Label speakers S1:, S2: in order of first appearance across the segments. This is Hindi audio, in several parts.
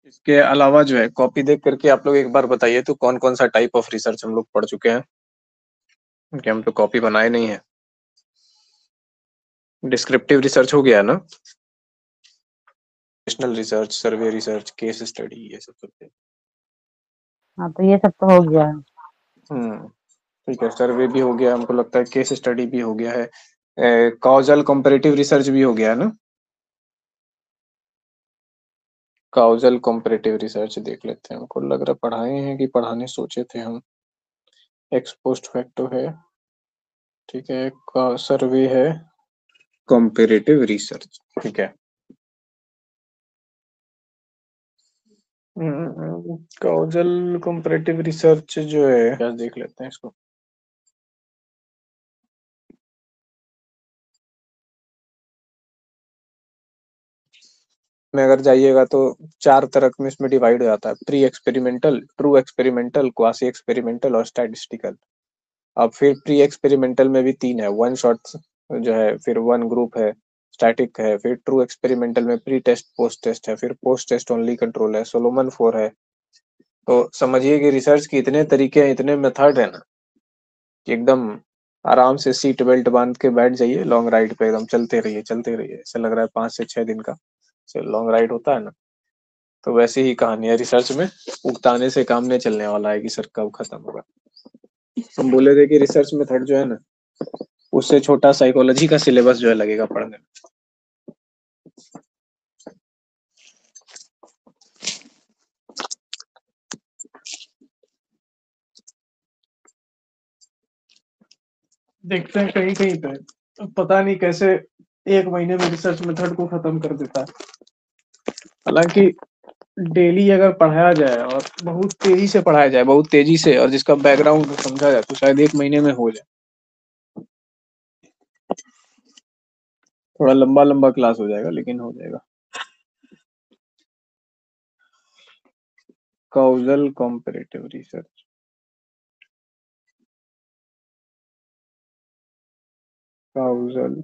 S1: इसके अलावा जो है कॉपी देख करके आप लोग एक बार बताइए तो कौन कौन सा टाइप ऑफ रिसर्च हम लोग पढ़ चुके हैं, क्योंकि हम तो कॉपी बनाए नहीं है। डिस्क्रिप्टिव रिसर्च हो गया ना, नेशनल रिसर्च, सर्वे रिसर्च, केस स्टडी, ये सब करते
S2: हाँ, तो ये सब तो हो गया है।
S1: हैं। ठीक है, सर्वे भी हो गया, हमको लगता है केस स्टडी भी हो गया है, कॉजल कंपैरेटिव रिसर्च भी हो गया है ना। कॉजल कंपैरेटिव रिसर्च देख लेते हैं, हमको लग रहा पढ़ाए हैं कि पढ़ाने सोचे थे हम। एक्स पोस्ट फैक्टो है, ठीक है, सर्वे है, कंपैरेटिव रिसर्च, ठीक है। कॉजल कंपैरेटिव रिसर्च जो है, क्या देख लेते हैं इसको। में अगर जाइएगा तो चार तरह में इसमें डिवाइड हो जाता है, pre experimental, true experimental, quasi experimental और स्टैटिस्टिकल। अब फिर प्री एक्सपेरिमेंटल में भी तीन है, वन शॉट जो है, फिर वन ग्रुप है, स्टैटिक है, फिर ट्रू एक्सपेरिमेंटल में प्री टेस्ट पोस्ट टेस्ट है, फिर पोस्ट टेस्ट ओनली कंट्रोल है, सोलोमन फोर है। तो समझिए कि रिसर्च के इतने तरीके हैं, इतने मेथड है ना, कि एकदम आराम से सीट बेल्ट बांध के बैठ जाइए, लॉन्ग राइड पे एकदम चलते रहिए चलते रहिए, ऐसा लग रहा है 5 से 6 दिन का लॉन्ग राइड होता है ना। तो वैसे ही कहानी है रिसर्च में, उगताने से काम नहीं चलने वाला है कि सर कब खत्म होगा। हम बोले थे कि रिसर्च मेथड जो है ना, उससे छोटा साइकोलॉजी का सिलेबस जो है लगेगा पढ़ने में। देखते हैं कहीं कहीं पे, पता नहीं कैसे एक महीने में रिसर्च मेथड को खत्म कर देता है। हालांकि डेली अगर पढ़ाया जाए और बहुत तेजी से पढ़ाया जाए, बहुत तेजी से, और जिसका बैकग्राउंड समझा जाए, तो शायद एक महीने में हो जाए। थोड़ा लंबा लंबा क्लास हो जाएगा, लेकिन हो जाएगा। Causal comparative research, causal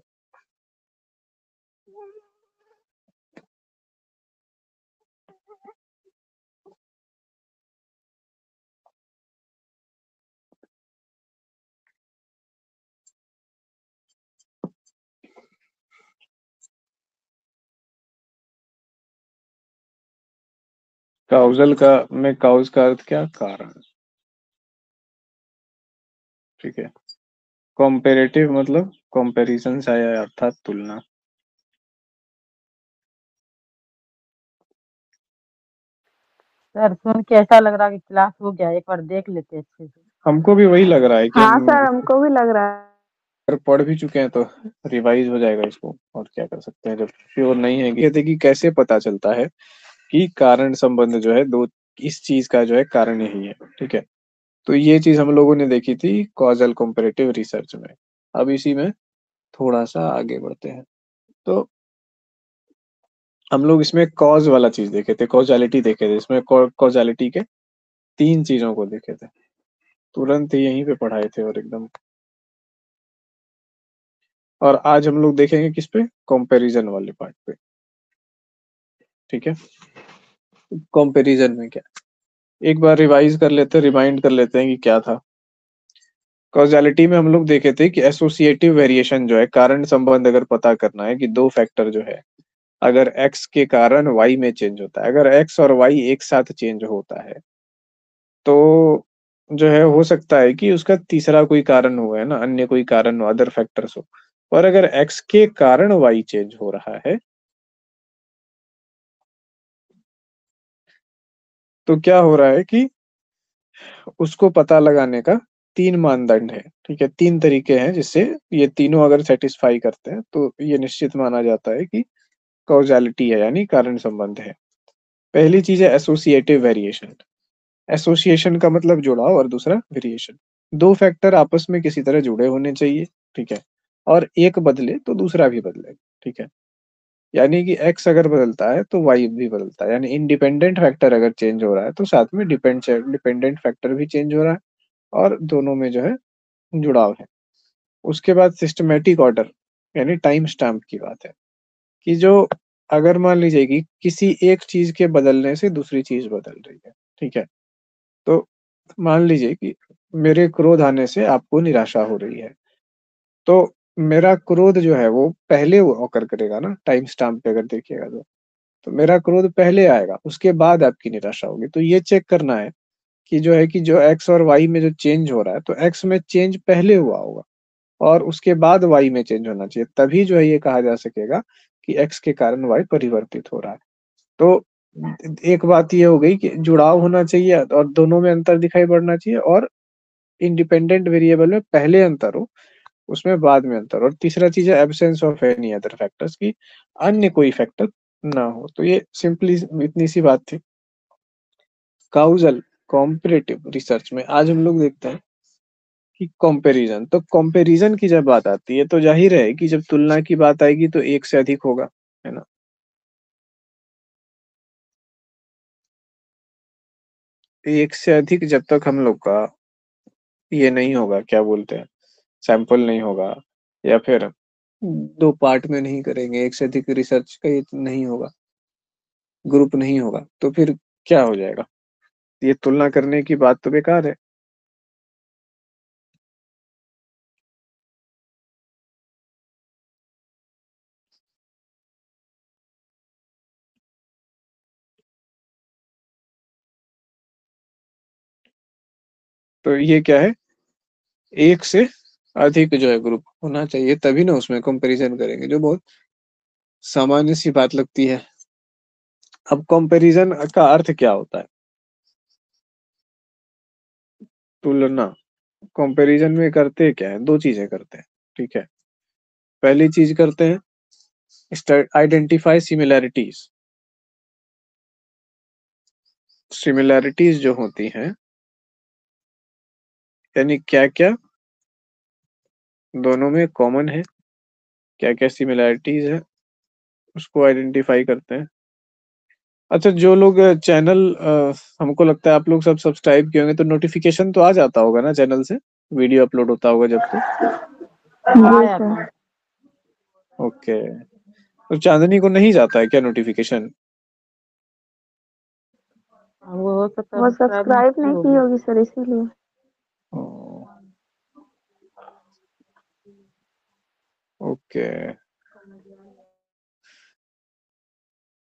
S1: causal का में काउज का अर्थ क्या, कारण, ठीक है। कॉम्पेरेटिव मतलब कंपैरिजन से आया है, अर्थात तुलना।
S2: सर, सुन के ऐसा लग रहा है कि क्लास हो गया, एक बार देख लेते हैं अच्छे से।
S1: हमको भी वही लग रहा है कि
S2: हाँ
S1: हम
S2: सर, हमको भी लग रहा है।
S1: अगर पढ़ भी चुके हैं तो रिवाइज हो जाएगा इसको, और क्या कर सकते हैं जब श्योर नहीं है। कहते कि कैसे पता चलता है कि कारण संबंध जो है दो, इस चीज का जो है कारण यही है, ठीक है। तो ये चीज हम लोगों ने देखी थी कॉजल कंपैरेटिव रिसर्च में। अब इसी में थोड़ा सा आगे बढ़ते हैं। तो हम लोग इसमें कॉज वाला चीज देखे थे, कॉजालिटी देखे थे, इसमें कॉजालिटी के तीन चीजों को देखे थे, तुरंत ही यहीं पे पढ़ाए थे और एकदम। और आज हम लोग देखेंगे किस पे, कंपैरिजन वाले पार्ट पे, ठीक है। कंपैरिजन में क्या, एक बार रिवाइज कर लेते हैं, रिमाइंड कर लेते हैं कि क्या था। कॉजालिटी में हम लोग देखे थे कि एसोसिएटिव वेरिएशन जो है, कारण संबंध अगर पता करना है कि दो फैक्टर जो है, अगर x के कारण y में चेंज होता है, अगर x और y एक साथ चेंज होता है, तो जो है हो सकता है कि उसका तीसरा कोई कारण हो, है ना, अन्य कोई कारण हो, अदर फैक्टर्स हो। और अगर x के कारण y चेंज हो रहा है, तो क्या हो रहा है कि उसको पता लगाने का तीन मानदंड है, ठीक है, तीन तरीके हैं जिससे ये तीनों अगर सेटिस्फाई करते हैं तो ये निश्चित माना जाता है कि कॉजालिटी है, यानी कारण संबंध है। पहली चीज है एसोसिएटिव वेरिएशन। एसोसिएशन का मतलब जुड़ाव, और दूसरा वेरिएशन। दो फैक्टर आपस में किसी तरह जुड़े होने चाहिए, ठीक है, और एक बदले तो दूसरा भी बदले, ठीक है। यानी कि x अगर बदलता है तो y भी बदलता है, यानी इंडिपेंडेंट फैक्टर अगर चेंज हो रहा है तो साथ में डिपेंडेंट फैक्टर भी चेंज हो रहा है, और दोनों में जो है जुड़ाव है। उसके बाद सिस्टमेटिक ऑर्डर, यानी टाइम स्टैम्प की बात है, कि जो अगर मान लीजिए कि किसी एक चीज के बदलने से दूसरी चीज बदल रही है, ठीक है, तो मान लीजिए कि मेरे क्रोध आने से आपको निराशा हो रही है, तो मेरा क्रोध जो है वो पहले वो ऑकर करेगा ना, टाइम स्टैम्प पे अगर देखिएगा तो मेरा क्रोध पहले आएगा, उसके बाद आपकी निराशा होगी। तो ये चेक करना है कि जो है कि जो एक्स और वाई में जो चेंज हो रहा है, तो एक्स में चेंज पहले हुआ होगा और उसके बाद वाई में चेंज होना चाहिए, तभी जो है ये कहा जा सकेगा कि एक्स के कारण वाई परिवर्तित हो रहा है। तो एक बात ये हो गई कि जुड़ाव होना चाहिए और दोनों में अंतर दिखाई पड़ना चाहिए, और इंडिपेंडेंट वेरिएबल में पहले अंतर हो, उसमें बाद में अंतर। और तीसरा चीज है absence of any other factors, की अन्य कोई फैक्टर ना हो। तो ये सिंपली इतनी सी बात थी। काउजल कॉम्परेटिव रिसर्च में आज हम लोग देखते हैं कि कंपैरिजन, तो कंपैरिजन की जब बात आती है तो जाहिर है कि जब तुलना की बात आएगी तो एक से अधिक होगा, है ना। एक से अधिक जब तक हम लोग का ये नहीं होगा, क्या बोलते हैं, सैंपल नहीं होगा, या फिर दो पार्ट में नहीं करेंगे, एक से अधिक रिसर्च का ये नहीं होगा, ग्रुप नहीं होगा, तो फिर क्या हो जाएगा, ये तुलना करने की बात तो बेकार है। तो ये क्या है, एक से अधिक जो है ग्रुप होना चाहिए, तभी ना उसमें कंपैरिजन करेंगे, जो बहुत सामान्य सी बात लगती है। अब कंपैरिजन का अर्थ क्या होता है, तुलना। कंपैरिजन में करते क्या है, दो चीजें करते हैं, ठीक है। पहली चीज करते हैं आइडेंटिफाई सिमिलैरिटीज। सिमिलैरिटीज जो होती हैं, यानी क्या क्या दोनों में कॉमन है, क्या क्या सिमिलैरिटीज है, उसको आइडेंटिफाई करते हैं। अच्छा, जो लोग चैनल, हमको लगता है आप लोग सब सब्सक्राइब किए होंगे, तो नोटिफिकेशन तो आ जाता होगा ना चैनल से, वीडियो अपलोड होता होगा जब तो।
S2: आ
S3: जी
S2: जाता
S3: सर।
S2: है।
S1: ओके, तो चांदनी को नहीं जाता है क्या नोटिफिकेशन?
S2: वो हो सकता है
S3: वो
S2: सब्सक्राइब नहीं
S3: सब्सक्राइब
S2: की
S3: नहीं की
S2: होगी।
S3: होगी सर, इसीलिए।
S1: ओके,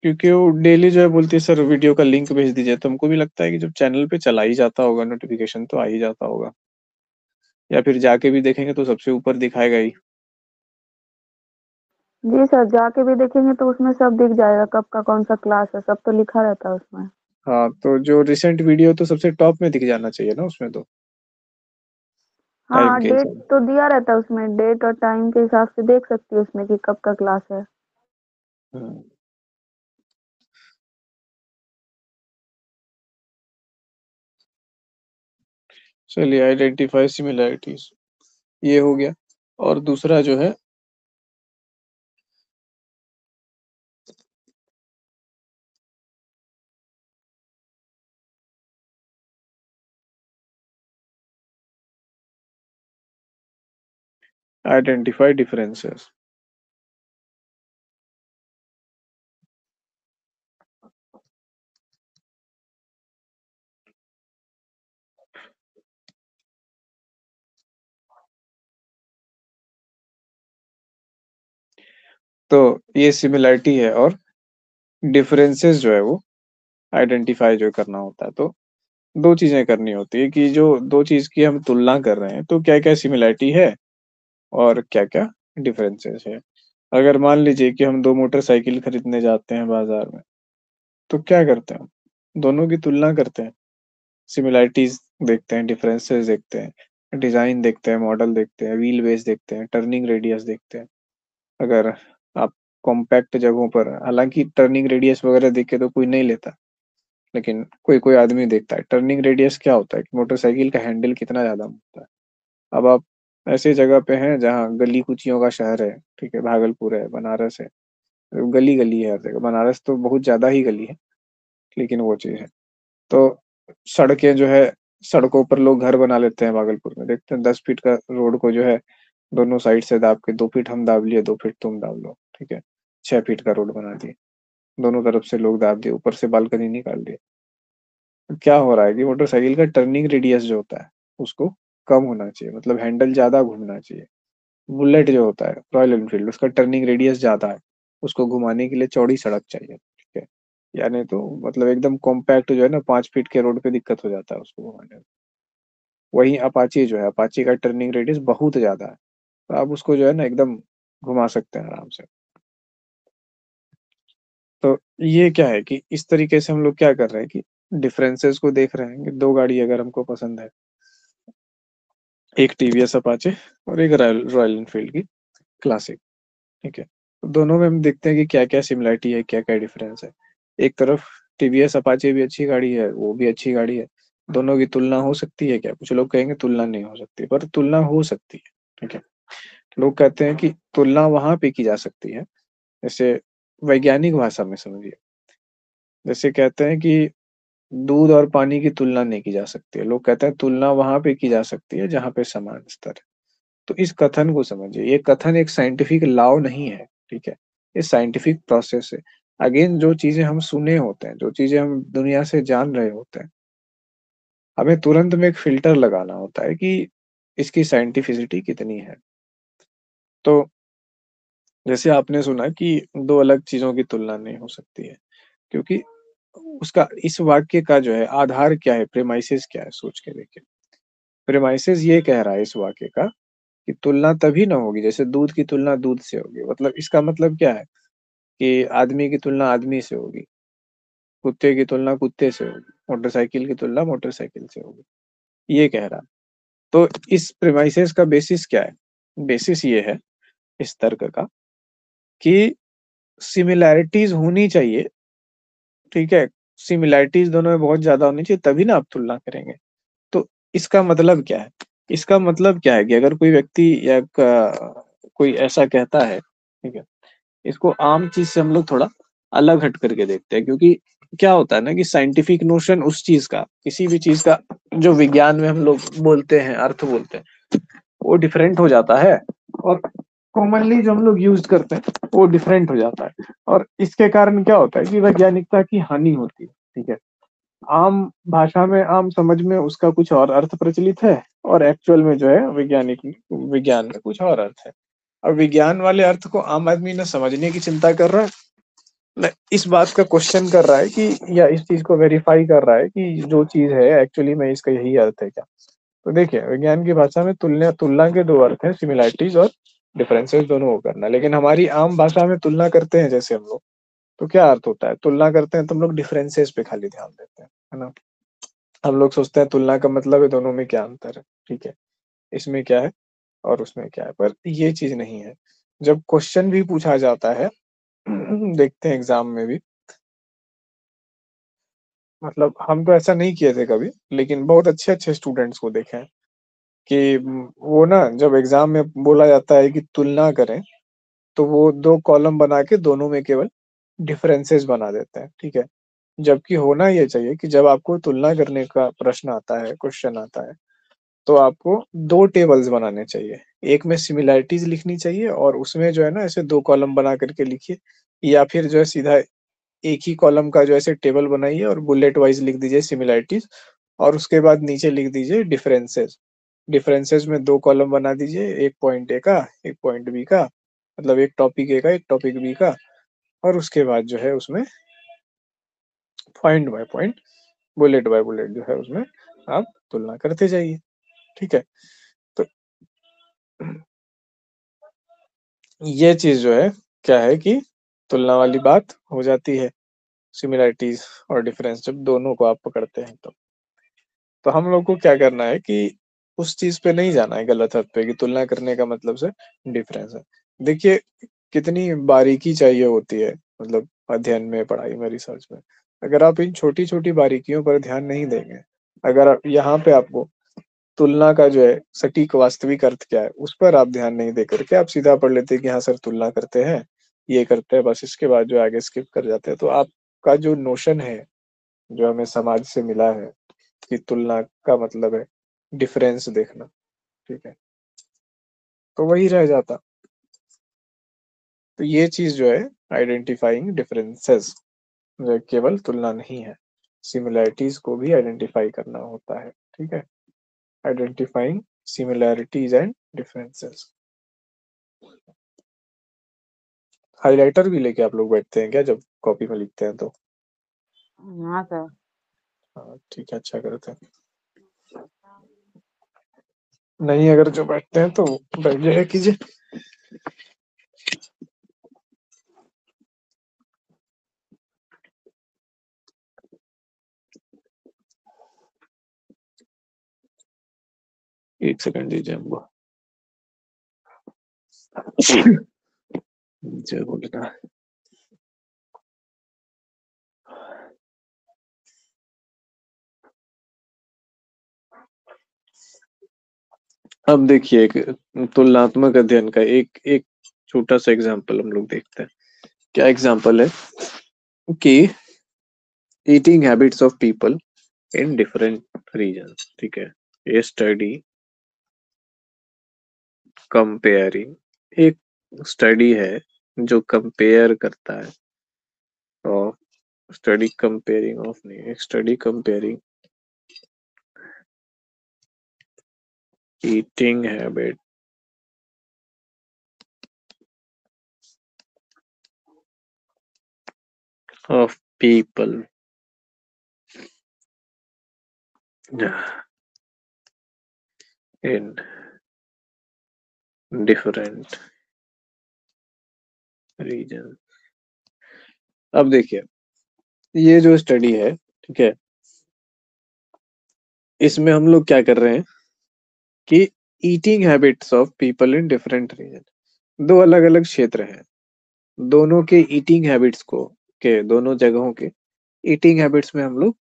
S1: क्योंकि वो डेली जो है बोलती है सर वीडियो का लिंक भेज दीजिए, तो हमको भी लगता है कि जब चैनल पे चला ही जाता होगा नोटिफिकेशन तो आ ही जाता होगा, या फिर जाके भी देखेंगे तो सबसे ऊपर दिखाएगा ही।
S3: जी सर, जाके भी देखेंगे तो उसमें सब दिख जाएगा, कब का कौन सा क्लास है, सब तो लिखा रहता है उसमें।
S1: हाँ, तो जो रिसेंट वीडियो तो सबसे टॉप में दिख जाना चाहिए ना उसमें, तो टाइम
S3: हाँ,
S1: के
S3: डेट
S1: हिसाब।
S3: तो दिया रहता है उसमें, डेट और टाइम के हिसाब से देख सकती है उसमें कि कब का क्लास है।
S1: हाँ, चलिए, आइडेंटिफाई सिमिलैरिटीज ये हो गया। और दूसरा जो है आइडेंटिफाई डिफरेंसेस। तो ये सिमिलैरिटी है, और डिफरेंसेस जो है वो आइडेंटिफाई जो करना होता है, तो दो चीजें करनी होती है कि जो दो चीज की हम तुलना कर रहे हैं तो क्या क्या सिमिलैरिटी है और क्या क्या डिफरेंसेस है। अगर मान लीजिए कि हम दो मोटरसाइकिल खरीदने जाते हैं बाजार में, तो क्या करते हैं, दोनों की तुलना करते हैं, सिमिलैरिटीज देखते हैं, डिफरेंसेस देखते हैं, डिजाइन देखते हैं, मॉडल देखते हैं, व्हील बेस देखते हैं, टर्निंग रेडियस देखते हैं। अगर आप कॉम्पैक्ट जगहों पर, हालांकि टर्निंग रेडियस वगैरह देख के तो कोई नहीं लेता, लेकिन कोई कोई आदमी देखता है। टर्निंग रेडियस क्या होता है कि मोटरसाइकिल का हैंडल कितना ज्यादा होता है। अब आप ऐसे जगह पे हैं जहाँ गली कुचियों का शहर है, ठीक है, भागलपुर है, बनारस है, गली गली है हर जगह, बनारस तो बहुत ज्यादा ही गली है, लेकिन वो चीज है। तो सड़कें जो है, सड़कों पर लोग घर बना लेते हैं, भागलपुर में देखते हैं 10 फीट का रोड को जो है दोनों साइड से दाब के, 2 फीट हम दाब लिए, 2 फीट तुम दाब लो, ठीक है, 6 फीट का रोड बना दिए। दोनों तरफ से लोग दाब दिए, ऊपर से बालकनी निकाल दिए। तो क्या हो रहा है कि मोटरसाइकिल का टर्निंग रेडियस जो होता है उसको कम होना चाहिए, मतलब हैंडल ज्यादा घूमना चाहिए। बुलेट जो होता है रॉयल एनफील्ड, उसका टर्निंग रेडियस ज्यादा है, उसको घुमाने के लिए चौड़ी सड़क चाहिए, ठीक है। यानी तो मतलब एकदम कॉम्पैक्ट जो है ना, 5 फीट के रोड पे दिक्कत हो जाता है उसको घुमाने में। वहीं अपाची जो है, अपाची का टर्निंग रेडियस बहुत ज्यादा है, तो आप उसको जो है ना एकदम घुमा सकते हैं आराम से। तो ये क्या है कि इस तरीके से हम लोग क्या कर रहे हैं कि डिफरेंसेस को देख रहे हैं कि दो गाड़ी अगर हमको पसंद है, एक टीवीएस अपाचे और एक रॉयल रॉयल एनफील्ड की क्लासिक, ठीक है। तो दोनों में हम देखते हैं कि क्या क्या सिमिलरिटी है, क्या क्या डिफरेंस है। एक तरफ टीवीएस अपाचे भी अच्छी गाड़ी है, वो भी अच्छी गाड़ी है, दोनों की तुलना हो सकती है क्या? कुछ लोग कहेंगे तुलना नहीं हो सकती, पर तुलना हो सकती है, ठीक है। लोग कहते हैं कि तुलना वहां पे की जा सकती है, जैसे वैज्ञानिक भाषा में समझिए, जैसे कहते हैं कि दूध और पानी की तुलना नहीं की जा सकती है, लोग कहते हैं तुलना वहां पे की जा सकती है जहां पे समान स्तर है। तो इस कथन को समझिए, ये कथन एक साइंटिफिक लॉ नहीं है, ठीक है। ये साइंटिफिक प्रोसेस है। अगेन, जो चीजें हम सुने होते हैं, जो चीजें हम दुनिया से जान रहे होते हैं, हमें तुरंत में एक फिल्टर लगाना होता है कि इसकी साइंटिफिसिटी कितनी है। तो जैसे आपने सुना कि दो अलग चीजों की तुलना नहीं हो सकती है, क्योंकि उसका इस वाक्य का जो है आधार क्या है, प्रेमाइसिस क्या है, सोच के देखिए। प्रेमाइसिस ये कह रहा है इस वाक्य का कि तुलना तभी ना होगी जैसे दूध की तुलना दूध से होगी। मतलब इसका मतलब क्या है कि आदमी की तुलना आदमी से होगी, कुत्ते की तुलना कुत्ते से होगी, मोटरसाइकिल की तुलना मोटरसाइकिल से होगी, ये कह रहा है। तो इस प्रेमाइसिस का बेसिस क्या है? बेसिस ये है इस तर्क का कि सिमिलैरिटीज होनी चाहिए, ठीक है। सिमिलैरिटीज दोनों में बहुत ज्यादा होनी चाहिए, तभी ना आप तुलना करेंगे। तो इसका मतलब क्या है? इसका मतलब क्या है कि अगर कोई व्यक्ति या कोई ऐसा कहता है, ठीक है, इसको आम चीज से हम लोग थोड़ा अलग हट करके देखते हैं, क्योंकि क्या होता है ना कि साइंटिफिक नोशन उस चीज का, किसी भी चीज का जो विज्ञान में हम लोग बोलते हैं, अर्थ बोलते हैं, वो डिफरेंट हो जाता है, और कॉमनली जो हम लोग यूज करते हैं वो डिफरेंट हो जाता है। और इसके कारण क्या होता है कि वैज्ञानिकता की हानि होती है, ठीक है। आम भाषा में, आम समझ में उसका कुछ और अर्थ प्रचलित है, और एक्चुअल में जो है वैज्ञानिक विज्ञान में कुछ और अर्थ है। और विज्ञान वाले अर्थ को आम आदमी न समझने की चिंता कर रहा है, न इस बात का क्वेश्चन कर रहा है कि, या इस चीज को वेरीफाई कर रहा है कि जो चीज है एक्चुअली में इसका यही अर्थ है क्या। तो देखिए, विज्ञान की भाषा में तुलना तुलना के दो अर्थ हैं, सिमिलैरिटीज और डिफरेंसेस दोनों को करना। लेकिन हमारी आम भाषा में तुलना करते हैं जैसे हम लोग, तो क्या अर्थ होता है? तुलना करते हैं तो हम लोग डिफरेंसेस पे खाली ध्यान देते हैं, है ना। हम लोग सोचते हैं तुलना का मतलब है दोनों में क्या अंतर है, ठीक है, इसमें क्या है और उसमें क्या है, पर ये चीज नहीं है। जब क्वेश्चन भी पूछा जाता है देखते हैं एग्जाम में भी, मतलब हम तो ऐसा नहीं किए थे कभी, लेकिन बहुत अच्छे अच्छे स्टूडेंट्स को देखे हैं कि वो ना, जब एग्जाम में बोला जाता है कि तुलना करें, तो वो दो कॉलम बना के दोनों में केवल डिफरेंसेस बना देते हैं, ठीक है। जबकि होना ये चाहिए कि जब आपको तुलना करने का प्रश्न आता है, क्वेश्चन आता है, तो आपको दो टेबल्स बनाने चाहिए। एक में सिमिलैरिटीज लिखनी चाहिए, और उसमें जो है ना ऐसे दो कॉलम बना करके लिखिए, या फिर जो है सीधा एक ही कॉलम का जो ऐसे टेबल बनाइए और बुलेट वाइज लिख दीजिए सिमिलैरिटीज, और उसके बाद नीचे लिख दीजिए डिफरेंसेस। डिफरेंसेस में दो कॉलम बना दीजिए, एक पॉइंट ए का, एक पॉइंट बी का, मतलब एक टॉपिक ए का, एक टॉपिक बी का, और उसके बाद जो है उसमें point by point, bullet by bullet जो है उसमें आप तुलना करते जाइए, ठीक है। तो ये चीज जो है क्या है कि तुलना वाली बात हो जाती है, सिमिलैरिटीज और डिफरेंस जब दोनों को आप पकड़ते हैं तो हम लोग को क्या करना है कि उस चीज पे नहीं जाना है, गलत हद पे, कि तुलना करने का मतलब से डिफरेंस है। देखिए, कितनी बारीकी चाहिए होती है, मतलब अध्ययन में, पढ़ाई में, रिसर्च में। अगर आप इन छोटी छोटी बारीकियों पर ध्यान नहीं देंगे, अगर आप यहाँ पे आपको तुलना का जो है सटीक वास्तविक अर्थ क्या है उस पर आप ध्यान नहीं दे करके आप सीधा पढ़ लेते हैं कि हाँ सर तुलना करते हैं, ये करते हैं, बस इसके बाद जो आगे स्किप कर जाते हैं, तो आपका जो नोशन है, जो हमें समाज से मिला है कि तुलना का मतलब है डिफरेंस देखना, ठीक है, तो वही रह जाता। तो ये चीज जो है आइडेंटिफाइंग डिफरेंसेस, केवल तुलना नहीं है, सिमिलैरिटीज को भी आइडेंटिफाई करना होता है। ठीक है, identifying similarities and differences. Highlighter भी लेके आप लोग बैठते हैं क्या जब कॉपी में लिखते हैं तो?
S2: हाँ सर।
S1: हाँ ठीक है, अच्छा करते हैं। नहीं अगर जो बैठते हैं तो बैठ जाया कीजिए। एक सेकंड दीजिए हमको। जय बोलेगा। अब देखिए एक तुलनात्मक अध्ययन का एक एक छोटा सा एग्जांपल हम लोग देखते हैं। क्या एग्जांपल है कि eating habits of people in different regions. ठीक है, ये स्टडी कंपेयरिंग, एक स्टडी है जो कंपेयर करता है, और स्टडी कंपेयरिंग ऑफ नहीं, study comparing eating habit of people in different region। अब देखिए ये जो स्टडी है, ठीक है, इसमें हम लोग क्या कर रहे हैं कि eating habits of people in different region, दो अलग अलग क्षेत्र हैं, दोनों के ईटिंग हैबिट्स को, के दोनों जगहों के ईटिंग हैबिट्स में हम लोग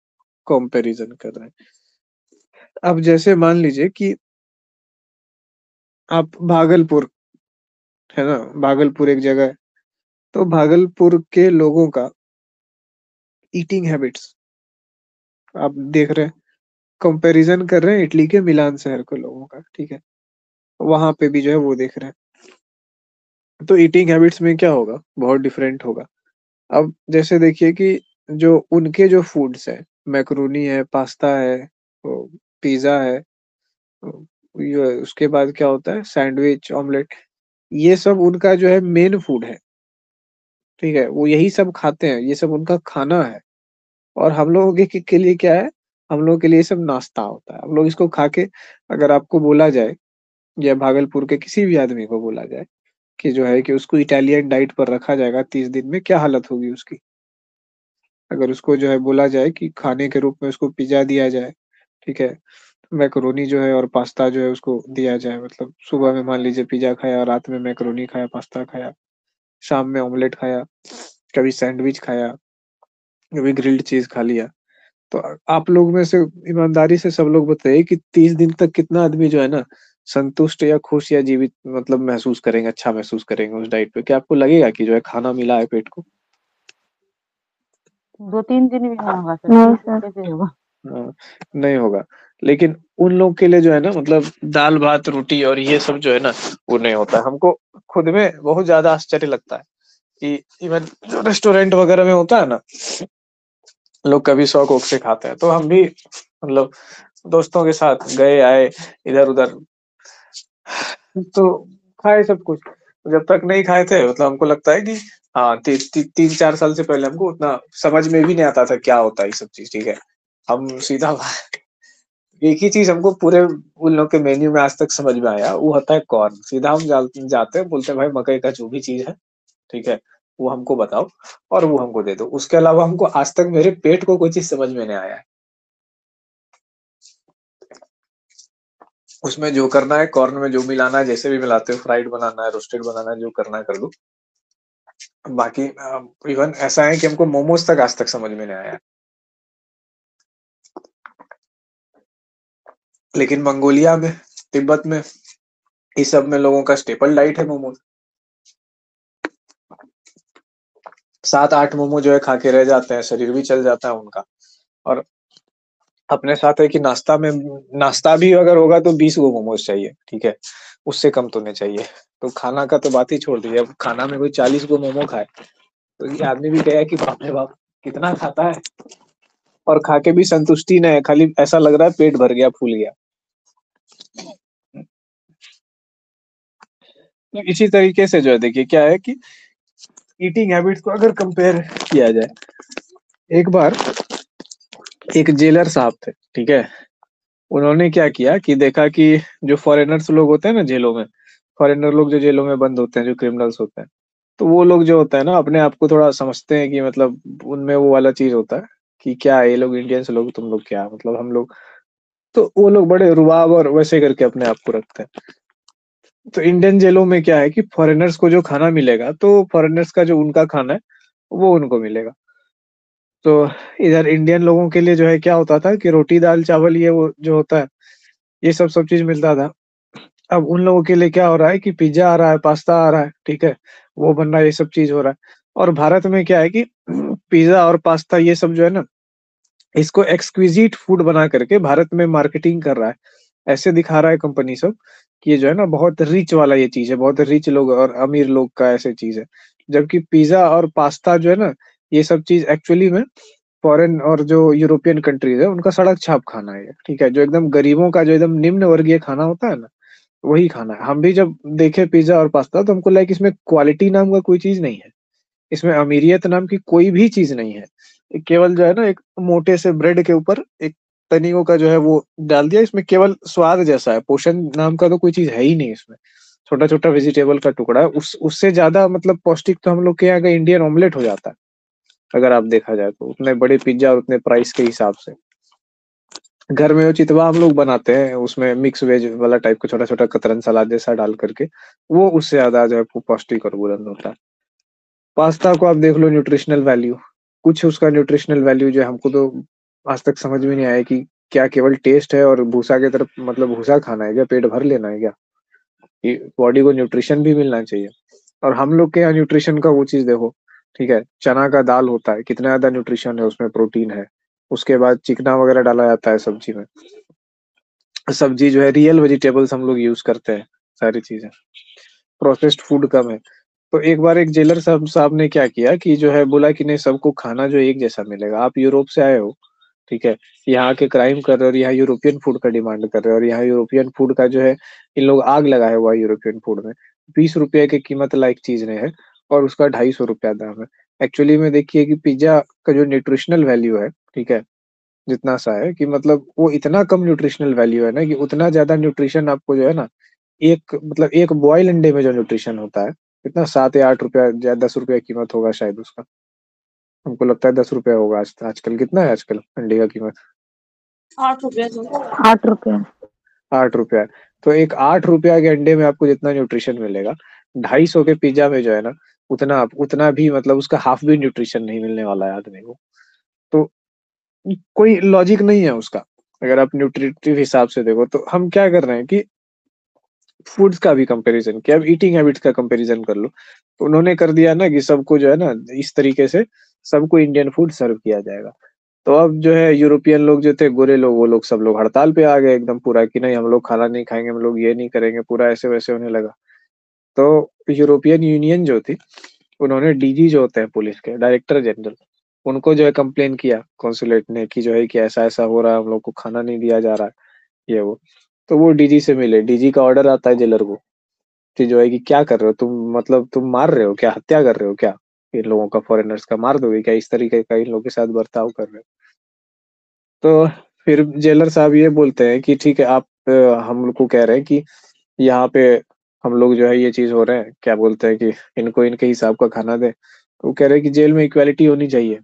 S1: कंपैरिजन कर रहे हैं। अब जैसे मान लीजिए कि आप भागलपुर, है ना, भागलपुर एक जगह है, तो भागलपुर के लोगों का ईटिंग हैबिट्स आप देख रहे हैं, कंपैरिजन कर रहे हैं इटली के मिलान शहर के लोगों का। ठीक है, वहां पे भी जो है वो देख रहे हैं, तो ईटिंग हैबिट्स में क्या होगा, बहुत डिफरेंट होगा। अब जैसे देखिए कि जो उनके जो फूड्स है, मैक्रोनी है, पास्ता है, पिज्जा है, ये उसके बाद क्या होता है, सैंडविच, ऑमलेट, ये सब उनका जो है मेन फूड है। ठीक है, वो यही सब खाते हैं, ये सब उनका खाना है। और हम लोगों के लिए क्या है, हम लोगों के लिए ये सब नाश्ता होता है। हम लोग इसको खा के, अगर आपको बोला जाए या भागलपुर के किसी भी आदमी को बोला जाए कि जो है कि उसको इटालियन डाइट पर रखा जाएगा 30 दिन में, क्या हालत होगी उसकी। अगर उसको जो है बोला जाए कि खाने के रूप में उसको पिज्जा दिया जाए, ठीक है, मैक्रोनी जो है और पास्ता जो है उसको दिया जाए, मतलब सुबह में मान लीजिए पिज्जा खाया, रात में मैक्रोनी खाया, पास्ता खाया, शाम में ऑमलेट खाया, कभी सैंडविच खाया, कभी ग्रिल्ड चीज खा लिया, तो आप लोग में से ईमानदारी से सब लोग बताइए कि 30 दिन तक कितना आदमी जो है ना संतुष्ट या खुश या जीवित मतलब महसूस करेंगे, अच्छा महसूस करेंगे उस डाइट पे? क्या आपको लगेगा कि जो है खाना मिला है पेट को?
S2: 2-3 दिन भी नहीं होगा सर,
S3: नहीं
S2: 30 दिन
S3: सर।
S2: कैसे होगा।
S1: हाँ, नहीं होगा। लेकिन उन लोग के लिए जो है ना, मतलब दाल भात रोटी और ये सब जो है ना वो नहीं होता है। हमको खुद में बहुत ज्यादा आश्चर्य लगता है कि इवन जो रेस्टोरेंट वगैरह में होता है ना, लोग कभी शौक वोक से खाते हैं, तो हम भी मतलब दोस्तों के साथ गए आए इधर उधर, तो खाए सब कुछ। जब तक नहीं खाए थे मतलब हमको लगता है कि हाँ 3-4 साल से पहले हमको उतना समझ में भी नहीं आता था क्या होता है ये सब चीज। ठीक है, हम सीधा एक ही चीज हमको पूरे उन लोग के मेन्यू में आज तक समझ में आया, वो होता है कॉर्न। सीधा हम जाते हैं, बोलते हैं भाई मकई का जो भी चीज है, ठीक है, वो हमको बताओ और वो हमको दे दो। उसके अलावा हमको आज तक मेरे पेट को कोई चीज समझ में नहीं आया है। उसमें जो करना है, कॉर्न में जो मिलाना है, जैसे भी मिलाते हो, फ्राइड बनाना है, रोस्टेड बनाना है, जो करना है कर लो। बाकी इवन ऐसा है कि हमको मोमोज तक आज तक समझ में नहीं आया। लेकिन मंगोलिया में, तिब्बत में, इस सब में लोगों का स्टेपल डाइट है मोमोज। 7-8 मोमो जो है खा के रह जाते हैं, शरीर भी चल जाता है उनका। और अपने साथ है कि नाश्ता में, नाश्ता भी अगर होगा तो 20 गो मोमोज चाहिए। ठीक है, उससे कम तो नहीं चाहिए। तो खाना का तो बात ही छोड़ दीजिए, अब खाना में कोई 40 गो मोमो खाए तो ये आदमी भी कहेगा कि बाप रे बाप कितना खाता है, और खा के भी संतुष्टि नहीं है, खाली ऐसा लग रहा है पेट भर गया, फूल गया। तो इसी तरीके से जो है देखिए क्या है कि ईटिंग हैबिट्स को अगर कंपेयर किया जाए, एक बार एक जेलर साहब थे, ठीक है। उन्होंने क्या किया कि देखा कि जो फॉरेनर्स लोग होते हैं ना जेलों में, फॉरेनर लोग जो जेलों में बंद होते हैं, जो क्रिमिनल्स होते हैं, तो वो लोग जो होता है ना अपने आप को थोड़ा समझते हैं कि मतलब उनमें वो वाला चीज होता है कि क्या ये लोग इंडियंस लोग, तुम लोग क्या मतलब हम लोग, तो वो लोग बड़े रुबाब और वैसे करके अपने आप को रखते हैं। तो इंडियन जेलों में क्या है कि फॉरेनर्स को जो खाना मिलेगा, तो फॉरेनर्स का जो उनका खाना है वो उनको मिलेगा। तो इधर इंडियन लोगों के लिए जो है क्या होता था कि रोटी दाल चावल ये वो जो होता है, ये सब चीज मिलता था। अब उन लोगों के लिए क्या हो रहा है कि पिज्जा आ रहा है, पास्ता आ रहा है, ठीक है, वो बन रहा है, ये सब चीज हो रहा है। और भारत में क्या है कि पिज्जा और पास्ता ये सब जो है ना, इसको एक्सक्विजिट फूड बना करके भारत में मार्केटिंग कर रहा है। ऐसे दिखा रहा है कंपनी सब कि ये जो है ना बहुत रिच वाला ये चीज है, बहुत रिच लोग और अमीर लोग का ऐसे चीज है। जबकि पिज्जा और पास्ता जो है ना, ये सब चीज एक्चुअली में फॉरेन और जो यूरोपियन कंट्रीज है उनका सड़क छाप खाना है, ठीक है, जो एकदम गरीबों का जो एकदम निम्न वर्गीय खाना होता है ना, वही खाना है। हम भी जब देखे पिज्जा और पास्ता तो हमको लगा कि इसमें क्वालिटी नाम का कोई चीज नहीं है, इसमें अमीरियत नाम की कोई भी चीज नहीं है। ये केवल जो है ना एक मोटे से ब्रेड के ऊपर एक तनियों का जो है वो डाल दिया, इसमें केवल स्वाद जैसा है, पोषण नाम का तो कोई चीज है ही नहीं इसमें। छोटा छोटा वेजिटेबल का टुकड़ा है, उस उससे ज्यादा मतलब पौष्टिक तो हम लोग के यहाँ का इंडियन ऑमलेट हो जाता है, अगर आप देखा जाए तो उतने बड़े पिज्जा और उतने प्राइस के हिसाब से। घर में वो चितवा हम लोग बनाते हैं, उसमें मिक्स वेज वाला टाइप का छोटा छोटा कतरन सलाद जैसा डाल करके, वो उससे ज्यादा जो है पौष्टिक और बुलंद होता है। पास्ता को आप देख लो न्यूट्रिशनल वैल्यू, कुछ उसका न्यूट्रिशनल वैल्यू जो है हमको तो आज तक समझ में नहीं आया कि क्या केवल टेस्ट है और भूसा की तरफ मतलब भूसा खाना है क्या, पेट भर लेना है क्या, कि बॉडी को न्यूट्रिशन भी मिलना चाहिए। और हम लोग के यहाँ न्यूट्रिशन का वो चीज देखो, ठीक है, चना का दाल होता है, कितना ज्यादा न्यूट्रिशन है उसमें, प्रोटीन है। उसके बाद चिकना वगैरह डाला जाता है सब्जी में, सब्जी जो है रियल वेजिटेबल्स हम लोग यूज करते हैं, सारी चीजें, प्रोसेस्ड फूड कम है। तो एक बार एक जेलर साहब ने क्या किया कि जो है बोला कि नहीं सबको खाना जो एक जैसा मिलेगा, आप यूरोप से आए हो, ठीक है, यहाँ के क्राइम कर रहे हो और यहाँ यूरोपियन फूड का डिमांड कर रहे हो, और यहाँ यूरोपियन फूड का जो है इन लोग आग लगाए हुआ है यूरोपियन फूड में। 20 रुपए की कीमत लायक चीज नहीं है और उसका 250 रुपया दाम है। एक्चुअली में देखिए कि पिज्जा का जो न्यूट्रिशनल वैल्यू है, ठीक है, जितना सा है कि मतलब वो इतना कम न्यूट्रिशनल वैल्यू है ना कि उतना ज्यादा न्यूट्रिशन आपको जो है ना, एक मतलब एक बॉयल अंडे में जो न्यूट्रिशन होता है, इतना 7 या 8 रुपया या 10 रुपया कीमत होगा शायद उसका। हमको लगता है 10 रुपया होगा आजकल कितना है आजकल अंडे का कीमत?
S3: 8 रुपए।
S1: 8 रुपया है। तो एक 8 रुपया के अंडे में आपको जितना न्यूट्रिशन मिलेगा, 250 के पिज्जा में जो है ना, उतना भी मतलब उसका हाफ भी न्यूट्रिशन नहीं मिलने वाला है आदमी को। तो कोई लॉजिक नहीं है उसका। अगर आप न्यूट्रिटिव हिसाब से देखो तो हम क्या कर रहे हैं कि फूड्स का भी कंपैरिजन किया, अब ईटिंग हैबिट्स का कंपैरिजन कर लो, तो उन्होंने कर दिया ना कि सबको जो है ना इस तरीके से सबको इंडियन फूड सर्व किया जाएगा। तो अब जो है यूरोपियन लोग जो थे, गोरे लोग, वो लोग सब लोग हड़ताल पे आ गए एकदम पूरा कि नहीं हम लोग खाना नहीं खाएंगे, हम लोग ये नहीं करेंगे, पूरा ऐसे वैसे होने लगा। तो यूरोपियन यूनियन जो थी, उन्होंने डीजी जो होते हैं पुलिस के डायरेक्टर जनरल, उनको जो है कंप्लेन किया कॉन्सुलेट ने कि जो है कि ऐसा ऐसा हो रहा है, हम लोग को खाना नहीं दिया जा रहा है, ये वो। तो वो डीजी से मिले, डीजी का ऑर्डर आता है जेलर को कि जो है कि क्या कर रहे हो तुम, मतलब तुम मार रहे हो क्या, हत्या कर रहे हो क्या, इन लोगों का, फॉरेनर्स का मार दोगे क्या, इस तरीके का इन लोगों के साथ बर्ताव कर रहे हो। तो फिर जेलर साहब ये बोलते हैं कि ठीक है आप हम लोग को कह रहे हैं कि यहाँ पे हम लोग जो है ये चीज हो रहे हैं, क्या बोलते हैं कि इनको इनके हिसाब का खाना दे। तो वो कह रहे हैं कि जेल में इक्वालिटी होनी चाहिए,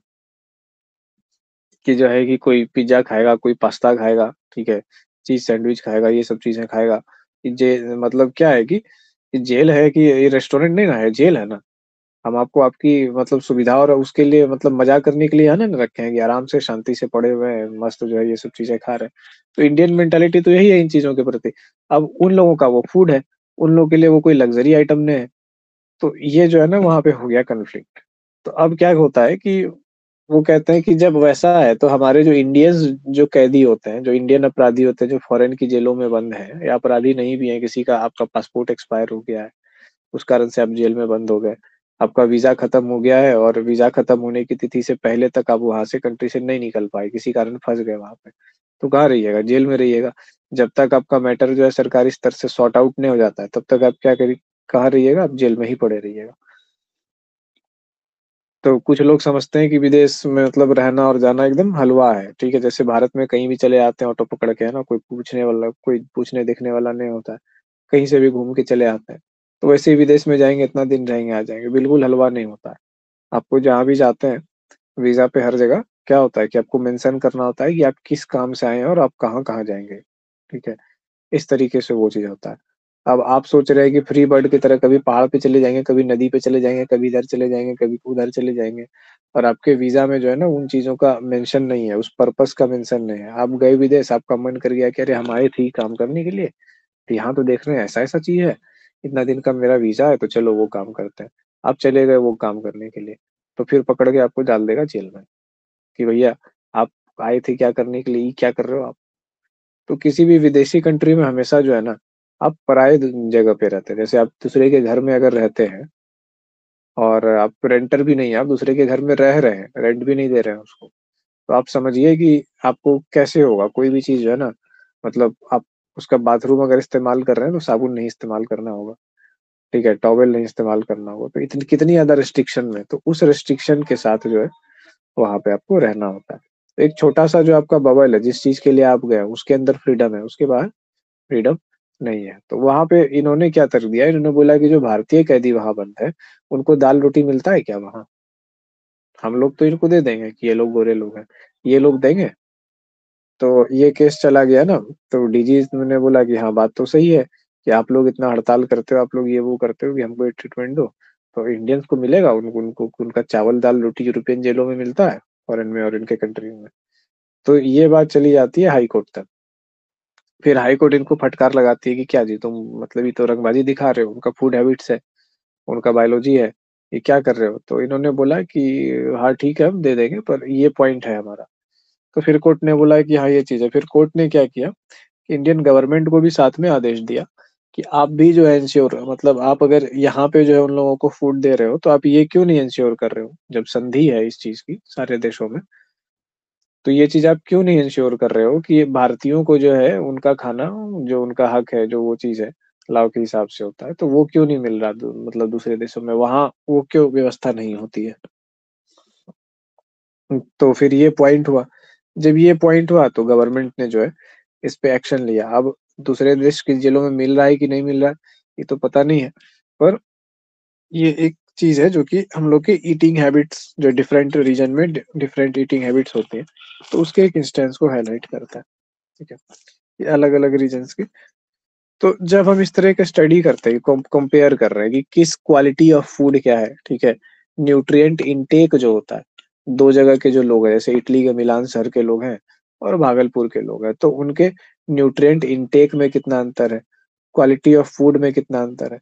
S1: कि जो है कि कोई पिज्जा खाएगा, कोई पास्ता खाएगा, ठीक है, चीज सैंडविच खाएगा, ये सब चीजें खाएगा। कि जे मतलब क्या है कि जेल है कि ये रेस्टोरेंट नहीं ना है, जेल है ना। हम आपको आपकी मतलब सुविधा और उसके लिए मतलब मजाक करने के लिए है ना रखे हैं कि आराम से शांति से पड़े हुए हैं, मस्त जो है ये सब चीजें खा रहे हैं। तो इंडियन मेंटालिटी तो यही है इन चीजों के प्रति। अब उन लोगों का वो फूड है, उन लोगों के लिए वो कोई लग्जरी आइटम नहीं है। तो ये जो है ना वहां पे हो गया कन्फ्लिक्ट। तो अब क्या होता है कि वो कहते हैं कि जब वैसा है तो हमारे जो इंडियंस जो कैदी होते हैं, जो इंडियन अपराधी होते हैं, जो फॉरेन की जेलों में बंद हैं या अपराधी नहीं भी है, किसी का आपका पासपोर्ट एक्सपायर हो गया है, उस कारण से आप जेल में बंद हो गए, आपका वीजा खत्म हो गया है और वीजा खत्म होने की तिथि से पहले तक आप वहां से कंट्री से नहीं निकल पाए, किसी कारण फंस गए वहां पे, तो कहाँ रहिएगा? जेल में रहिएगा। जब तक आपका मैटर जो है सरकारी स्तर से सॉर्ट आउट नहीं हो जाता है तब तक आप क्या करिए, कहाँ रहिएगा? आप जेल में ही पड़े रहिएगा। तो कुछ लोग समझते हैं कि विदेश में मतलब रहना और जाना एकदम हलवा है, ठीक है, जैसे भारत में कहीं भी चले आते हैं ऑटो पकड़ के, है ना, कोई पूछने देखने वाला नहीं होता है, कहीं से भी घूम के चले आते हैं। तो वैसे ही विदेश में जाएंगे, इतना दिन रहेंगे, आ जाएंगे, बिल्कुल हलवा नहीं होता है। आपको जहाँ भी जाते हैं वीजा पे हर जगह क्या होता है कि आपको मेंशन करना होता है कि आप किस काम से आए हैं और आप कहाँ कहाँ जाएंगे, ठीक है, इस तरीके से वो चीज होता है। अब आप सोच रहे हैं कि फ्री बर्ड की तरह कभी पहाड़ पे चले जाएंगे, कभी नदी पे चले जाएंगे, कभी इधर चले जाएंगे, कभी उधर चले जाएंगे, और आपके वीजा में जो है ना उन चीजों का मेंशन नहीं है, उस पर्पस का मेंशन नहीं है। आप गए विदेश, आपका मन कर गया कि अरे हम आए थे काम करने के लिए, तो यहाँ तो देख रहे हैं ऐसा ऐसा चीज है, इतना दिन का मेरा वीजा है, तो चलो वो काम करते हैं। आप चले गए वो काम करने के लिए, तो फिर पकड़ के आपको डाल देगा जेल में कि भैया आप आए थे क्या करने के लिए, ये क्या कर रहे हो आप। तो किसी भी विदेशी कंट्री में हमेशा जो है ना आप पराये जगह पे रहते हैं। जैसे आप दूसरे के घर में अगर रहते हैं और आप रेंटर भी नहीं है, आप दूसरे के घर में रह रहे हैं, रेंट भी नहीं दे रहे हैं उसको, तो आप समझिए कि आपको कैसे होगा। कोई भी चीज जो है ना, मतलब आप उसका बाथरूम अगर इस्तेमाल कर रहे हैं तो साबुन नहीं इस्तेमाल करना होगा, ठीक है, टॉवेल नहीं इस्तेमाल करना होगा, तो इतनी कितनी ज्यादा रिस्ट्रिक्शन में, तो उस रिस्ट्रिक्शन के साथ जो है वहां पे आपको रहना होता है। तो एक छोटा सा जो आपका बबल है, जिस चीज के लिए आप गए उसके अंदर फ्रीडम है, उसके बाद फ्रीडम नहीं है। तो वहां पे इन्होंने क्या कर दिया, इन्होंने बोला कि जो भारतीय कैदी वहां बंद है उनको दाल रोटी मिलता है क्या वहां? हम लोग तो इनको दे देंगे कि ये लोग गोरे लोग हैं, ये लोग देंगे? तो ये केस चला गया ना, तो डीजी ने बोला कि हाँ बात तो सही है कि आप लोग इतना हड़ताल करते हो, आप लोग ये वो करते हो कि हमको ये ट्रीटमेंट दो, तो इंडियंस को मिलेगा, उनको उनको उनका चावल दाल रोटी यूरोपियन जेलों में मिलता है, फॉरेन में और इनके कंट्री में। तो ये बात चली जाती है हाई कोर्ट तक। फिर हाई कोर्ट इनको फटकार लगाती है कि क्या जी तुम मतलब ये तो रंगबाजी दिखा रहे हो, उनका फूड हैबिट्स है, उनका बायोलॉजी है, ये क्या कर रहे हो? तो इन्होंने बोला कि हाँ ठीक है हम दे देंगे, पर ये पॉइंट है हमारा। तो फिर कोर्ट ने बोला कि हाँ ये चीज है। फिर कोर्ट ने क्या किया, इंडियन गवर्नमेंट को भी साथ में आदेश दिया कि आप भी जो है इंश्योर, मतलब आप अगर यहाँ पे जो है उन लोगों को फूड दे रहे हो तो आप ये क्यों नहीं इंश्योर कर रहे हो, जब संधि है इस चीज की सारे देशों में, तो ये चीज आप क्यों नहीं इंश्योर कर रहे हो कि ये भारतीयों को जो है उनका खाना, जो उनका हक है, जो वो चीज है लाव के हिसाब से होता है, तो वो क्यों नहीं मिल रहा मतलब दूसरे देशों में, वहां वो क्यों व्यवस्था नहीं होती है? तो फिर ये पॉइंट हुआ। जब ये पॉइंट हुआ तो गवर्नमेंट ने जो है इस पे एक्शन लिया। अब दूसरे देश की जेलों में मिल रहा है कि नहीं मिल रहा है ये तो पता नहीं है, पर ये एक चीज है जो कि हम लोग के ईटिंग हैबिट्स, जो डिफरेंट रीजन में डिफरेंट ईटिंग हैबिट्स होते हैं, तो उसके एक इंस्टेंस को हाईलाइट करता है, ठीक है, ये अलग अलग रीजन्स की। तो जब हम इस तरह का स्टडी करते हैं, कंपेयर कर रहे हैं कि किस क्वालिटी ऑफ फूड क्या है, ठीक है, न्यूट्रिएंट इनटेक जो होता है, दो जगह के जो लोग हैं, जैसे इटली के मिलान शहर के लोग हैं और भागलपुर के लोग हैं, तो उनके न्यूट्रिएंट इनटेक में कितना अंतर है, क्वालिटी ऑफ फूड में कितना अंतर है।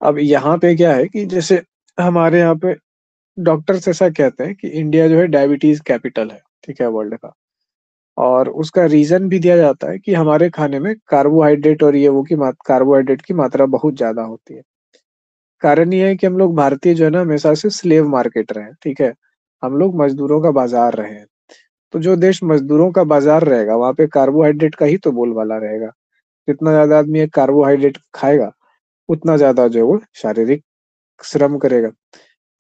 S1: अब यहाँ पे क्या है कि जैसे हमारे यहाँ पे डॉक्टर्स ऐसा कहते हैं कि इंडिया जो है डायबिटीज कैपिटल है, ठीक है, वर्ल्ड का। और उसका रीजन भी दिया जाता है कि हमारे खाने में कार्बोहाइड्रेट और ये वो की कार्बोहाइड्रेट की मात्रा बहुत ज्यादा होती है। कारण ये है कि हम लोग भारतीय जो है ना हमेशा से स्लेव मार्केट रहे हैं, ठीक है, हम लोग मजदूरों का बाजार रहे हैं। तो जो देश मजदूरों का बाजार रहेगा वहां पे कार्बोहाइड्रेट का ही तो बोलबाला रहेगा। जितना ज्यादा आदमी एक कार्बोहाइड्रेट खाएगा उतना ज्यादा जो है वो शारीरिक श्रम करेगा।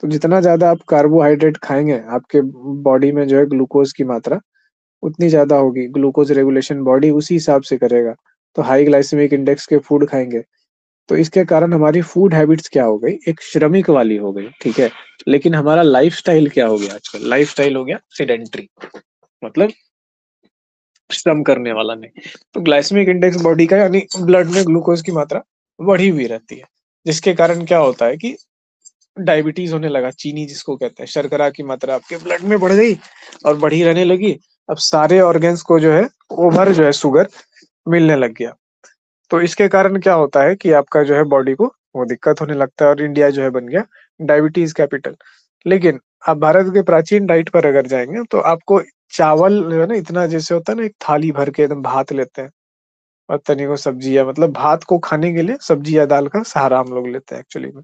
S1: तो जितना ज्यादा आप कार्बोहाइड्रेट खाएंगे आपके बॉडी में जो है ग्लूकोज की मात्रा उतनी ज्यादा होगी, ग्लूकोज रेगुलेशन बॉडी उसी हिसाब से करेगा। तो हाई ग्लाइसेमिक इंडेक्स के फूड खाएंगे, तो इसके कारण हमारी फूड हैबिट्स क्या हो गई, एक श्रमिक वाली हो गई, ठीक है। लेकिन हमारा लाइफस्टाइल क्या हो गया आजकल, लाइफस्टाइल हो गया सेडेंट्री, मतलब श्रम करने वाला नहीं। तो ग्लाइसेमिक इंडेक्स बॉडी का यानी ब्लड में ग्लूकोज की मात्रा बढ़ी हुई रहती है, जिसके कारण क्या होता है कि डायबिटीज होने लगा, चीनी जिसको कहते हैं, शर्करा की मात्रा आपके ब्लड में बढ़ गई और बढ़ी रहने लगी। अब सारे ऑर्गन्स को जो है ओवर जो है शुगर मिलने लग गया। तो इसके कारण क्या होता है कि आपका जो है बॉडी को वो दिक्कत होने लगता है और इंडिया जो है बन गया डायबिटीज कैपिटल। लेकिन आप भारत के प्राचीन डाइट पर अगर जाएंगे तो आपको चावल जो है ना, इतना जैसे होता है ना, एक थाली भर के एकदम भात लेते हैं और तनी को सब्जी, या मतलब भात को खाने के लिए सब्जी या दाल का सहारा हम लोग लेते हैं एक्चुअली में।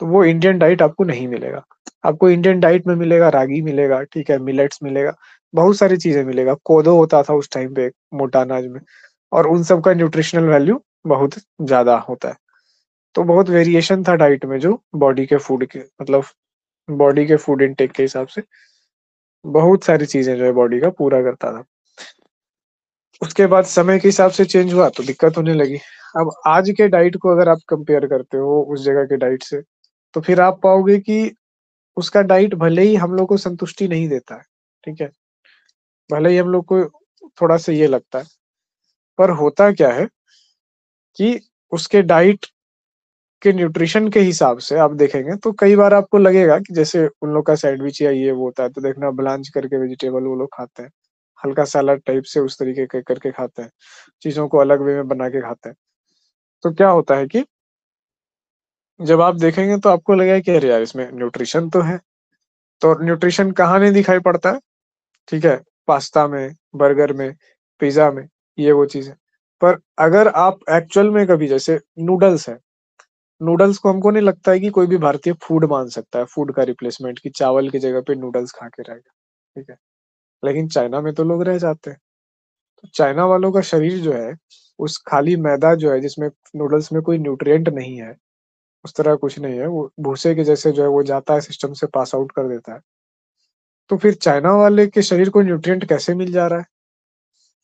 S1: तो वो इंडियन डाइट आपको नहीं मिलेगा। आपको इंडियन डाइट में मिलेगा रागी मिलेगा, ठीक है, मिलेट्स मिलेगा, बहुत सारी चीजें मिलेगा। कोदो होता था उस टाइम पे मोटा अनाज में, और उन सब का न्यूट्रिशनल वैल्यू बहुत ज्यादा होता है। तो बहुत वेरिएशन था डाइट में, जो बॉडी के फूड के मतलब बॉडी के फूड इनटेक के हिसाब से बहुत सारी चीजें जो है बॉडी का पूरा करता था। उसके बाद समय के हिसाब से चेंज हुआ तो दिक्कत होने लगी। अब आज के डाइट को अगर आप कंपेयर करते हो उस जगह के डाइट से, तो फिर आप पाओगे कि उसका डाइट भले ही हम लोग को संतुष्टि नहीं देता है, ठीक है, भले ही हम लोग को थोड़ा सा ये लगता है, पर होता क्या है कि उसके डाइट के न्यूट्रिशन के हिसाब से आप देखेंगे तो कई बार आपको लगेगा कि जैसे उन लोग का सैंडविच या ये वो होता है, तो देखना ब्लांच करके वेजिटेबल वो लोग खाते हैं, हल्का सलाद टाइप से उस तरीके के करके खाते हैं, चीजों को अलग वे में बना के खाते हैं। तो क्या होता है कि जब आप देखेंगे तो आपको लगेगा कि अरे यार इसमें न्यूट्रिशन तो है। तो न्यूट्रिशन कहाँ नहीं दिखाई पड़ता है, ठीक है, पास्ता में, बर्गर में, पिज्जा में, ये वो चीजें। पर अगर आप एक्चुअल में कभी जैसे नूडल्स है, नूडल्स को हमको नहीं लगता है कि कोई भी भारतीय फूड मान सकता है, फूड का रिप्लेसमेंट, कि चावल की जगह पे नूडल्स खा के रहेगा, ठीक है, लेकिन चाइना में तो लोग रह जाते हैं। तो चाइना वालों का शरीर जो है, उस खाली मैदा जो है जिसमें नूडल्स में कोई न्यूट्रिएंट नहीं है, उस तरह कुछ नहीं है, वो भूसे के जैसे जो है वो जाता है सिस्टम से पास आउट कर देता है। तो फिर चाइना वाले के शरीर को न्यूट्रिएंट कैसे मिल जा रहा है?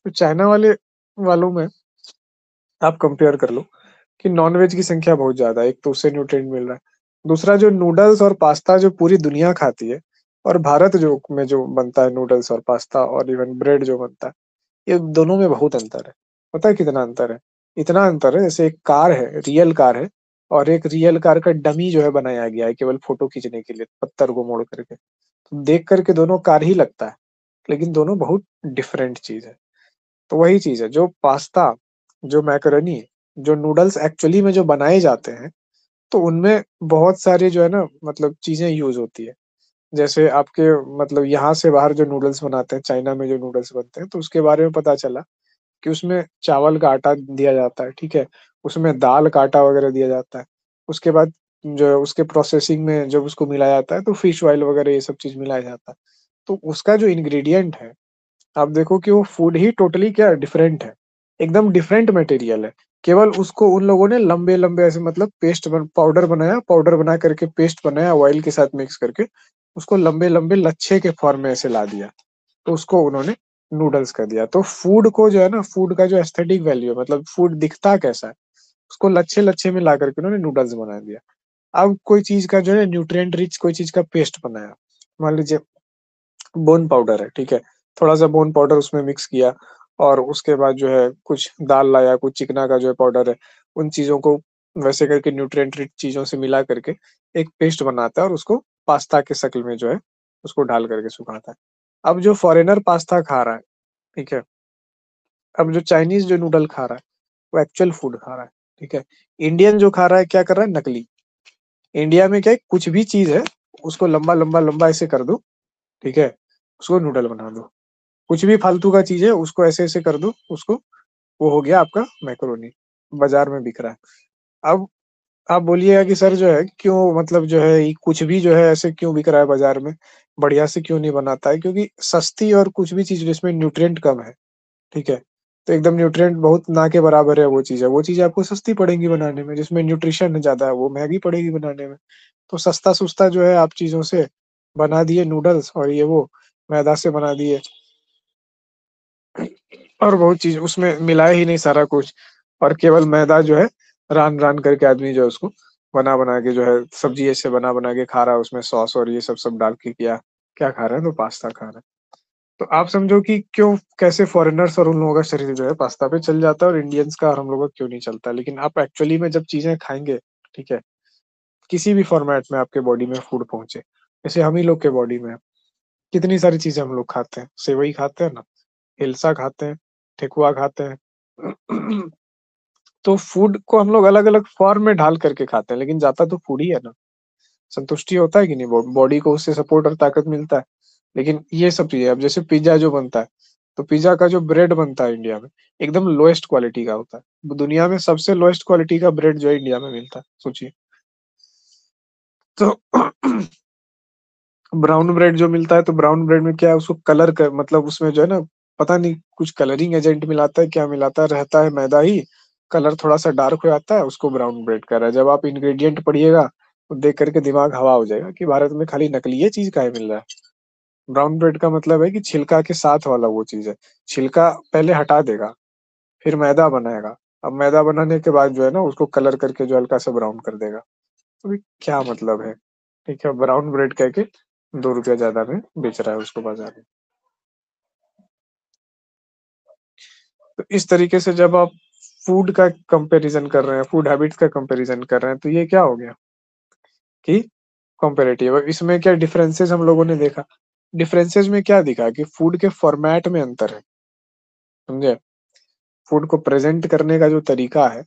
S1: तो चाइना वाले वालों में आप कंपेयर कर लो कि नॉनवेज की संख्या बहुत ज्यादा है, एक तो उससे न्यूट्रिएंट मिल रहा है, दूसरा जो नूडल्स और पास्ता जो पूरी दुनिया खाती है, और भारत जो में जो बनता है नूडल्स और पास्ता और इवन ब्रेड जो बनता है, ये दोनों में बहुत अंतर है। पता है कितना अंतर है? इतना अंतर है जैसे एक कार है, रियल कार है, और एक रियल कार का डमी जो है बनाया गया है केवल फोटो खींचने के लिए, पत्थर को मोड़ करके। तो देख करके दोनों कार ही लगता है, लेकिन दोनों बहुत डिफरेंट चीज है। तो वही चीज है, जो पास्ता, जो मैकरोनी, जो नूडल्स एक्चुअली में जो बनाए जाते हैं, तो उनमें बहुत सारी जो है ना मतलब चीजें यूज होती है। जैसे आपके मतलब यहाँ से बाहर जो नूडल्स बनाते हैं, चाइना में जो नूडल्स बनते हैं, तो उसके बारे में पता चला कि उसमें चावल का आटा दिया जाता है, ठीक है, उसमें दाल का आटा वगैरह दिया जाता है। उसके बाद जो है उसके प्रोसेसिंग में जब उसको मिलाया जाता है तो फिश ऑयल वगैरह ये सब चीज मिलाया जाता है। तो उसका जो इंग्रेडिएंट है, आप देखो कि वो फूड ही टोटली क्या डिफरेंट है, एकदम डिफरेंट मटेरियल है। केवल उसको उन लोगों ने लंबे लंबे ऐसे मतलब पाउडर बनाया, पाउडर बना करके पेस्ट बनाया ऑयल के साथ मिक्स करके, उसको लंबे लंबे लच्छे के फॉर्म में ऐसे ला दिया, तो उसको उन्होंने नूडल्स कर दिया। तो फूड को जो है ना, फूड का जो एस्थेटिक वैल्यू है, मतलब फूड दिखता कैसा है, उसको लच्छे लच्छे में ला करके उन्होंने नूडल्स बना दिया। अब कोई चीज का जो है न्यूट्रिएंट रिच कोई चीज का पेस्ट बनाया, मान लीजिए बोन पाउडर है, ठीक है, थोड़ा सा बोन पाउडर उसमें मिक्स किया, और उसके बाद जो है कुछ दाल लाया, कुछ चिकना का जो है पाउडर है, उन चीजों को वैसे करके न्यूट्रिएंट रिच चीजों से मिला करके एक पेस्ट बनाता है, और उसको पास्ता के शक्ल में जो है उसको डाल करके सुखाता है। अब जो फॉरेनर पास्ता खा रहा है, ठीक है, अब जो चाइनीज जो नूडल खा रहा है, वो एक्चुअल फूड खा रहा है, ठीक है। इंडियन जो खा रहा है क्या कर रहा है, नकली। इंडिया में क्या है, कुछ भी चीज है उसको लंबा लंबा लंबा ऐसे कर दो, ठीक है, उसको नूडल बना दो। कुछ भी फालतू का चीज है उसको ऐसे ऐसे कर दो, उसको वो हो गया आपका मैक्रोनी, बाजार में बिक रहा है। अब आप बोलिएगा कि सर जो है क्यों, मतलब जो है ये कुछ भी जो है ऐसे क्यों बिक रहा है बाजार में, बढ़िया से क्यों नहीं बनाता है? क्योंकि सस्ती और कुछ भी चीज जिसमें न्यूट्रिएंट कम है, ठीक है, तो एकदम न्यूट्रिएंट बहुत ना के बराबर है वो चीज है, वो चीज आपको सस्ती पड़ेगी बनाने में। जिसमें न्यूट्रिशन ज्यादा है वो महंगी पड़ेगी बनाने में। तो सस्ता सुस्ता जो है आप चीजों से बना दिए नूडल्स, और ये वो मैदा से बना दिए, और बहुत चीज उसमें मिलाया ही नहीं सारा कुछ, और केवल मैदा जो है रान रान करके आदमी जो है उसको बना बना के जो है सब्जी ऐसे बना बना के खा रहा है, उसमें सॉस और ये सब सब डाल के किया, क्या खा रहा है, तो पास्ता खा रहा है। तो आप समझो कि क्यों, कैसे फॉरेनर्स और उन लोगों का शरीर जो है पास्ता पे चल जाता है, और इंडियंस का और हम लोगों का क्यों नहीं चलता। लेकिन आप एक्चुअली में जब चीजें खाएंगे, ठीक है, किसी भी फॉर्मेट में आपके बॉडी में फूड पहुंचे, जैसे हम ही लोग के बॉडी में कितनी सारी चीजें हम लोग खाते हैं, सेवई खाते हैं ना, हिलसा खाते हैं, ठेकुआ खाते हैं। तो फूड को हम लोग अलग अलग फॉर्म में ढाल करके खाते हैं, लेकिन जाता तो फूड ही है ना। संतुष्टि होता है कि नहीं, बॉडी को उससे सपोर्ट और ताकत मिलता है। लेकिन ये सब चीजें, अब जैसे पिज्जा जो बनता है, तो पिज्जा का जो ब्रेड बनता है इंडिया में, एकदम लोएस्ट क्वालिटी का होता है। दुनिया में सबसे लोएस्ट क्वालिटी का ब्रेड जो है इंडिया में मिलता है, सोचिए। तो ब्राउन ब्रेड जो मिलता है तो ब्राउन ब्रेड में क्या है, उसको कलर कर मतलब उसमें जो है ना, पता नहीं कुछ कलरिंग एजेंट मिलाता है, क्या मिलाता है, रहता है मैदा ही, कलर थोड़ा सा डार्क हो जाता है, उसको ब्राउन ब्रेड कह रहा है। जब आप इंग्रेडिएंट पढ़िएगा तो देख करके दिमाग हवा हो जाएगा कि भारत में खाली नकली ये चीज काहे मिल रहा है। ब्राउन ब्रेड का मतलब है कि छिलका के साथ वाला वो चीज है। छिलका पहले हटा देगा, फिर मैदा बनाएगा। अब मैदा बनाने के बाद जो है ना, उसको कलर करके जो हल्का सा ब्राउन कर देगा। तो ये क्या मतलब है? ठीक है, ब्राउन ब्रेड कह के 2 रुपया ज्यादा में बेच रहा है उसको बाजार में। तो इस तरीके से जब आप फूड का कंपैरिजन कर रहे हैं, फूड हैबिट्स का कंपैरिजन कर रहे हैं, तो ये क्या हो गया कि कंपैरेटिव। अब इसमें क्या डिफरेंसेस हम लोगों ने देखा, डिफरेंसेस में क्या दिखा कि फूड के फॉर्मेट में अंतर है, समझे? फूड को प्रेजेंट करने का जो तरीका है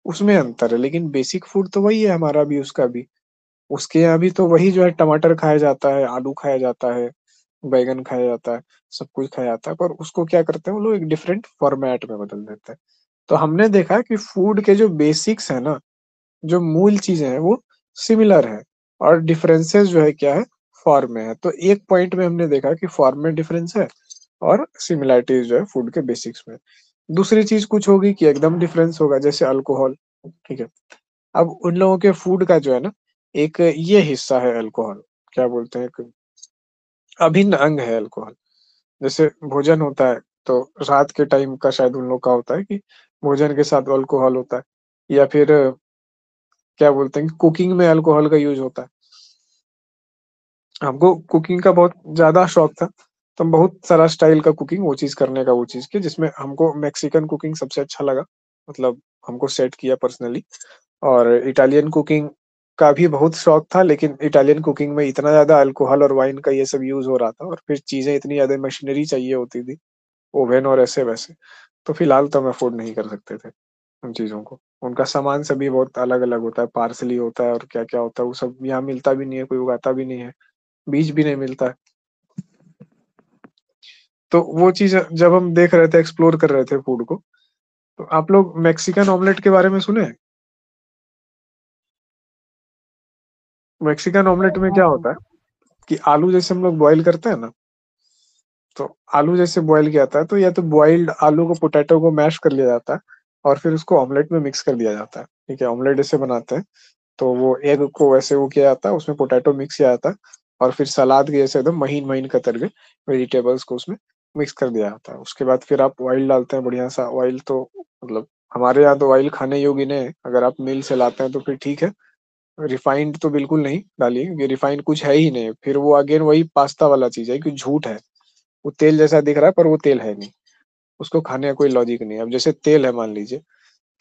S1: उसमें अंतर है, लेकिन बेसिक फूड तो वही है हमारा भी, उसका भी। उसके यहाँ भी तो वही जो है, टमाटर खाया जाता है, आलू खाया जाता है, बैगन खाया जाता है, सब कुछ खाया जाता है, पर उसको क्या करते हैं वो लोग, एक डिफरेंट फॉर्मेट में बदल देते हैं। तो हमने देखा कि फूड के जो बेसिक्स है ना, जो मूल चीजें हैं वो सिमिलर है, और डिफरेंसेस जो है क्या है, फॉर्म में है। तो एक पॉइंट में हमने देखा कि फॉर्म में डिफरेंस है और सिमिलैरिटीज जो है फूड के बेसिक्स में। दूसरी चीज कुछ होगी कि एकदम डिफरेंस होगा, जैसे अल्कोहल। ठीक है, अब उन लोगों के फूड का जो है ना, एक ये हिस्सा है अल्कोहल, क्या बोलते हैं, एक अभिन्न अंग है अल्कोहल। जैसे भोजन होता है तो रात के टाइम का शायद उन लोग का होता है कि भोजन के साथ अल्कोहल होता है, या फिर क्या बोलते हैं कि कुकिंग में अल्कोहल का यूज होता है। हमको कुकिंग का बहुत ज्यादा शौक था, तो हम बहुत सारा स्टाइल का कुकिंग, वो चीज करने का वो चीज की, जिसमें हमको मैक्सिकन कुकिंग सबसे अच्छा लगा, मतलब हमको सेट किया पर्सनली। और इटालियन कुकिंग का भी बहुत शौक था, लेकिन इटालियन कुकिंग में इतना ज्यादा अल्कोहल और वाइन का ये सब यूज हो रहा था, और फिर चीजें इतनी ज्यादा मशीनरी चाहिए होती थी, ओवन और ऐसे वैसे। तो फिलहाल तो हम अफोर्ड नहीं कर सकते थे उन चीजों को। उनका सामान सभी बहुत अलग अलग होता है, पार्सली होता है और क्या क्या होता है, वो सब यहाँ मिलता भी नहीं है, कोई उगाता भी नहीं है, बीज भी नहीं मिलता है। तो वो चीज जब हम देख रहे थे, एक्सप्लोर कर रहे थे फूड को, तो आप लोग मैक्सिकन ऑमलेट के बारे में सुने हैं? मैक्सिकन ऑमलेट में
S2: हाँ
S1: क्या
S2: सर।
S1: होता है कि आलू जैसे हम लोग बॉईल करते हैं ना, तो आलू जैसे बॉईल किया जाता है, तो या तो बॉइल्ड आलू को, पोटैटो को मैश कर लिया जाता है, और फिर उसको ऑमलेट में मिक्स कर दिया जाता है। ठीक है, ऑमलेट जैसे बनाते हैं, तो वो एग को वैसे वो किया जाता है, उसमें पोटैटो मिक्स किया जाता है, और फिर सलाद के जैसे एकदम महीन महीन कतर के वेजिटेबल्स को उसमें मिक्स कर दिया जाता है। उसके बाद फिर आप ऑयल डालते हैं, बढ़िया सा ऑयल, तो मतलब हमारे यहाँ तो ऑयल खाने योग्य नहीं है, अगर आप मिल से लाते हैं तो फिर ठीक है। रिफाइंड तो बिल्कुल नहीं डालिए, क्योंकि रिफाइंड कुछ है ही नहीं, फिर वो अगेन वही पास्ता वाला चीज है कि झूठ है। वो तेल जैसा दिख रहा है पर वो तेल है नहीं, उसको खाने का कोई लॉजिक नहीं है। अब जैसे तेल है, मान लीजिए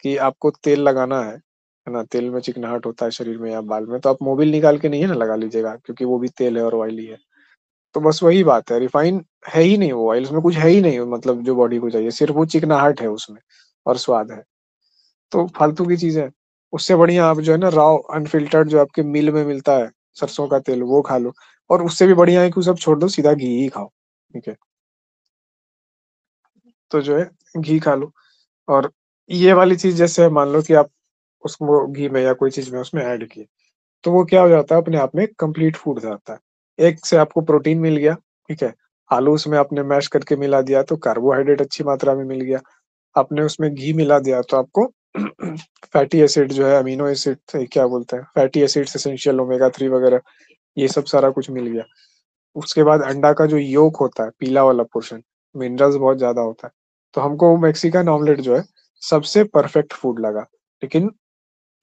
S1: कि आपको तेल लगाना है ना, तेल में चिकनाहट होता है शरीर में या बाल में, तो आप मोबिल निकाल के नहीं है ना लगा लीजिएगा, क्योंकि वो भी तेल है और ऑयली है। तो बस वही बात है, रिफाइन है ही नहीं वो ऑयल, उसमें कुछ है ही नहीं, मतलब जो बॉडी को चाहिए, सिर्फ वो चिकनाहट है उसमें और स्वाद है। तो फालतू की चीज है। उससे बढ़िया आप जो है ना, रॉ अनफिल्टर्ड जो आपके मिल में मिलता है सरसों का तेल, वो खा लो। और उससे भी बढ़िया है कि वो सब छोड़ दो, सीधा घी ही खाओ। ठीक है, तो जो है घी खा लो। और ये वाली चीज जैसे मान लो कि आप उसको घी में या कोई चीज में उसमें ऐड किए, तो वो क्या हो जाता है, अपने आप में कंप्लीट फूड हो जाता है। एक से आपको प्रोटीन मिल गया, ठीक है, आलू उसमें आपने मैश करके मिला दिया तो कार्बोहाइड्रेट अच्छी मात्रा में मिल गया, आपने उसमें घी मिला दिया तो आपको फैटी एसिड जो है, अमीनो एसिड क्या बोलते हैं, फैटी एसिड्स, एसेंशियल ओमेगा 3 वगैरह, ये सब सारा कुछ मिल गया। उसके बाद अंडा का जो योक होता है, पीला वाला पोर्शन, मिनरल्स बहुत ज्यादा होता है। तो हमको वो मैक्सिकन ऑमलेट जो है सबसे परफेक्ट फूड लगा। लेकिन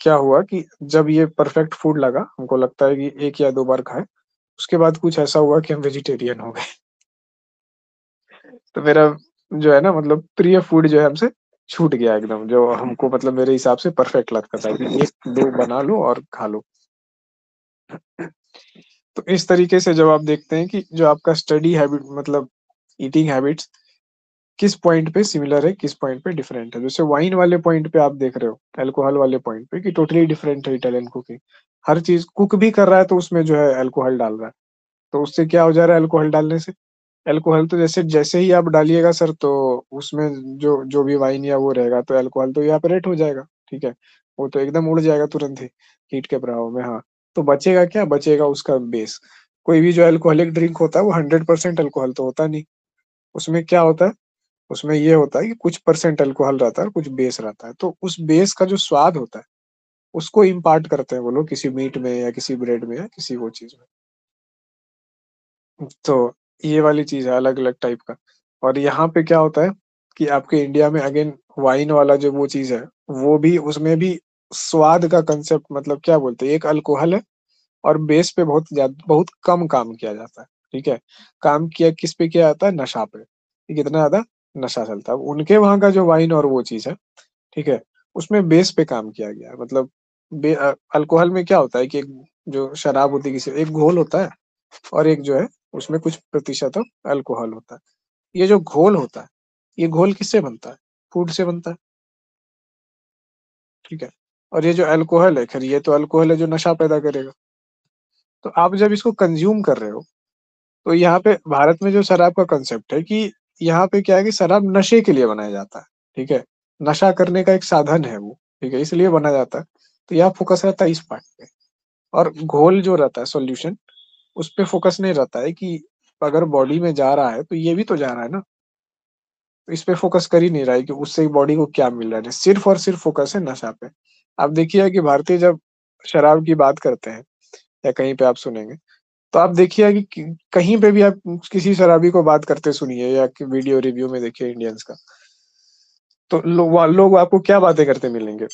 S1: क्या हुआ कि जब ये परफेक्ट फूड लगा, हमको लगता है कि एक या दो बार खाए, उसके बाद कुछ ऐसा हुआ कि हम वेजिटेरियन हो गए। तो मेरा जो है ना, मतलब प्रिय फूड जो है हमसे छूट गया एकदम, जो हमको मतलब मेरे हिसाब से परफेक्ट लगता था कि एक दो बना लो और खा लो। तो इस तरीके से जब आप देखते हैं कि जो आपका स्टडी हैबिट, मतलब ईटिंग हैबिट्स किस पॉइंट पे सिमिलर है, किस पॉइंट पे डिफरेंट है। जैसे वाइन वाले पॉइंट पे आप देख रहे हो, अल्कोहल वाले पॉइंट पे, कि टोटली डिफरेंट है इटालियन कुकिंग। हर चीज कुक भी कर रहा है तो उसमें जो है अल्कोहल डाल रहा है, तो उससे क्या हो जा रहा है अल्कोहल डालने से? अल्कोहल तो जैसे जैसे ही आप डालिएगा सर, तो उसमें जो जो भी वाइन या वो रहेगा, तो अल्कोहल तो इवापोरेट हो जाएगा। ठीक है, वो तो एकदम उड़ जाएगा तुरंत ही हीट के प्रभाव में। हाँ, तो बचेगा क्या? बचेगा उसका बेस। कोई भी जो अल्कोहलिक ड्रिंक होता है वो 100% अल्कोहल तो होता नहीं। उसमें क्या होता है? उसमें ये होता है कि कुछ परसेंट अल्कोहल रहता है और कुछ बेस रहता है। तो उस बेस का जो स्वाद होता है, उसको इम्पार्ट करते हैं वो लोग किसी मीट में या किसी ब्रेड में या किसी वो चीज़ में। तो ये वाली चीज़ है अलग-अलग टाइप का। और यहाँ पे क्या होता है कि आपके इंडिया में अगेन वाइन वाला जो वो चीज़ है, वो भी उसमें भी स्वाद का कांसेप्ट मतलब क्या बोलते हैं, एक अल्कोहल है और बेस पे बहुत कम काम किया जाता है, ठीक है? काम किया किस पे किया जाता है? नशा पे, कि कितना ज़्यादा नशा चलता है। अब उनके वहाँ का जो वाइन और वो चीज़ है, ठीक है? उसमें बेस पे काम किया गया है। मतलब अल्कोहल में क्या होता है कि एक जो शराब होती है किसी एक घोल होता है और एक जो है उसमें कुछ प्रतिशत अल्कोहल होता है। ये जो घोल होता है, ये घोल किससे बनता है? फूड से बनता है, ठीक है? और ये जो अल्कोहल है, खैर ये तो अल्कोहल है जो नशा पैदा करेगा। तो आप जब इसको कंज़्यूम कर रहे हो, तो यहाँ पे भारत में जो शराब का कांसेप्ट है कि यहाँ पे क्या है कि शराब नशे के लिए बनाया जाता है, ठीक है? नशा करने का एक साधन है वो, ठीक है? इसलिए बनाया जाता है। तो यहाँ फ़ोकस रहता है इस पार्ट पे और घोल जो रहता है सॉल्यूशन, उस पे फ़ोकस नहीं रहता है कि अगर बॉडी में जा रहा है, तो ये भी तो जा रहा है ना? इस पे फ़ोकस कर ही नहीं रहा है कि उससे बॉडी को क्या मिल रहा है, सिर्फ़ और सिर्फ़ फ़ोकस है नशा पे। आप देखिए कि भारतीय जब शराब की बात करते हैं या कहीं पे आप सुनेंगे, तो आप देखिए कि कहीं पे भी आप किसी शराबी को बात करते सुनिए या कि वीडियो रिव्यू में देखिए इंडियंस का, तो लोग आपको क्या बातें करते मिलेंगे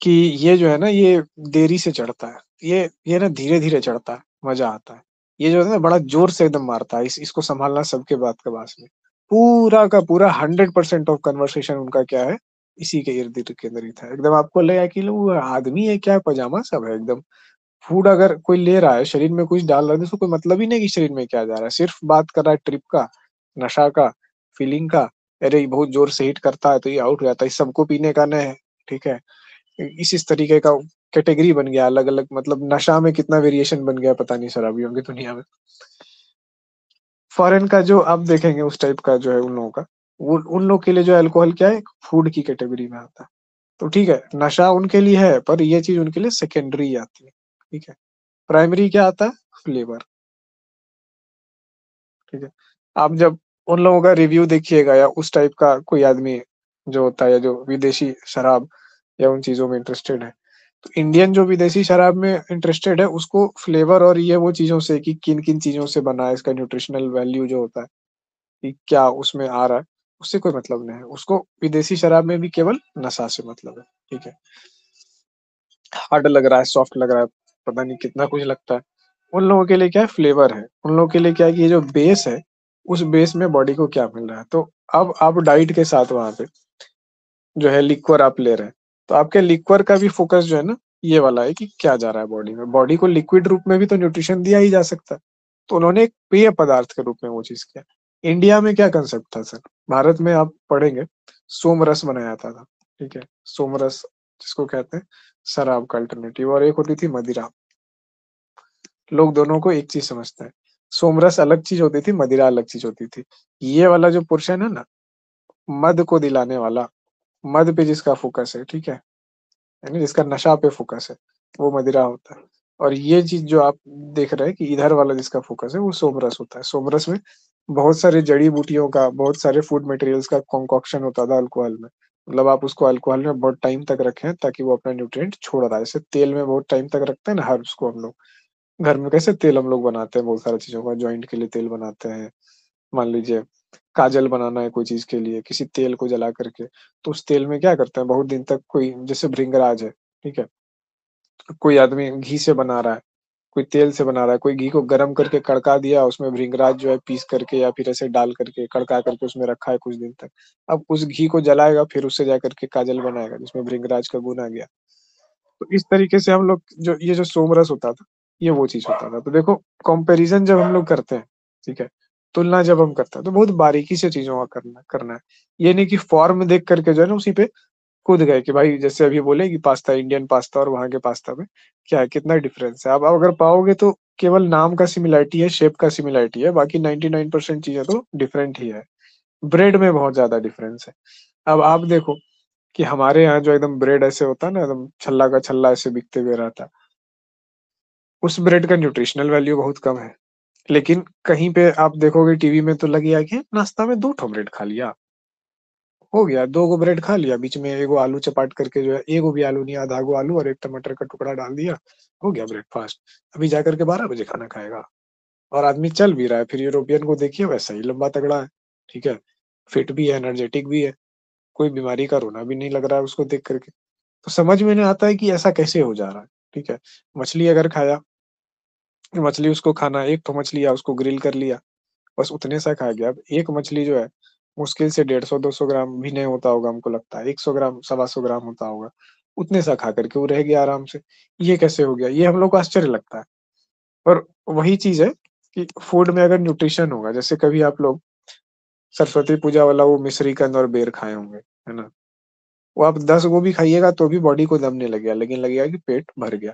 S1: कि ये जो है ना ये देरी से चढ़ता है, ये ना धीरे-धीरे चढ़ता है, मज़ा आता है। ये जो है ना बड़ा ज़ोर से एकदम मारता है, इसको सँभालना सबके बात का वास में। पूरा का पूरा 100% ऑफ कन्वर्सेशन उनका क्या है, इसी के इर्द-गिर्द केंद्रित है। एकदम आपको लगेगा कि वो आदमी है क्या पजामा सब है एकदम। फूड अगर कोई ले रहा है, शरीर में कुछ डाल रहा है, तो उसको कोई मतलब ही नहीं कि शरीर में क्या जा रहा है। सिर्फ़ बात कर रहा है ट्रिप का, नशा का, फीलिंग का। अरे! ये बहुत ज़ोर से हिट करता है, तो ये आउट हो जाता है। सबको पीने का नहीं है, ठीक है? इस तरीके का कैटेगरी बन गया अलग-अलग मतलब नशा में कितना वेरिएशन बन गया पता नहीं शराबियों की दुनिया में। फ़ॉरेन का जो आप देखेंगे उस टाइप का जो है उन लोगों का, वो उन लोग के लिए जो अल्कोहल क्या है, फूड की कैटेगरी में आता है। तो ठीक है, नशा उनके लिए है, पर ये चीज़ उनके लिए सेकेंडरी आती है, ठीक है? प्राइमरी क्या आता है? फ्लेवर, ठीक है? आप जब उन लोगों का रिव्यू देखिएगा या उस टाइप का कोई आदमी जो होता है या जो विदेशी शराब या उन चीज़ों में इंटरेस्टेड है, तो इंडियन जो विदेशी शराब में इंटरेस्टेड है, उसको फ्लेवर और ये वो चीज़ों से कि किन-किन चीज़ों से बना है, इसका न्यूट्रिशनल वैल्यू जो होता है, कि क्या उसमें आ रहा है, उससे कोई मतलब नहीं है। उसको विदेशी शराब में भी केवल नशा से मतलब है, ठीक है? हार्ड लग रहा है, सॉफ्ट लग रहा है, पता नहीं कितना कुछ लगता है। उन लोगों के लिए क्या है फ्लेवर है, उन लोगों के लिए क्या है कि ये जो बेस है, उस बेस में बॉडी को क्या मिल रहा है। तो अब आप डाइट के साथ वहाँ पे जो है लिक्वर आप ले रहे हैं, तो आपके लिक्वर का भी फ़ोकस जो है ना, ये वाला है कि क्या जा रहा है बॉडी में। बॉडी को लिक्विड रूप में भी तो न्यूट्रिशन दिया ही जा सकता है। तो उन्होंने एक पेय पदार्थ के रूप में वो चीज़ किया। इंडिया में क्या कांसेप्ट था सर, भारत में आप पढ़ेंगे, सोमरस बनाया जाता था, ठीक है? सोमरस जिसको कहते हैं शराब का अल्टरनेटिव और एक होती थी मदिरा। लोग दोनों को एक चीज़ समझते हैं। सोमरस अलग चीज़ होती थी, मदिरा अलग चीज़ होती थी। ये वाला जो पोर्शन है ना, मद को दिलाने वाला, मद पे जिसका फ़ोकस है, ठीक है? यानी जिसका नशा पे फ़ोकस है, वो मदिरा होता है। और ये चीज़ जो आप देख रहे हैं कि इधर वाला जिसका फ़ोकस है, वो सोमरस होता है। सोमरस में बहुत सारे जड़ी-बूटियों का, बहुत सारे फूड मटेरियल्स का कॉन्कोक्शन होता था अल्कोहल में। मतलब आप उसको अल्कोहल में बहुत टाइम तक रखें ताकि वो अपना न्यूट्रिएंट छोड़ रहा है। जैसे तेल में बहुत टाइम तक रखते हैं ना हर्ब्स को हम लोग। घर में कैसे तेल हम लोग बनाते हैं बहुत सारी चीज़ों का, जॉइंट के लिए तेल बनाते हैं। मान लीजिए काजल बनाना है कोई चीज़ के लिए, किसी तेल को जला करके, तो उस तेल में क्या करते हैं बहुत दिन तक कोई जैसे भृंगराज है, ठीक है? कोई आदमी घी से बना रहा है, कोई तेल से बना रहा है, कोई घी को गरम करके कड़का दिया, उसमें भृंगराज जो है पीस करके या फिर ऐसे डाल करके, कड़का करके उसमें रखा है कुछ दिन तक। अब उस घी को जलाएगा फिर उससे जाकर के काजल बनाएगा जिसमें भृंगराज का गुण आ गया। तो इस तरीके से हम लोग जो ये जो सोमरस होता था, ये वो चीज़ होता था। तो देखो कंपैरिज़न जब हम लोग करते हैं, ठीक है? तुलना जब हम करते हैं, तो बहुत बारीकी से चीज़ों का करना करना है। ये नहीं कि फ़ॉर्म देख कर के जो है ना उसी पे कूद गए कि भाई जैसे अभी बोले कि पास्ता इंडियन पास्ता और वहाँ के पास्ता में क्या है, कितना डिफ़रेंस है। अब आप अगर पाओगे तो केवल नाम का सिमिलैरिटी है, शेप का सिमिलैरिटी है, बाकी 99% चीज़ें तो डिफरेंट ही है। ब्रेड में बहुत ज़्यादा डिफरेंस है। अब आप देखो कि हमारे यहाँ जो एकदम ब्रेड ऐसे होता है ना एकदम छल्ला का छल्ला ऐसे बिकते हुए रहता है। उस ब्रेड का न्यूट्रिशनल वैल्यू बहुत कम है। लेकिन कहीं पे आप देखोगे टीवी में तो लगी आके नाश्ता में 2 ठो ब्रेड खा लिया, हो गया 2 गो ब्रेड खा लिया, बीच में एगो आलू चपाट करके जो है, एगो भी आलू नहीं आधा गो आलू और 1 टमाटर का टुकड़ा डाल दिया, हो गया ब्रेकफास्ट। अभी जाकर के 12 बजे खाना खाएगा और आदमी चल भी रहा है, फिर यूरोपियन को देखिए वैसा ही लंबा तगड़ा है, ठीक है? फिट भी है, एनर्जेटिक भी है, कोई बीमारी का रोना भी नहीं लग रहा है उसको देख करके। तो समझ में नहीं आता है कि ऐसा कैसे हो जा रहा है, ठीक है? मछली अगर खाया, मछली उसको खाना, 1 तो मछली या उसको ग्रिल कर लिया, बस उतने सा खा गया। अब एक मछली जो है, मुश्किल से 150-200 ग्राम भी नहीं होता होगा हमको लगता है, 100 ग्राम, सवा 100 ग्राम होता होगा। उतने सा खा कर के वो रह गया आराम से। ये कैसे हो गया? ये हम लोग को आश्चर्य लगता है। और वही चीज़ है कि फूड में अगर न्यूट्रिशन होगा, जैसे कभी आप लोग सरस्वती पूजा वाला वो मिश्री कंद और बेर खाए होंगे, है ना? वो आप 10 गो भी खाइएगा तो भी बॉडी को दम नहीं लगेगा, लेकिन लगेगा कि पेट भर गया।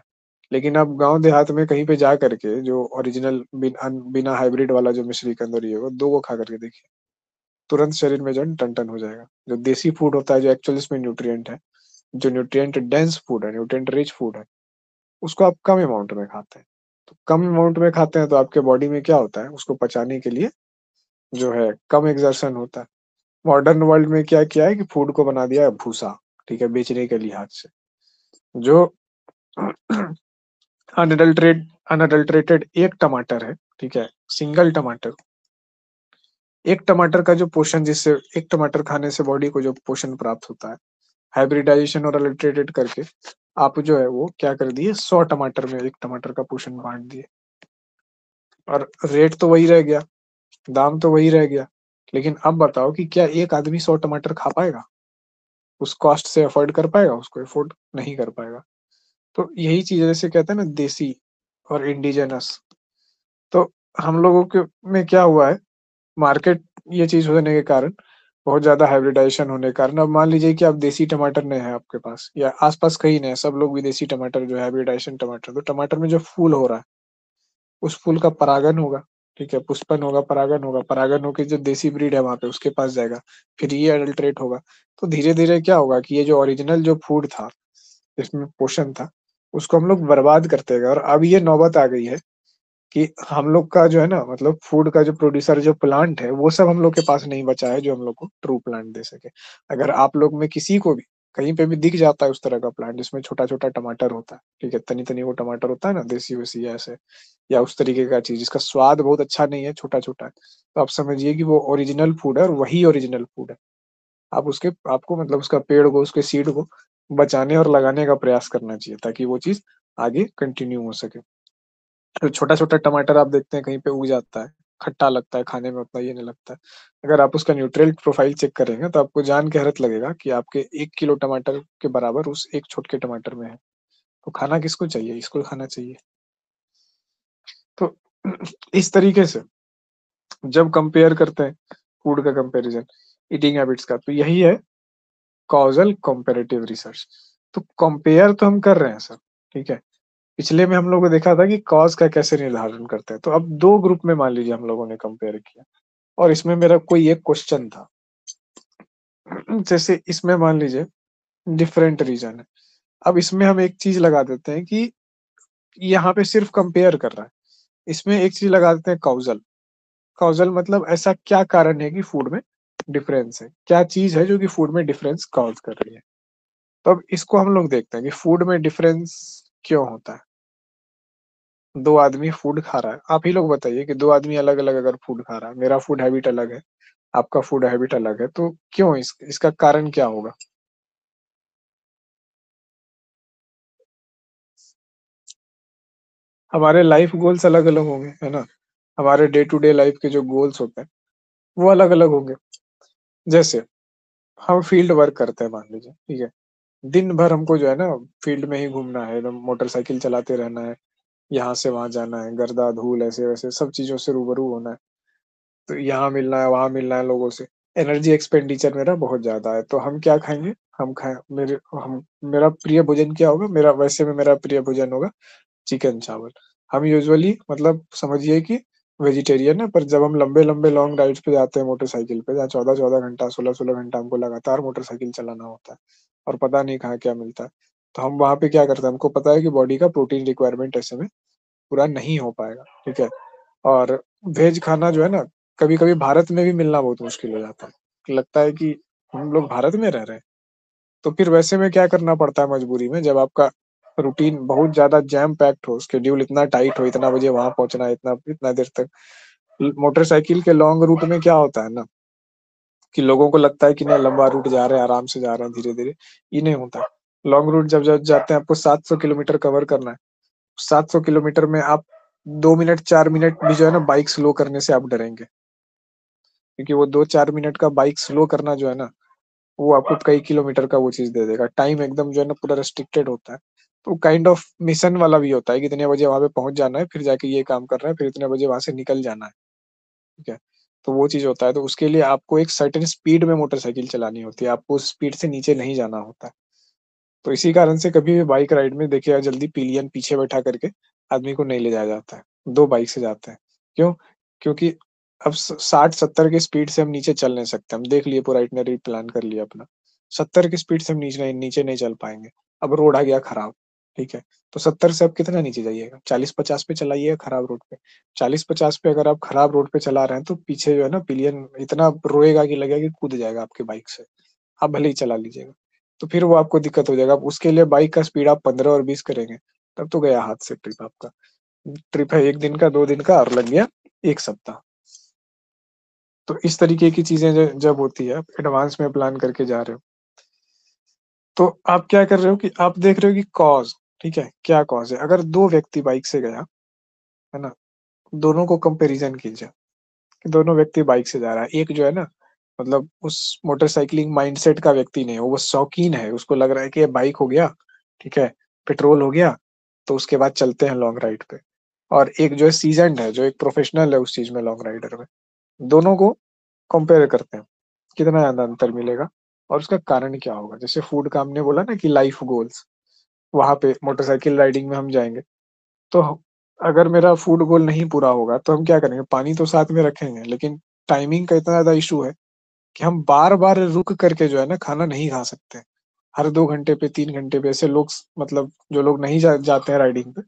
S1: लेकिन आप गाँव देहात में कहीं पे जा करके जो ओरिजिनल बिना हाइब्रिड वाला जो मिश्री कंद और ये वो 2 गो खा करके देखिए, तुरंत शरीर में जो है टन-टन हो जाएगा। जो देसी फूड होता है, जो एक्चुअल इसमें न्यूट्रिएंट है, जो न्यूट्रिएंट डेंस फूड है, न्यूट्रिएंट रिच फूड है, उसको आप कम अमाउंट में खाते हैं। तो कम अमाउंट में खाते हैं तो आपके बॉडी में क्या होता है, उसको पचाने के लिए जो है कम एक्सर्शन होता है। मॉडर्न वर्ल्ड में क्या किया है कि फूड को बना दिया है भूसा, ठीक है? बेचने के लिहाज से। जो अनअडल्टरेटेड 1 टमाटर है, ठीक है? सिंगल टमाटर, 1 टमाटर का जो पोषण, जिससे 1 टमाटर खाने से बॉडी को जो पोषण प्राप्त होता है, हाइब्रिडाइजेशन और अडल्टरेटेड करके आप जो है वो क्या कर दिए, 100 टमाटर में 1 टमाटर का पोषण बाँट दिए। और रेट तो वही रह गया, दाम तो वही रह गया। लेकिन अब बताओ कि क्या एक आदमी 100 टमाटर खा पाएगा? उस कॉस्ट से अफ़ोर्ड कर पाएगा? उसको अफ़ोर्ड नहीं कर पाएगा। तो यही चीज़ है, जैसे कहते हैं ना देसी और इंडिजिनस। तो हम लोगों के में क्या हुआ है, मार्केट ये चीज़ होने के कारण, बहुत ज़्यादा हाइब्रिडाइजेशन होने के कारण, अब मान लीजिए कि आप देसी टमाटर नहीं है आपके पास या आस-पास कहीं नहीं है, सब लोग विदेशी टमाटर जो है हाइब्रिडाइजेशन टमाटर, तो टमाटर में जो फूल हो रहा है, उस फूल का परागन होगा, ठीक है? पुष्पन होगा, परागन होके जो देसी ब्रीड है वहाँ पे उसके पास जाएगा, फिर ये अडल्टरेट होगा। तो धीरे-धीरे क्या होगा कि ये जो ओरिजिनल जो फूड था, जिसमें पोषण था, उसको हम लोग बर्बाद करते गए और अब ये नौबत आ गई है कि हम लोग का जो है ना, मतलब फूड का जो प्रोड्यूसर जो प्लांट है, वो सब हम लोग के पास नहीं बचा है जो हम लोग को ट्रू प्लांट दे सके। अगर आप लोग में किसी को भी कहीं पे भी दिख जाता है उस तरह का प्लांट जिसमें छोटा-छोटा टमाटर होता है, ठीक है? तनी-तनी वो टमाटर होता है ना देसी-वेसी ऐसे, या उस तरीके का चीज़ जिसका स्वाद बहुत अच्छा नहीं है, छोटा-छोटा है, तो आप समझिए कि वो ओरिजिनल फूड है और वही ओरिजिनल फूड है। आप उसके आपको मतलब उसका पेड़ को, उसके सीड को बचाने और लगाने का प्रयास करना चाहिए ताकि वो चीज़ आगे कंटिन्यू हो सके। तो छोटा-छोटा टमाटर आप देखते हैं कहीं पे उग जाता है, खट्टा लगता है, खाने में उतना ये नहीं लगता है। अगर आप उसका न्यूट्रिएंट प्रोफाइल चेक करेंगे तो आपको जान के हैरत लगेगा कि आपके 1 किलो टमाटर के बराबर उस एक छोटे टमाटर में है। तो खाना किसको चाहिए? इसको खाना चाहिए। तो इस तरीके से जब कंपेयर करते हैं, फूड का कंपैरिज़न, ईटिंग हैबिट्स का, तो यही है कॉज़ल कंपैरेटिव रिसर्च। तो कंपेयर तो हम कर रहे हैं सर, ठीक है? पिछले में हम लोगों ने देखा था कि कॉज़ का कैसे निर्धारण करते हैं। तो अब 2 ग्रुप में मान लीजिए हम लोगों ने कंपेयर किया और इसमें मेरा कोई एक क्वेश्चन था। जैसे इसमें मान लीजिए डिफरेंट रीज़न है। अब इसमें हम एक चीज़ लगा देते हैं कि यहाँ पे सिर्फ़ कंपेयर कर रहा है। इसमें एक चीज़ लगा देते हैं कॉज़ल। कॉज़ल मतलब ऐसा क्या कारण है कि फूड में डिफरेंस है? क्या चीज़ है जो कि फूड में डिफरेंस कॉज़ कर रही है? तो अब इसको हम लोग देखते हैं कि फूड में डिफरेंस क्यों होता है? 2 आदमी फूड खा रहा है। आप ही लोग बताइए कि 2 आदमी अलग-अलग अगर फूड खा रहा है, मेरा फूड हैबिट अलग है, आपका फूड हैबिट अलग है, तो क्यों इसका कारण क्या होगा? हमारे लाइफ गोल्स अलग-अलग होंगे, है ना? हमारे डे टू डे लाइफ के जो गोल्स होते हैं, वो अलग-अलग होंगे। जैसे हम फील्ड वर्क करते हैं मान लीजिए, ठीक है? दिन भर हमको जो है ना फील्ड में ही घूमना है, एकदम मोटरसाइकिल चलाते रहना है, यहाँ से वहाँ जाना है, गर्दा, धूल, ऐसे-वैसे सब चीज़ों से रूबरू होना है। तो यहाँ मिलना है, वहाँ मिलना है लोगों से। एनर्जी एक्सपेंडिचर मेरा बहुत ज़्यादा है, तो हम क्या खाएँगे? हम खाएँ मेरे हम मेरा प्रिय भोजन क्या होगा? मेरा प्रिय भोजन होगा चिकन चावल। हम यूजुअली मतलब समझिए कि वेजिटेरियन है, पर जब हम लंबे-लंबे लॉन्ग राइड्स पे जाते हैं मोटरसाइकिल पे, जहाँ 14-14 घंटा, 16-16 घंटा हमको लगातार मोटरसाइकिल चलाना होता है और पता नहीं कहाँ क्या मिलता है। तो हम वहाँ पे क्या करते हैं? हमको पता है कि बॉडी का प्रोटीन रिक्वायरमेंट ऐसे में पूरा नहीं हो पाएगा, ठीक है? और वेज खाना जो है ना, कभी-कभी भारत में भी मिलना बहुत मुश्किल हो जाता है। लगता है कि हम लोग भारत में रह रहे हैं। तो फिर वैसे में क्या करना पड़ता है मजबूरी में, जब आपका रूटीन बहुत ज़्यादा जैम पैक्ड हो, शेड्यूल इतना टाइट हो, इतना बजे वहाँ पहुँचना है, इतना इतना देर तक। मोटरसाइकिल के लॉन्ग रूट में क्या होता है ना, कि लोगों को लगता है कि नहीं लंबा रूट जा रहे हैं, आराम से जा रहे हैं, धीरे-धीरे। ये नहीं होता। लॉन्ग रूट जब जब जाते हैं, आपको 700 किलोमीटर कवर करना है। 700 किलोमीटर में आप 2 मिनट 4 मिनट भी जो है ना बाइक स्लो करने से आप डरेंगे। क्योंकि वो 2-4 मिनट का बाइक स्लो करना जो है ना, वो आपको कई किलोमीटर का वो चीज़ दे देगा। टाइम एकदम जो है ना पूरा रिस्ट्रिक्टेड होता है। तो काइंड ऑफ मिशन वाला भी होता है कि इतने बजे वहाँ पे पहुँच जाना है, फिर जाके ये काम करना है, फिर इतने बजे वहाँ से निकल जाना है, ठीक है? तो वो चीज़ होता है, तो उसके लिए आपको एक सर्टेन स्पीड में मोटरसाइकिल चलानी होती है, आपको उस स्पीड से नीचे नहीं जाना होता है। तो इसी कारण से कभी भी बाइक राइड में देखिएगा जल्दी पिलियन पीछे बैठा करके आदमी को नहीं ले जाया जाता है। 2 बाइक से जाते हैं। क्यों? क्योंकि अब स 60-70 की स्पीड से हम नीचे चल नहीं सकते। हम देख लिए पूरा इटिनरी प्लान कर लिया अपना। 70 की स्पीड से हम नीचे नहीं चल पाएँगे। अब रोड आ गया खराब, ठीक है? तो 70 से आप कितना नीचे जाइएगा? 40-50 पे चलाइएगा खराब रोड पे। 40-50 पे अगर आप खराब रोड पे चला रहे हैं तो पीछे जो है ना पिलियन इतना रोएगा कि लगेगा कि कूद जाएगा आपकी बाइक से। आप भले ही चला लीजिएगा। तो फिर वो आपको दिक्कत हो जाएगा। अब उसके लिए बाइक का स्पीड आप 15 और 20 करेंगे, तब तो गया हाथ से ट्रिप आपका। ट्रिप है 1 दिन का, 2 दिन का और लग गया 1 सप्ताह। तो इस तरीके की चीज़ें जब होती है, आप एडवांस में प्लान करके जा रहे हो, तो आप क्या कर रहे हो कि आप देख रहे हो कि कॉज़, ठीक है? क्या कॉज़ है? अगर 2 व्यक्ति बाइक से गया, है ना? दोनों को कंपैरिज़न कीजिए कि दोनों व्यक्ति बाइक से जा रहा है। एक जो है ना मतलब उस मोटरसाइक्लिंग माइंडसेट का व्यक्ति नहीं है, वो शौकीन है, उसको लग रहा है कि ये बाइक हो गया, ठीक है? पेट्रोल हो गया, तो उसके बाद चलते हैं लॉन्ग राइड पे। और एक जो है सीज़न्ड है, जो एक प्रोफ़ेशनल है उस चीज़ में लॉन्ग राइडर में। दोनों को कंपेयर करते हैं, कितना ज़्यादा अंतर मिलेगा और उसका कारण क्या होगा? जैसे फूड का हमने बोला ना कि लाइफ़ गोल्स, वहाँ पे मोटरसाइकिल राइडिंग में हम जाएँगे, तो अगर मेरा फूड गोल नहीं पूरा होगा, तो हम क्या करेंगे? पानी तो साथ में रखेंगे, लेकिन टाइमिंग का इतना ज़्यादा इश्यू है कि हम बार-बार रुक करके जो है ना खाना नहीं खा सकते। हर 2 घंटे पे, 3 घंटे पे ऐसे लोग मतलब जो लोग नहीं जाते हैं राइडिंग पे,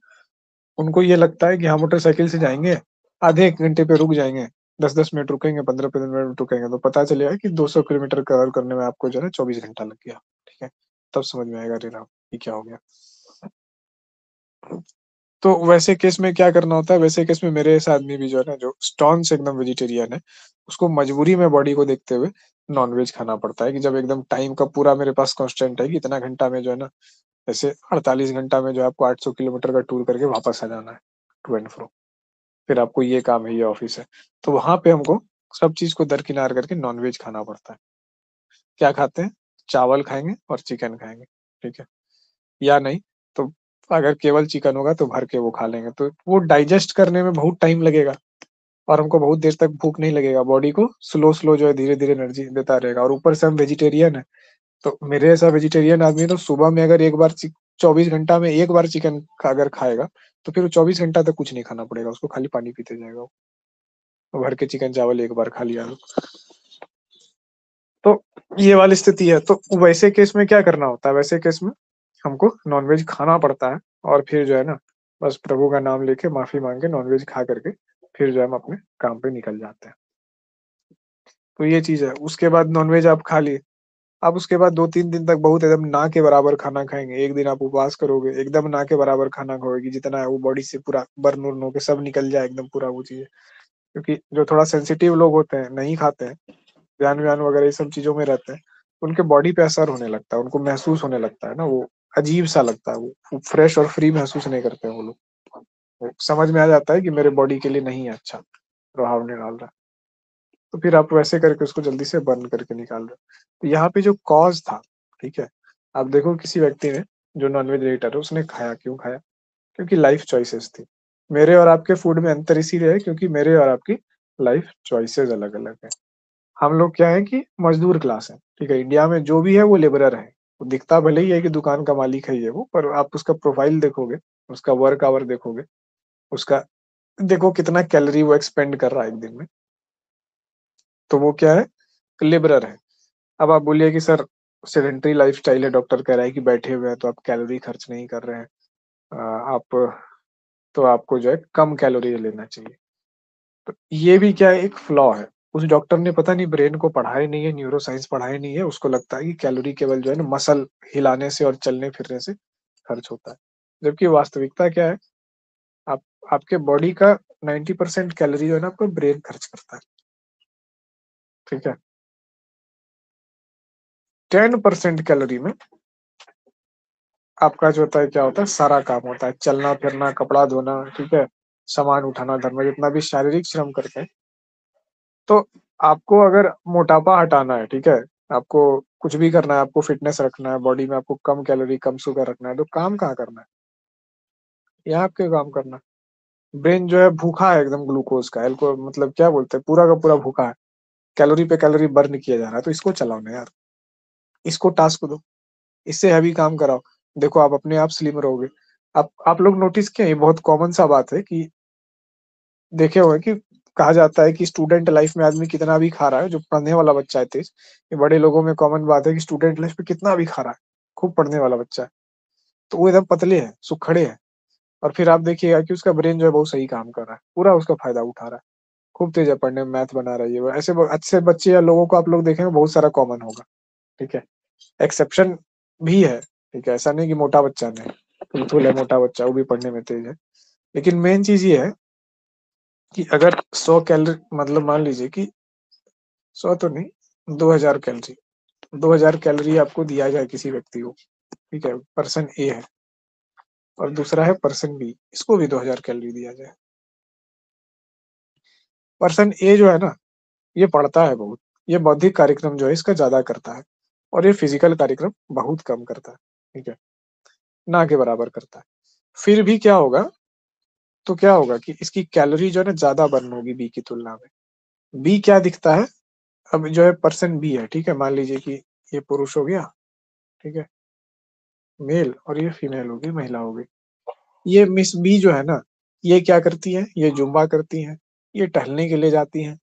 S1: उनको ये लगता है कि हाँ, मोटरसाइकिल से जाएँगे, आधे 1 घंटे पे रुक जाएँगे, 10-10 मिनट रुकेंगे, 15-15 मिनट रुकेंगे, तो पता चलेगा कि 200 किलोमीटर कवर करने में आपको जो है ना 24 घंटा लग गया, ठीक है? तब समझ में आएगा अरे राम! ये क्या हो गया? तो वैसे केस में क्या करना होता है, वैसे केस में मेरे जैसा आदमी भी जो है ना, जो स्टॉन्च एकदम वेजिटेरियन है, उसको मजबूरी में बॉडी को देखते हुए नॉन-वेज खाना पड़ता है कि जब एकदम टाइम का पूरा मेरे पास कांस्टेंट है कि इतना घंटा में जो है ना, जैसे 48 घंटा में जो है आपको 800 किलोमीटर का टूर करके वापस आ जाना है, टू एंड फ्रो। फिर आपको ये काम है, ये ऑफिस है। तो वहाँ पे हमको सब चीज़ को दरकिनार करके नॉन-वेज खाना पड़ता है। क्या खाते हैं? चावल खाएँगे और चिकन खाएँगे, ठीक है? या नहीं तो अगर केवल चिकन होगा तो भर के वो खा लेंगे, तो वो डाइजेस्ट करने में बहुत टाइम लगेगा और हमको बहुत देर तक भूख नहीं लगेगा, बॉडी को स्लो-स्लो जो है धीरे-धीरे एनर्जी देता रहेगा और ऊपर से हम वेजिटेरियन हैं, तो मेरे जैसा वेजिटेरियन आदमी तो सुबह में अगर एक बार 24 घंटा में 1 बार चिकन अगर खाएगा, तो फिर वो 24 घंटा तक कुछ नहीं खाना पड़ेगा उसको, खाली पानी पीते जाएगा वो। तो भर के चिकन चावल एक बार खा लिया तो ये वाली स्थिति है, तो वैसे केस में क्या करना होता है? वैसे केस में हमको नॉनवेज खाना पड़ता है और फिर जो है ना, बस प्रभु का नाम लेके माफ़ी माँग के नॉनवेज खा करके फिर जो है हम अपने काम पे निकल जाते हैं। तो ये चीज़ है, उसके बाद नॉनवेज आप खा लिए, आप उसके बाद 2-3 दिन तक बहुत एकदम ना के बराबर खाना खाएँगे, एक दिन आप उपवास करोगे, एकदम ना के बराबर खाना खाओगे, जितना है वो बॉडी से पूरा बर्न-वर्न होके सब निकल जाए एकदम पूरा वो चीज़ें। क्योंकि जो थोड़ा सेंसिटिव लोग होते हैं, नहीं खाते हैं, ध्यान-व्यान वगैरह ये सब चीज़ों में रहते हैं, उनके बॉडी पे असर होने लगता है, उनको महसूस होने लगता है ना, वो अजीब-सा लगता है वो फ्रेश और फ्री महसूस नहीं करते हैं वो लोग। वो समझ में आ जाता है कि मेरे बॉडी के लिए नहीं है अच्छा, प्रभाव नहीं डाल रहा है। तो फिर आप वैसे करके उसको जल्दी से बर्न करके निकाल रहे हो। तो यहाँ पे जो कॉज़ था, ठीक है? आप देखो किसी व्यक्ति ने जो नॉन-वेज ईटर है उसने खाया, क्यों खाया? क्योंकि लाइफ़ चॉइसेस थी। मेरे और आपके फूड में अंतर इसीलिए है क्योंकि मेरे और आपकी लाइफ़ चॉइसेस अलग-अलग है। हम लोग क्या है कि मज़दूर क्लास है, ठीक है? इंडिया में जो भी है वो लेबरर है। वो दिखता भले ही है कि दुकान का मालिक है ये वो, पर आप उसका प्रोफ़ाइल देखोगे, उसका वर्क आवर देखोगे, उसका देखो कितना कैलोरी वो एक्सपेंड कर रहा है एक दिन में, तो वो क्या है? लेबरर है। अब आप बोलिए कि सर सेडेंटरी लाइफ़स्टाइल है, डॉक्टर कह रहा है कि बैठे हुए हैं तो आप कैलोरी खर्च नहीं कर रहे हैं। आप तो आपको जो है कम कैलोरी लेना चाहिए। तो ये भी क्या है, एक फ्लॉ है। उस डॉक्टर ने पता नहीं ब्रेन को पढ़ा ही नहीं है, न्यूरो साइंस पढ़ा ही नहीं है, उसको लगता है कि कैलोरी केवल जो है ना मसल हिलाने से और चलने फिरने से खर्च होता है। जबकि वास्तविकता क्या है, आप आपके बॉडी का 90% कैलोरी जो है ना आपका ब्रेन खर्च करता है, ठीक है? 10% कैलोरी में आपका जो होता है क्या होता है, सारा काम होता है, चलना फिरना, कपड़ा धोना, ठीक है, सामान उठाना, घर में जितना भी शारीरिक श्रम करते हैं। तो आपको अगर मोटापा हटाना है, ठीक है, आपको कुछ भी करना है, आपको फिटनेस रखना है, बॉडी में आपको कम कैलोरी, कम शुगर रखना है, तो काम कहाँ करना है? यहाँ आपके काम करना है। ब्रेन जो है भूखा है एकदम ग्लूकोज का, एल्को मतलब क्या बोलते हैं, पूरा का पूरा भूखा है, कैलोरी पे कैलोरी बर्न किया जा रहा है, तो इसको चलाओ ना यार, इसको टास्क दो, इससे हैवी काम कराओ। देखो आप अपने आप स्लिम रहोगे। आप लोग नोटिस किए, ये बहुत कॉमन सा बात है कि देखे होंगे कि कहा जाता है कि स्टूडेंट लाइफ में आदमी कितना भी खा रहा है, जो पढ़ने वाला बच्चा है तेज, ये बड़े लोगों में कॉमन बात है कि स्टूडेंट लाइफ में कितना भी खा रहा है, खूब पढ़ने वाला बच्चा है, तो वो एकदम पतले हैं, सुखड़े हैं, और फिर आप देखिएगा कि उसका ब्रेन जो है बहुत सही काम कर रहा है, पूरा उसका फायदा उठा रहा है, खूब तेज है पढ़ने में, मैथ बना रहा है, ये वो। ऐसे अच्छे बच्चे या लोगों को आप लोग देखेंगे बहुत सारा कॉमन होगा, ठीक है? एक्सेप्शन भी है, ठीक है, ऐसा नहीं कि मोटा बच्चा नहीं, बिल्कुल है मोटा बच्चा, वो भी पढ़ने में तेज है। लेकिन मेन चीज ये है कि अगर 100 कैलोरी, मतलब मान लीजिए कि 100 तो नहीं, 2000 कैलोरी, 2000 कैलोरी आपको दिया जाए किसी व्यक्ति को, ठीक है, पर्सन ए है, और दूसरा है पर्सन बी, इसको भी 2000 कैलोरी दिया जाए। पर्सन ए जो है ना, ये पढ़ता है बहुत, ये बौद्धिक कार्यक्रम जो है इसका ज्यादा करता है, और ये फिजिकल कार्यक्रम बहुत कम करता है, ठीक है, ना के बराबर करता है। फिर भी क्या होगा, तो क्या होगा कि इसकी कैलोरी जो है ना ज्यादा बर्न होगी बी की तुलना में। बी क्या दिखता है, अब जो है पर्सन बी है, ठीक है, मान लीजिए कि ये पुरुष हो गया, ठीक है, मेल, और ये फीमेल होगी, महिला होगी। ये मिस बी जो है ना, ये क्या करती है, ये जुम्बा करती है, ये टहलने के लिए जाती है,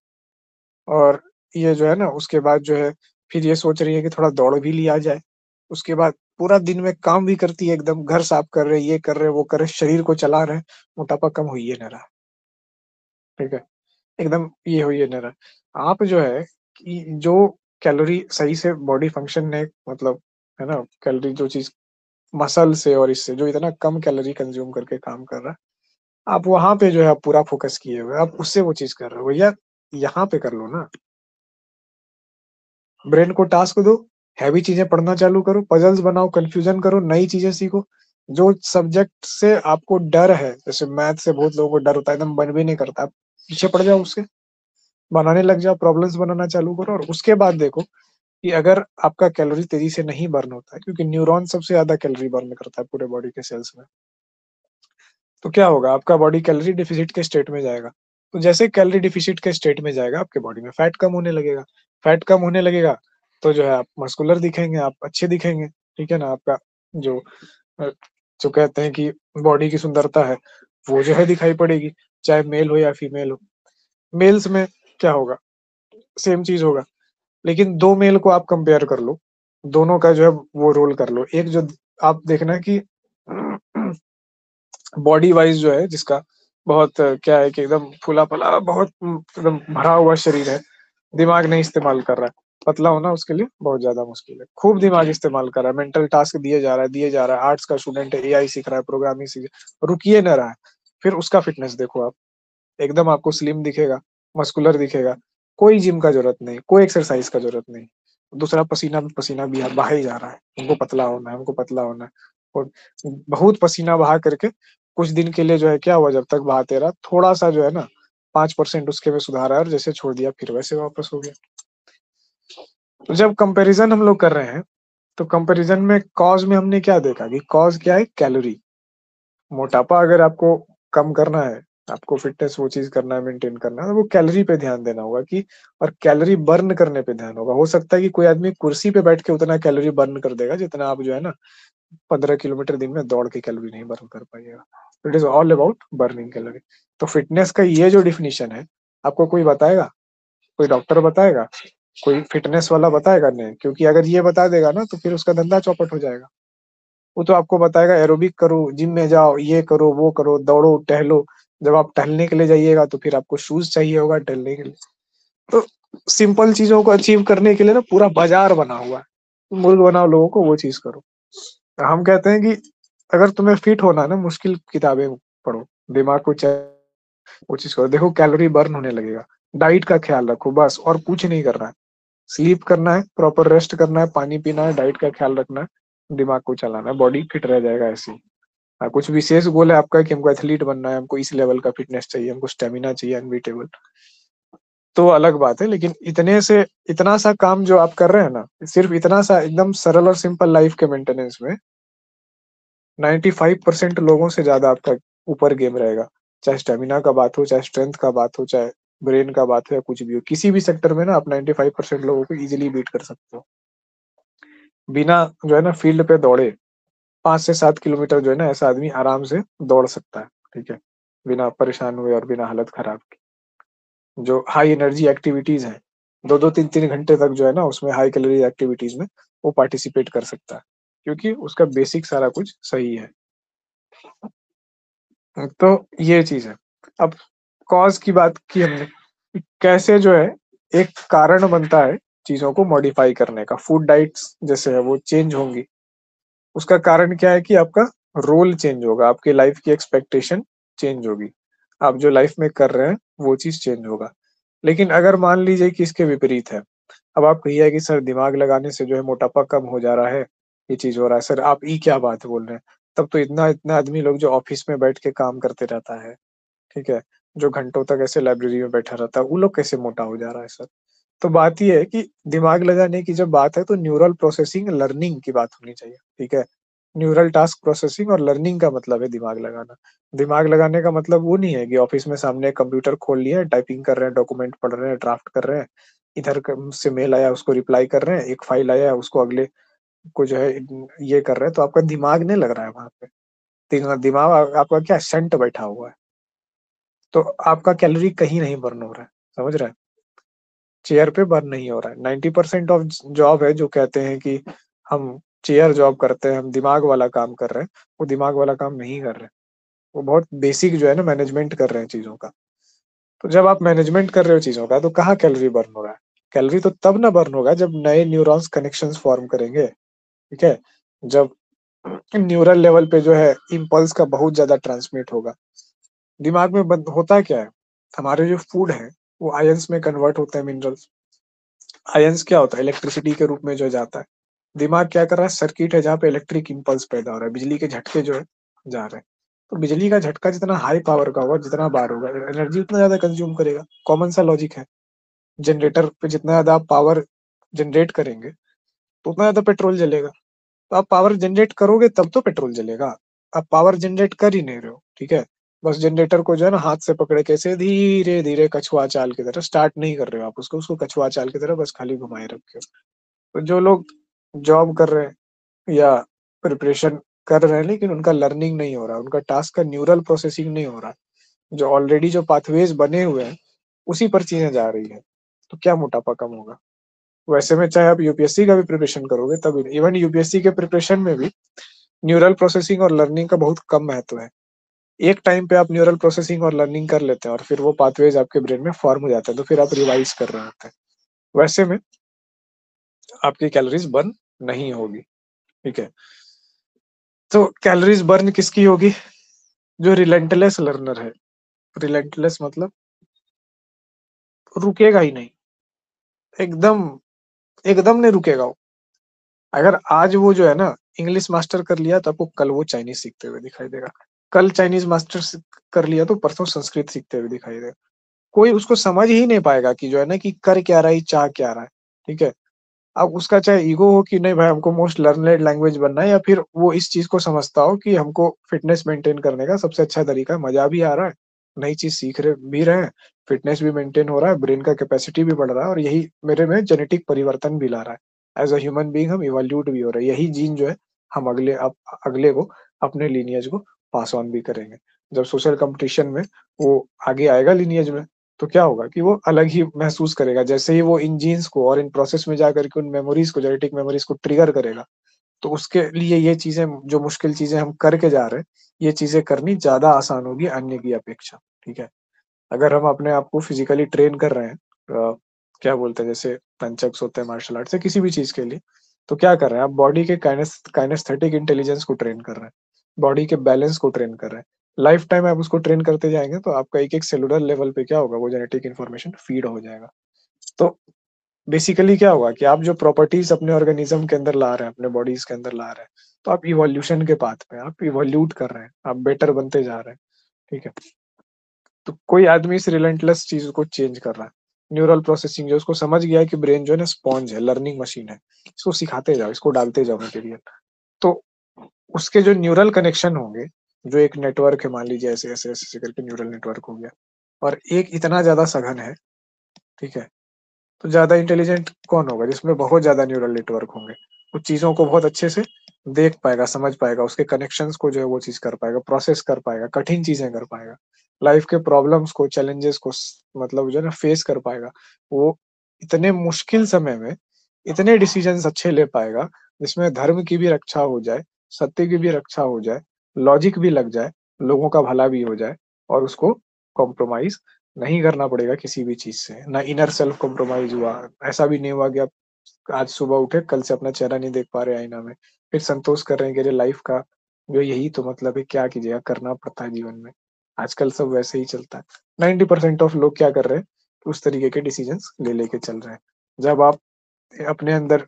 S1: और ये जो है ना उसके बाद जो है फिर ये सोच रही है कि थोड़ा दौड़ भी लिया जाए। उसके बाद पूरा दिन में काम भी करती है, एकदम घर साफ कर रहे, ये कर रहे, वो कर रहे, शरीर को चला रहे, मोटापा कम हो ही नहीं रहा, ठीक है, एकदम ये हो ही नहीं रहा। आप जो है कि जो कैलोरी सही से बॉडी फंक्शन ने, मतलब है ना, कैलोरी जो चीज मसल से और इससे जो इतना कम कैलोरी कंज्यूम करके काम कर रहा है, आप वहां पे जो है आप पूरा फोकस किए हुए, आप उससे वो चीज कर रहे हो भैया, यहाँ पे कर लो ना। ब्रेन को टास्क दो, हैवी चीजें पढ़ना चालू करो, पजल्स बनाओ, कंफ्यूजन करो, नई चीजें सीखो। जो सब्जेक्ट से आपको डर है, जैसे मैथ से बहुत लोगों को डर होता है, एकदम मन भी नहीं करता, आप पीछे पड़ जाओ उसके, बनाने लग जाओ, प्रॉब्लम्स बनाना चालू करो, और उसके बाद देखो कि अगर आपका कैलोरी तेजी से नहीं बर्न होता है, क्योंकि न्यूरॉन सबसे ज्यादा कैलोरी बर्न करता है पूरे बॉडी के सेल्स में, तो क्या होगा, आपका बॉडी कैलोरी डिफिसिट के स्टेट में जाएगा। तो जैसे कैलोरी डिफिसिट के स्टेट में जाएगा, आपके बॉडी में फैट कम होने लगेगा, फैट कम होने लगेगा, तो जो है आप मस्कुलर दिखेंगे, आप अच्छे दिखेंगे, ठीक है ना, आपका जो अ, जो कहते हैं कि बॉडी की सुंदरता है, वो जो है दिखाई पड़ेगी, चाहे मेल हो या फीमेल हो। मेल्स में क्या होगा, सेम चीज होगा, लेकिन दो मेल को आप कंपेयर कर लो, दोनों का जो है वो रोल कर लो, एक जो आप देखना कि बॉडी वाइज जो है जिसका बहुत क्या है कि एकदम फूला-फला बहुत एकदम भरा हुआ शरीर है, दिमाग नहीं इस्तेमाल कर रहा है, पतला होना उसके लिए बहुत ज़्यादा मुश्किल है। खूब दिमाग इस्तेमाल कर रहा है, मेंटल टास्क दिए जा रहा है, दिए जा रहा है, आर्ट्स का स्टूडेंट है, एआई सीख रहा है, प्रोग्रामिंग सीख रुक ही ना रहा है। फिर उसका फिटनेस देखो आप, एकदम आपको स्लिम दिखेगा, मस्कुलर दिखेगा, कोई जिम का ज़रूरत नहीं, कोई एक्सरसाइज का ज़रूरत नहीं। दूसरा पसीना भी बहा ही जा रहा है, हमको पतला होना है, हमको पतला होना है, और बहुत पसीना बहा करके कुछ दिन के लिए जो है क्या हुआ, जब तक बहाते रहा, थोड़ा-सा जो है ना 5% उसके में सुधार आया, और जैसे छोड़ दिया फिर वैसे वापस हो गया। तो जब कंपैरिज़न हम लोग कर रहे हैं, तो कंपैरिज़न में कॉज़ में हमने क्या देखा कि कॉज़ क्या है, कैलोरी। मोटापा अगर आपको कम करना है, आपको फिटनेस वो चीज़ करना है, मेंटेन करना है, तो वो कैलोरी पे ध्यान देना होगा कि, और कैलोरी बर्न करने पे ध्यान होगा। हो सकता है कि कोई आदमी कुर्सी पे बैठ के उतना कैलोरी बर्न कर देगा, जितना आप जो है ना 15 किलोमीटर दिन में दौड़ के कैलोरी नहीं बर्न कर पाइएगा। It is all about burning calorie. तो फिटनेस का ये जो डेफिनिशन है, आपको कोई बताएगा? कोई डॉक्टर बताएगा? कोई फिटनेस वाला बताएगा? नहीं, क्योंकि अगर ये बता देगा ना, तो फिर उसका धंधा चौपट हो जाएगा। वो तो आपको बताएगा एरोबिक करो, जिम में जाओ, ये करो, वो करो, दौड़ो, टहलो। जब आप टहलने के लिए जाइएगा तो फिर आपको शूज़ चाहिए होगा टहलने के लिए। तो सिंपल चीज़ों को अचीव करने के लिए ना पूरा बाज़ार बना हुआ है। मूर्ख बनाओ लोगों को, वो चीज़ करो। हम कहते हैं कि अगर तुम्हें फिट होना है ना, मुश्किल किताबें पढ़ो, दिमाग को वो चीज़ करो। देखो कैलोरी बर्न होने लगेगा। डाइट का ख्याल रखो बस, और कुछ नहीं करना है। स्लीप करना है, प्रॉपर रेस्ट करना है, पानी पीना है, डाइट का ख्याल रखना है, दिमाग को चलाना है, बॉडी फिट रह जाएगा ऐसे ही। कुछ विशेष गोल है आपका कि हमको एथलीट बनना है, हमको इस लेवल का फिटनेस चाहिए, हमको स्टेमिना चाहिए अनबीटेबल, तो अलग बात है। लेकिन इतना सा काम जो आप कर रहे हैं ना, सिर्फ इतना सा एकदम सरल और सिंपल लाइफ के मेंटेनेंस में 95% लोगों से ज्यादा आपका ऊपर गेम रहेगा। चाहे स्टेमिना का बात हो, चाहे स्ट्रेंथ का बात हो, चाहे ब्रेन का बात हो, या कुछ भी हो, किसी भी सेक्टर में ना आप 95% लोगों को इजीली बीट कर सकते हो। बिना जो है ना फील्ड पे दौड़े 5 से 7 किलोमीटर जो है ना, ऐसा आदमी आराम से दौड़ सकता है, ठीक है, बिना परेशान हुए और बिना हालत खराब के। जो हाई एनर्जी एक्टिविटीज हैं, 2-2 3-3 घंटे तक जो है ना, उसमें हाई कैलोरी एक्टिविटीज में वो पार्टिसिपेट कर सकता है, क्योंकि उसका बेसिक सारा कुछ सही है। तो ये चीज है। अब कॉज की बात की हमने, कैसे जो है एक कारण बनता है चीजों को मॉडिफाई करने का। फूड डाइट्स जैसे है वो चेंज होंगी, उसका कारण क्या है कि आपका रोल चेंज होगा, आपकी लाइफ की एक्सपेक्टेशन चेंज होगी, आप जो लाइफ में कर रहे हैं वो चीज चेंज होगा। लेकिन अगर मान लीजिए कि इसके विपरीत है, अब आप कहिए कि सर दिमाग लगाने से जो है मोटापा कम हो जा रहा है, ये चीज हो रहा है, सर आप ये क्या बात बोल रहे हैं। तब तो इतना इतना आदमी लोग जो ऑफिस में बैठ के काम करते रहता है, ठीक है, जो घंटों तक ऐसे लाइब्रेरी में बैठा रहता है, वो लोग कैसे मोटा हो जा रहा है सर। तो बात ये है कि दिमाग लगाने की जब बात है तो न्यूरल प्रोसेसिंग लर्निंग की बात होनी चाहिए, ठीक है। न्यूरल टास्क प्रोसेसिंग और लर्निंग का मतलब है दिमाग लगाना। दिमाग लगाने का मतलब वो नहीं है कि ऑफिस में सामने कंप्यूटर खोल लिया, टाइपिंग कर रहे हैं, डॉक्यूमेंट पढ़ रहे हैं, ड्राफ्ट कर रहे हैं, इधर से मेल आया उसको रिप्लाई कर रहे हैं, एक फाइल आया उसको अगले को जो है ये कर रहे हैं, तो आपका दिमाग नहीं लग रहा है वहां पे। दिमाग आपका क्या सेंट बैठा हुआ है, तो आपका कैलोरी कहीं नहीं बर्न हो रहा है, समझ रहे हैं। चेयर पे बर्न नहीं हो रहा है। 90% ऑफ जॉब है जो कहते हैं कि हम चेयर जॉब करते हैं, हम दिमाग वाला काम कर रहे हैं, वो दिमाग वाला काम नहीं कर रहे हैं। वो बहुत बेसिक जो है ना मैनेजमेंट कर रहे हैं चीजों का। तो जब आप मैनेजमेंट कर रहे हो चीजों का, तो कहाँ कैलोरी बर्न हो रहा है। कैलोरी तो तब ना बर्न होगा जब नए न्यूरॉन्स कनेक्शंस फॉर्म करेंगे, ठीक है, जब न्यूरल लेवल पे जो है इम्पल्स का बहुत ज्यादा ट्रांसमिट होगा। दिमाग में बंद होता क्या है, हमारे जो फूड है वो आयंस में कन्वर्ट होते हैं, मिनरल्स। आयंस क्या होता है, इलेक्ट्रिसिटी के रूप में जो जाता है। दिमाग क्या कर रहा है, सर्किट है जहाँ पे इलेक्ट्रिक इम्पल्स पैदा हो रहा है, बिजली के झटके जो है जा रहे हैं। तो बिजली का झटका जितना हाई पावर का होगा, जितना बार होगा, एनर्जी उतना ज्यादा कंज्यूम करेगा। कॉमन सा लॉजिक है। जनरेटर पे जितना ज्यादा आप पावर जनरेट करेंगे तो उतना ज्यादा पेट्रोल जलेगा। तो आप पावर जनरेट करोगे तब तो पेट्रोल जलेगा। आप पावर जनरेट कर ही नहीं रहे हो, ठीक है, बस जनरेटर को जो है ना हाथ से पकड़े कैसे धीरे धीरे कछुआ चाल की तरह स्टार्ट नहीं कर रहे हो आप उसको, कछुआ चाल की तरह बस खाली घुमाए रखे हो। तो जो लोग जॉब कर रहे हैं या प्रिपरेशन कर रहे हैं लेकिन उनका लर्निंग नहीं हो रहा, उनका टास्क का न्यूरल प्रोसेसिंग नहीं हो रहा, जो ऑलरेडी जो पाथवेज बने हुए हैं उसी पर चीजें जा रही है, तो क्या मोटापा कम होगा। वैसे में चाहे आप यूपीएससी का भी प्रिपरेशन करोगे तब इवन यूपीएससी के प्रिपरेशन में भी न्यूरल प्रोसेसिंग और लर्निंग का बहुत कम महत्व है। एक टाइम पे आप न्यूरल प्रोसेसिंग और लर्निंग कर लेते हैं और फिर वो पाथवेज आपके ब्रेन में फॉर्म हो जाते हैं, तो फिर आप रिवाइज कर रहे होते हैं। वैसे में आपकी कैलोरीज बर्न नहीं होगी, ठीक है। तो कैलोरीज बर्न किसकी होगी, जो रिलेंटलेस लर्नर है। रिलेंटलेस मतलब रुकेगा ही नहीं, एकदम एकदम नहीं रुकेगा वो। अगर आज वो जो है ना इंग्लिश मास्टर कर लिया तो आपको कल वो चाइनीज सीखते हुए दिखाई देगा, कल चाइनीज मास्टर कर लिया तो परसों संस्कृत सीखते हुए दिखाई देगा। कोई उसको समझ ही नहीं पाएगा कि जो है ना कि कर क्या रहा है, चाह क्या रहा है, ठीक है। अब उसका चाहे ईगो हो कि नहीं भाई हमको मोस्ट लर्नड लैंग्वेज बनना है, या फिर वो इस चीज को समझता हो कि हमको फिटनेस मेंटेन करने का सबसे अच्छा तरीका है, मजा भी आ रहा है, नई चीज सीख रहे भी रहे हैं, फिटनेस भी मेंटेन हो रहा है, ब्रेन का कैपेसिटी भी बढ़ रहा है, और यही मेरे में जेनेटिक परिवर्तन भी ला रहा है। एज अ ह्यूमन बीइंग हम इवोल्यूट भी हो रहे हैं, यही जीन जो है हम अगले को अपने लीनियज को पास ऑन भी करेंगे। जब सोशल कंपटीशन में वो आगे आएगा लीनियज में, तो क्या होगा कि वो अलग ही महसूस करेगा, जैसे ही वो इन जीन्स को और इन प्रोसेस में जाकर के उन मेमोरीज को, जेनेटिक मेमोरीज को ट्रिगर करेगा, तो उसके लिए ये चीजें, जो मुश्किल चीजें हम करके जा रहे हैं, ये चीजें करनी ज्यादा आसान होगी अन्य की अपेक्षा। ठीक है, अगर हम अपने आप को फिजिकली ट्रेन कर रहे हैं, क्या बोलते हैं, जैसे नंचक्स होते हैं मार्शल आर्ट से किसी भी चीज के लिए, तो क्या कर रहे हैं आप, बॉडी के काइनेस्थेटिक इंटेलिजेंस को ट्रेन कर रहे हैं, बॉडी के बैलेंस को ट्रेन कर रहे हैं। लाइफ टाइम आप उसको ट्रेन करते जाएंगे तो आपका एक एक सेलुलर लेवल पे क्या होगा, वो जेनेटिक इन्फॉर्मेशन फीड हो जाएगा। तो बेसिकली क्या होगा कि आप जो प्रॉपर्टीज अपने ऑर्गेनिज्म के अंदर ला रहे हैं, अपने बॉडीज के अंदर ला रहे हैं, तो आप इवोल्यूशन के पाथ पे, आप इवोल्यूट कर रहे हैं, आप बेटर बनते जा रहे हैं। ठीक है, तो कोई आदमी इस रिलेंटलेस चीज को चेंज कर रहा है, न्यूरल प्रोसेसिंग जो उसको समझ गया है कि ब्रेन जो है ना स्पॉन्ज है, लर्निंग मशीन है, इसको सिखाते जाओ, इसको डालते जाओ मटेरियल, तो उसके जो न्यूरल कनेक्शन होंगे, जो एक नेटवर्क है, मान लीजिए ऐसे ऐसे ऐसे करके न्यूरल नेटवर्क हो गया, और एक इतना ज्यादा सघन है, ठीक है, तो ज्यादा इंटेलिजेंट कौन होगा, जिसमें बहुत ज्यादा न्यूरल नेटवर्क होंगे, कुछ चीजों को बहुत अच्छे से देख पाएगा, समझ पाएगा, उसके कनेक्शंस को जो है वो चीज कर पाएगा, प्रोसेस कर पाएगा, कठिन चीजें कर पाएगा, लाइफ के प्रॉब्लम्स को, चैलेंजेस को मतलब जो है ना फेस कर पाएगा। वो इतने मुश्किल समय में इतने डिसीजंस अच्छे ले पाएगा, जिसमें धर्म की भी रक्षा हो जाए, सत्य की भी रक्षा हो जाए, लॉजिक भी लग जाए, लोगों का भला भी हो जाए, और उसको कॉम्प्रोमाइज नहीं करना पड़ेगा किसी भी चीज से, ना इनर सेल्फ कॉम्प्रोमाइज हुआ, ऐसा भी नहीं हुआ कि आप आज सुबह उठे कल से अपना चेहरा नहीं देख पा रहे आईना में, फिर संतोष कर रहे हैं कि अरे लाइफ का जो यही तो मतलब है, क्या कीजिएगा, करना पड़ता है जीवन में। आजकल सब वैसे ही चलता है, 90% ऑफ लोग क्या कर रहे हैं, उस तरीके के डिसीजंस ले लेके चल रहे हैं। जब आप अपने अंदर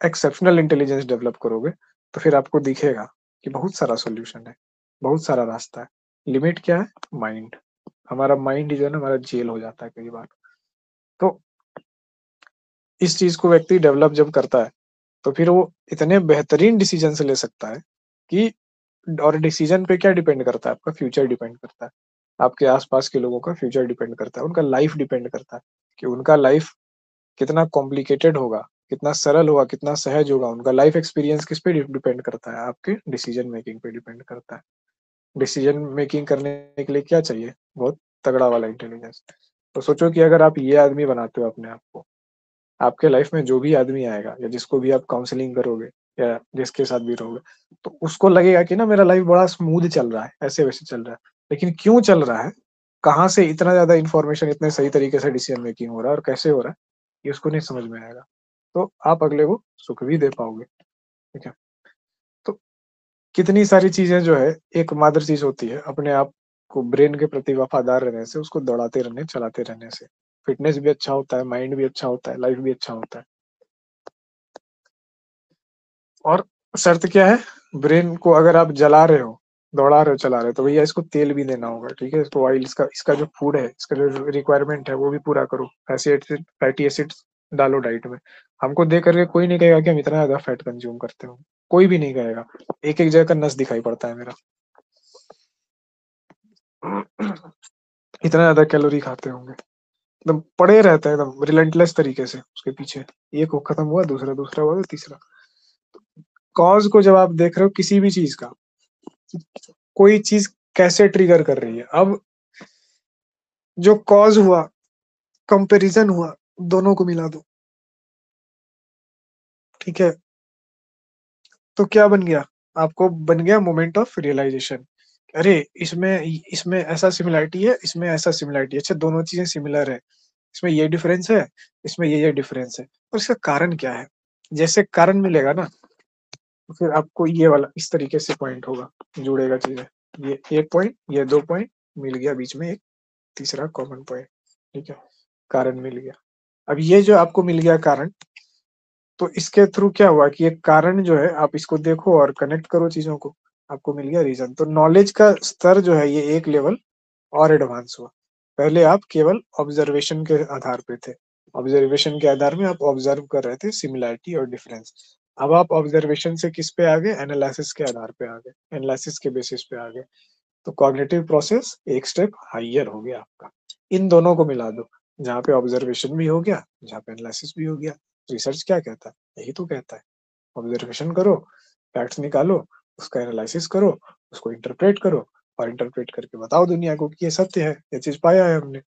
S1: एक्सेप्शनल इंटेलिजेंस डेवलप करोगे, तो फिर आपको दिखेगा कि बहुत सारा सोल्यूशन है, बहुत सारा रास्ता है। लिमिट क्या है, माइंड। हमारा माइंड जो है ना हमारा जेल हो जाता है कई बार। तो इस चीज को व्यक्ति डेवलप जब करता है, तो फिर वो इतने बेहतरीन डिसीजन ले सकता है कि, और डिसीजन पे क्या डिपेंड करता है, आपका फ्यूचर डिपेंड करता है, आपके आसपास के लोगों का फ्यूचर डिपेंड करता है, उनका लाइफ डिपेंड करता है कि उनका लाइफ कितना कॉम्प्लिकेटेड होगा, कितना सरल होगा, कितना सहज होगा। उनका लाइफ एक्सपीरियंस किस पे डिपेंड करता है, आपके डिसीजन मेकिंग पे डिपेंड करता है। डिसीजन मेकिंग करने के लिए क्या चाहिए, बहुत तगड़ा वाला इंटेलिजेंस। तो सोचो कि अगर आप ये आदमी बनाते हो अपने आप को, आपके लाइफ में जो भी आदमी आएगा या जिसको भी आप काउंसलिंग करोगे या जिसके साथ भी रहोगे, तो उसको लगेगा कि ना मेरा लाइफ बड़ा स्मूथ चल रहा है, ऐसे वैसे चल रहा है, लेकिन क्यों चल रहा है, कहाँ से इतना ज्यादा इन्फॉर्मेशन इतने सही तरीके से डिसीजन मेकिंग हो रहा है और कैसे हो रहा है, ये उसको नहीं समझ में आएगा। तो आप अगले को सुख भी दे पाओगे। ठीक है, तो कितनी सारी चीजें जो है, एक मादर चीज होती है अपने आप को ब्रेन के प्रति वफादार रहने से, उसको दौड़ाते रहने, चलाते रहने से फिटनेस भी अच्छा होता है, माइंड भी अच्छा होता है, लाइफ भी अच्छा होता है। और शर्त क्या है, ब्रेन को अगर आप जला रहे हो, दौड़ा रहे हो, चला रहे हो, तो भैया इसको तेल भी देना होगा। ठीक है, इसको ऑयल, इसका इसका जो फूड है, इसका जो रिक्वायरमेंट है वो भी पूरा करो। फैटी एसिड्स डालो डाइट में। हमको देख करके कोई नहीं कहेगा कि हम इतना ज्यादा फैट कंज्यूम करते हो, कोई भी नहीं कहेगा। एक एक जगह का नस दिखाई पड़ता है मेरा, इतना ज्यादा कैलोरी खाते होंगे, एकदम पड़े रहता है एकदम रिलेंटलेस तरीके से उसके पीछे। एक वो खत्म हुआ, दूसरा, दूसरा हुआ, तो तीसरा। कॉज को जब आप देख रहे हो किसी भी चीज का, कोई चीज कैसे ट्रिगर कर रही है, अब जो कॉज हुआ, कंपैरिजन हुआ, दोनों को मिला दो। ठीक है, तो क्या बन गया, आपको बन गया मोमेंट ऑफ रियलाइजेशन। अरे इसमें इसमें ऐसा सिमिलरिटी है, इसमें ऐसा सिमिलरिटी है, अच्छा दोनों चीजें सिमिलर है, इसमें ये डिफरेंस है, इसमें ये डिफरेंस है, और इसका कारण क्या है। जैसे कारण मिलेगा ना, तो फिर आपको ये वाला इस तरीके से पॉइंट होगा, जुड़ेगा चीजें। ये एक पॉइंट, ये दो पॉइंट, मिल गया बीच में एक तीसरा कॉमन पॉइंट। ठीक है, कारण मिल गया। अब ये जो आपको मिल गया कारण, तो इसके थ्रू क्या हुआ कि एक कारण जो है, आप इसको देखो और कनेक्ट करो चीजों को, आपको मिल गया रीजन। तो नॉलेज का स्तर जो है ये एक लेवल और एडवांस हुआ। पहले आप केवल ऑब्जर्वेशन के आधार पे थे, ऑब्जर्वेशन के आधार में आप ऑब्जर्व कर रहे थे सिमिलैरिटी और डिफरेंस। अब आप ऑब्जर्वेशन से किस पे आ गए, एनालिसिस के आधार पे आ गए, एनालिसिस के बेसिस पे आ गए। तो कॉग्निटिव प्रोसेस एक स्टेप हाइयर हो गया आपका। इन दोनों को मिला दो, जहाँ पे ऑब्जर्वेशन भी हो गया, जहाँ पे एनालिसिस भी हो गया। रिसर्च क्या कहता है, यही तो कहता है, ऑब्जर्वेशन करो, फैक्ट्स निकालो, उसका एनालिसिस करो, उसको इंटरप्रेट करो, और इंटरप्रेट करके बताओ दुनिया को कि ये सत्य है, ये चीज पाया है हमने।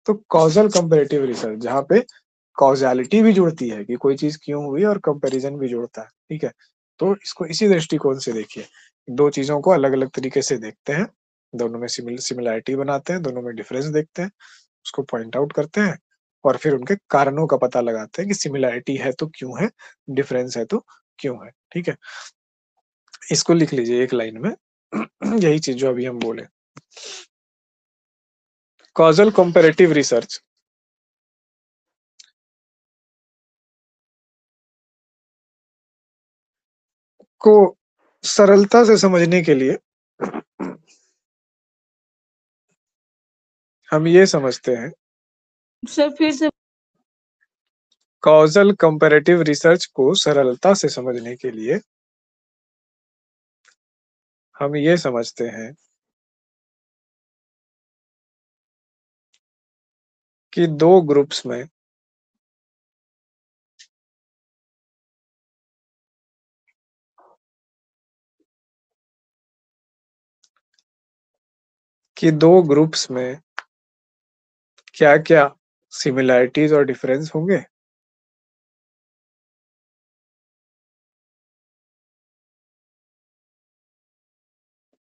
S1: तो कॉजल कंपेरेटिव रिसर्च, जहाँ पे कॉजैलिटी भी जुड़ती है कि कोई चीज क्यों हुई, और कंपैरिजन भी जुड़ता है। ठीक है, तो इसको इसी दृष्टिकोण से देखिए, दो चीजों को अलग अलग तरीके से देखते हैं, दोनों में सिमिलैरिटी बनाते हैं, दोनों में डिफरेंस देखते हैं, उसको पॉइंट आउट करते हैं और फिर उनके कारणों का पता लगाते हैं कि सिमिलैरिटी है तो क्यों है, डिफरेंस है तो क्यों है। ठीक है, इसको लिख लीजिए एक लाइन में यही चीज जो अभी हम बोले। कॉजल कंपैरेटिव रिसर्च को सरलता से समझने के लिए हम ये समझते हैं,
S2: सर फिर से
S1: कॉजल कंपैरेटिव रिसर्च को सरलता से समझने के लिए हम ये समझते हैं कि दो ग्रुप्स में क्या क्या सिमिलैरिटीज और डिफरेंस होंगे,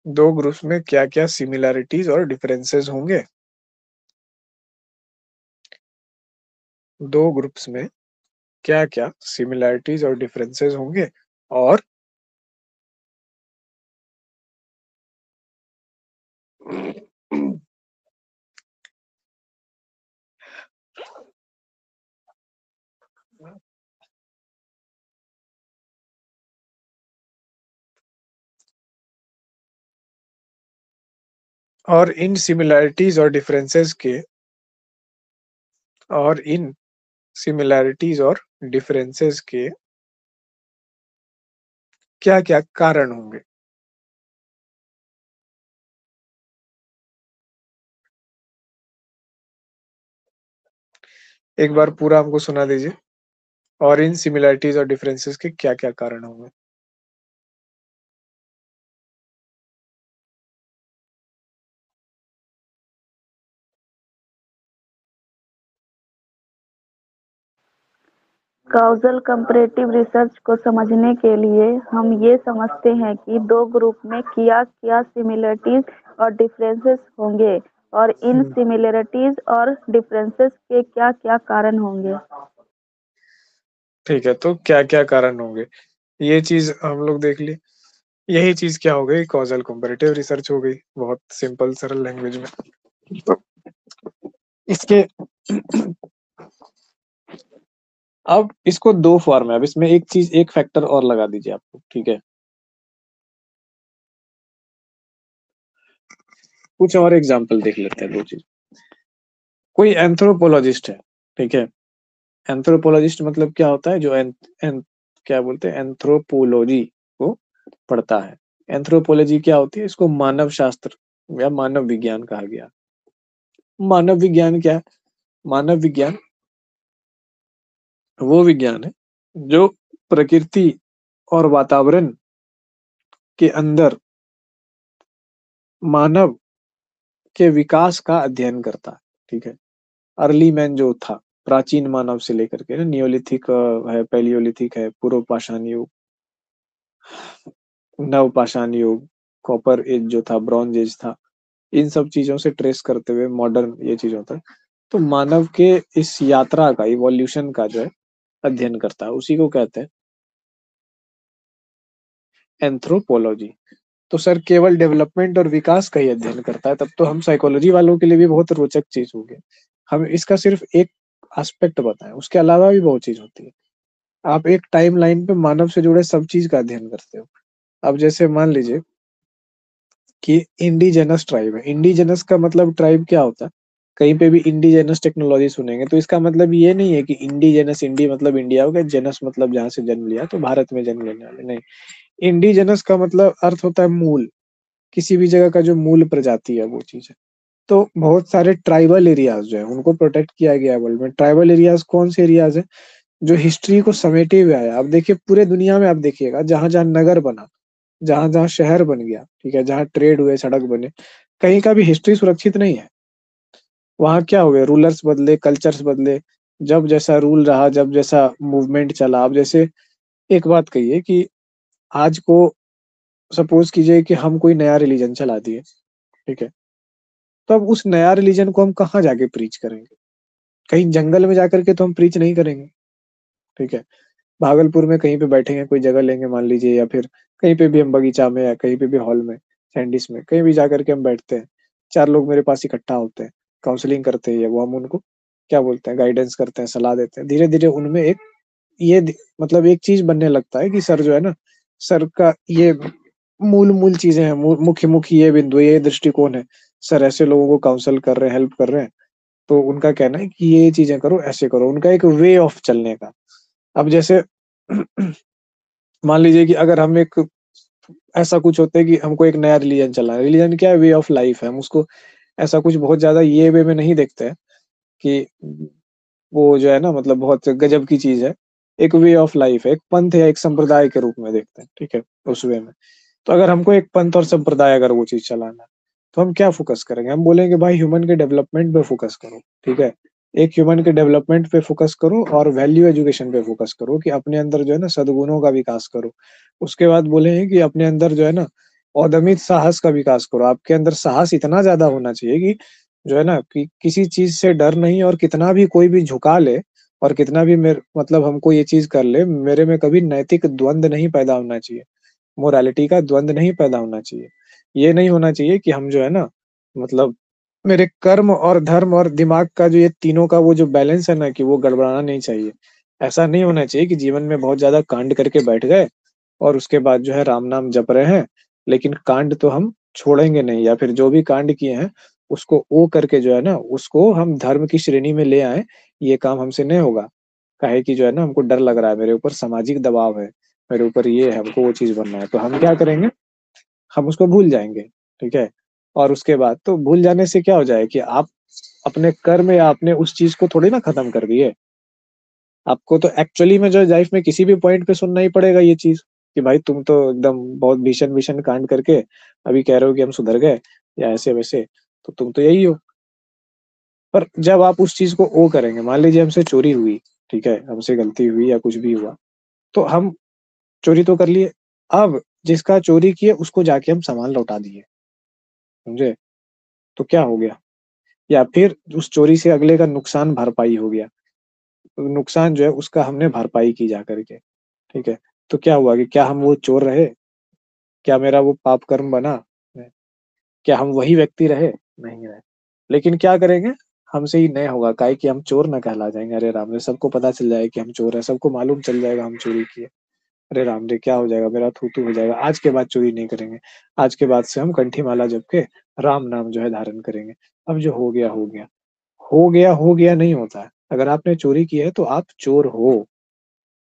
S1: दो ग्रुप्स में क्या क्या सिमिलैरिटीज और डिफरेंसेस होंगे, दो ग्रुप्स में क्या क्या सिमिलैरिटीज और डिफरेंसेस होंगे और और इन सिमिलैरिटीज और डिफरेंसेस के और इन सिमिलैरिटीज और डिफरेंसेस के क्या क्या कारण होंगे। एक बार पूरा हमको सुना दीजिए, और इन सिमिलैरिटीज और डिफरेंसेस के क्या क्या कारण होंगे।
S3: काउजल कंपैरेटिव रिसर्च को समझने के लिए हम ये समझते हैं कि दो ग्रुप में क्या क्या सिमिलरिटीज और डिफरेंसेस होंगे और इन सिमिलरिटीज और डिफरेंसेस के क्या क्या कारण होंगे।
S1: ठीक है, तो क्या क्या कारण होंगे ये चीज हम लोग देख लिए, यही चीज क्या हो गई, कॉजल कंपैरेटिव रिसर्च हो गई, बहुत सिंपल सरल लैंग्वेज में। तो इसके अब इसको दो फॉर्म है, अब इसमें एक चीज एक फैक्टर और लगा दीजिए आपको। ठीक है, कुछ और एग्जांपल देख लेते हैं, दो चीज। कोई एंथ्रोपोलॉजिस्ट है, ठीक है, एंथ्रोपोलॉजिस्ट मतलब क्या होता है, जो क्या बोलते हैं, एंथ्रोपोलॉजी को पढ़ता है। एंथ्रोपोलॉजी क्या होती है, इसको मानव शास्त्र या मानव विज्ञान कहा गया। मानव विज्ञान क्या है, मानव विज्ञान वो विज्ञान है जो प्रकृति और वातावरण के अंदर मानव के विकास का अध्ययन करता है। ठीक है, अर्ली मैन जो था, प्राचीन मानव से लेकर के नियोलिथिक है, पैलियोलिथिक है, पूर्व पाषाण युग, नव पाषाण युग, कॉपर एज जो था, ब्रॉन्ज एज था, इन सब चीजों से ट्रेस करते हुए मॉडर्न ये चीज होता है। तो मानव के इस यात्रा का, इवोल्यूशन का जो है अध्ययन करता है, उसी को कहते हैं एंथ्रोपोलॉजी। तो सर केवल डेवलपमेंट और विकास का ही अध्ययन करता है, तब तो हम साइकोलॉजी वालों के लिए भी बहुत रोचक चीज होगी। हम इसका सिर्फ एक एस्पेक्ट बताएं, उसके अलावा भी बहुत चीज होती है। आप एक टाइम लाइन पे मानव से जुड़े सब चीज का अध्ययन करते हो। अब जैसे मान लीजिए कि इंडिजेनस ट्राइब है, इंडिजेनस का मतलब ट्राइब क्या होता है, कहीं पे भी इंडिजेनस टेक्नोलॉजी सुनेंगे तो इसका मतलब ये नहीं है कि इंडिजेनस, इंडी मतलब इंडिया हो गया, जेनस मतलब जहां से जन्म लिया तो भारत में जन्म लेने वाले, नहीं। इंडिजेनस का मतलब अर्थ होता है मूल, किसी भी जगह का जो मूल प्रजाति है वो चीज है। तो बहुत सारे ट्राइबल एरियाज जो है उनको प्रोटेक्ट किया गया है वर्ल्ड में। ट्राइबल एरियाज कौन से एरियाज है, जो हिस्ट्री को समेटे हुए आया। अब देखिए पूरे दुनिया में आप देखिएगा, जहां जहां नगर बना, जहां जहां शहर बन गया, ठीक है, जहां ट्रेड हुए, सड़क बने, कहीं का भी हिस्ट्री सुरक्षित नहीं है। वहां क्या हो गया, रूलर्स बदले, कल्चर्स बदले, जब जैसा रूल रहा, जब जैसा मूवमेंट चला। अब जैसे एक बात कहिए कि आज को सपोज कीजिए कि हम कोई नया रिलीजन चला दिए, ठीक है? तो अब उस नया रिलीजन को हम कहाँ जाके प्रीच करेंगे? कहीं जंगल में जाकर के तो हम प्रीच नहीं करेंगे, ठीक है? भागलपुर में कहीं पे बैठेंगे, कोई जगह लेंगे मान लीजिए, या फिर कहीं पे भी हम बगीचा में या कहीं पे भी हॉल में, सैंडिस में, कहीं भी जाकर के हम बैठते हैं। 4 लोग मेरे पास इकट्ठा होते हैं, काउंसलिंग करते हैं, वो हम उनको क्या बोलते हैं, गाइडेंस करते हैं, सलाह देते हैं। धीरे-धीरे उनमें एक ये मतलब एक चीज़ बनने लगता है कि सर जो है ना, सर का ये मूल-मूल चीज़ें हैं, मुख्य-मुख्य ये बिंदु, ये दृष्टिकोण है। सर ऐसे लोगों को काउंसल कर रहे हैं, हेल्प कर रहे हैं, तो उनका कहना है कि ये चीज़ें करो, ऐसे करो। उनका एक वे ऑफ चलने का। अब जैसे मान लीजिए कि अगर हम एक ऐसा कुछ होता है कि हमको एक नया रिलीजन चलाना है। रिलीजन क्या है? वे ऑफ लाइफ है। हम उसको ऐसा कुछ बहुत ज़्यादा ये वे में नहीं देखते हैं कि वो जो है ना, मतलब बहुत गज़ब की चीज़ है। एक वे ऑफ लाइफ है, एक पंथ या एक संप्रदाय के रूप में देखते हैं, ठीक है? उस वे में। तो अगर हमको एक पंथ और संप्रदाय अगर वो चीज़ चलाना है, तो हम क्या फ़ोकस करेंगे? हम बोलेंगे भाई ह्यूमन के डेवलपमेंट पे फ़ोकस करो, ठीक है? एक ह्यूमन के डेवलपमेंट पे फ़ोकस करो और वैल्यू एजुकेशन पे फ़ोकस करो कि अपने अंदर जो है ना सद्गुणों का विकास करो। उसके बाद बोलेंगे कि अपने अंदर जो है ना औदमित साहस का विकास करो। आपके अंदर साहस इतना ज़्यादा होना चाहिए कि जो है ना कि किसी चीज़ से डर नहीं, और कितना भी कोई भी झुका ले और कितना भी मतलब हमको ये चीज़ कर ले, मेरे में कभी नैतिक द्वंद नहीं पैदा होना चाहिए। मोरालिटी का द्वंद नहीं पैदा होना चाहिए। ये नहीं होना चाहिए कि हम जो है ना, मतलब मेरे कर्म और धर्म और दिमाग का जो ये तीनों का वो जो बैलेंस है ना, कि वो गड़बड़ाना नहीं चाहिए। ऐसा नहीं होना चाहिए कि जीवन में बहुत ज़्यादा कांड करके बैठ गए और उसके बाद जो है राम नाम जप रहे हैं, लेकिन कांड तो हम छोड़ेंगे नहीं, या फिर जो भी कांड किए हैं उसको ओ करके जो है ना उसको हम धर्म की श्रेणी में ले आएँ, ये काम हमसे नहीं होगा। काहे कि जो है ना हमको डर लग रहा है, मेरे ऊपर सामाजिक दबाव है, मेरे ऊपर ये है, हमको वो चीज़ बनना है। तो हम क्या करेंगे? हम उसको भूल जाएँगे, ठीक है? और उसके बाद तो भूल जाने से क्या हो जाए कि आप अपने कर्म या आपने उस चीज़ को थोड़ी ना खत्म कर दिए। आपको तो एक्चुअली में जो है लाइफ में किसी भी पॉइंट पे सुनना ही पड़ेगा ये चीज़, कि भाई तुम तो एकदम बहुत भीषण-भीषण कांड करके अभी कह रहे हो कि हम सुधर गए या ऐसे-वैसे, तो तुम तो यही हो। पर जब आप उस चीज़ को ओ करेंगे, मान लीजिए हमसे चोरी हुई, ठीक है? हमसे गलती हुई या कुछ भी हुआ, तो हम चोरी तो कर लिए, अब जिसका चोरी किए उसको जाके हम सामान लौटा दिए, समझे? तो क्या हो गया? या फिर उस चोरी से अगले का नुकसान भरपाई हो गया। तो नुकसान जो है उसका हमने भरपाई की जा कर के, ठीक है? तो क्या हुआ कि क्या हम वो चोर रहे? क्या मेरा वो पाप कर्म बना? नहीं। क्या हम वही व्यक्ति रहे? नहीं रहे। लेकिन क्या करेंगे? हमसे ही नहीं होगा, काहे कि हम चोर ना कहला जाएँगे। अरे राम रे! सबको पता चल जाएगा कि हम चोर हैं, सबको मालूम चल जाएगा हम चोरी किए। अरे राम रे! क्या हो जाएगा? मेरा थू-थू हो जाएगा। आज के बाद चोरी नहीं करेंगे। आज के बाद से हम कंठी माला जप के राम नाम जो है धारण करेंगे। अब जो हो गया, हो गया। हो गया नहीं होता है। अगर आपने चोरी की है तो आप चोर हो।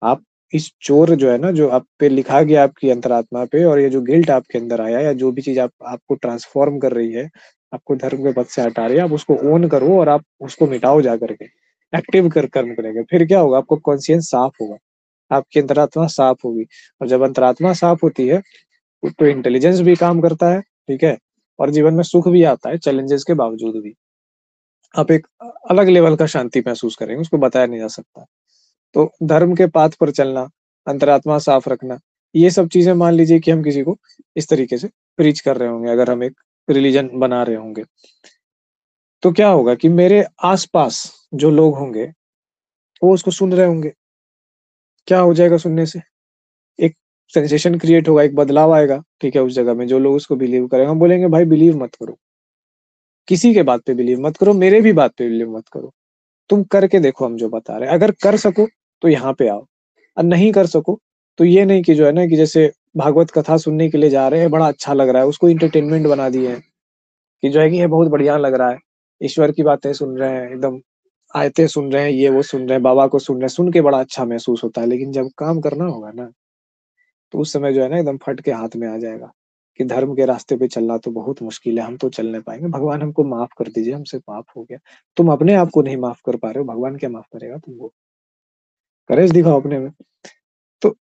S1: आप इस चोर जो है ना, जो आप पे लिखा गया आपकी अंतरात्मा पे, और ये जो गिल्ट आपके अंदर आया या जो भी चीज़ आपको ट्रांसफ़ॉर्म कर रही है, आपको धर्म के पथ से हटा रही है, आप उसको ओन करो और आप उसको मिटाओ जा कर के। एक्टिव कर्म करेंगे। फिर क्या होगा? आपको कॉन्शियस साफ होगा। आपकी अंतरात्मा साफ होगी, और जब अंतरात्मा साफ होती है, तो इंटेलिजेंस भी काम करता है, ठीक है? और जीवन में सुख भी आता है चैलेंजेस के बावजूद भी। आप एक अलग लेवल का शांति महसूस करेंगे, उसको बताया नहीं जा सकता। तो धर्म के पाथ पर चलना, अंतरात्मा साफ रखना, ये सब चीज़ें मान लीजिए कि हम किसी को इस तरीके से प्रीच कर रहे होंगे, अगर हम एक रिलीजन बना रहे होंगे। तो क्या होगा कि मेरे आस-पास जो लोग होंगे, वो उसको सुन रहे होंगे। क्या हो जाएगा सुनने से? एक सेंसेशन क्रिएट होगा, एक बदलाव आएगा, ठीक है? उस जगह में जो लोग उसको बिलीव करेंगे, हम बोलेंगे भाई बिलीव मत करो। किसी के बात पे बिलीव मत करो, मेरे भी बात पे बिलीव मत करो। तुम करके देखो हम जो बता रहे हैं। अगर कर सको तो यहाँ पे आओ, और नहीं कर सको तो ये नहीं कि जो है ना कि जैसे भागवत कथा सुनने के लिए जा रहे हैं, बड़ा अच्छा लग रहा है, उसको एंटरटेनमेंट बना दिए हैं कि जो है कि ये बहुत बढ़िया लग रहा है। ईश्वर की बातें सुन रहे हैं, एकदम आयतें सुन रहे हैं, ये वो सुन रहे हैं, बाबा को सुन रहे हैं, सुन के बड़ा अच्छा महसूस होता है। लेकिन जब काम करना होगा ना, तो उस समय जो है ना एकदम फट के हाथ में आ जाएगा कि धर्म के रास्ते पे चलना तो बहुत मुश्किल है, हम तो चल नहीं पाएँगे, भगवान हमको माफ़ कर दीजिए, हमसे पाप हो गया। तुम अपने आप को नहीं माफ़ कर पा रहे हो, भगवान क्या माफ़ करेगा तुमको? करेज दिखाओ अपने में। तो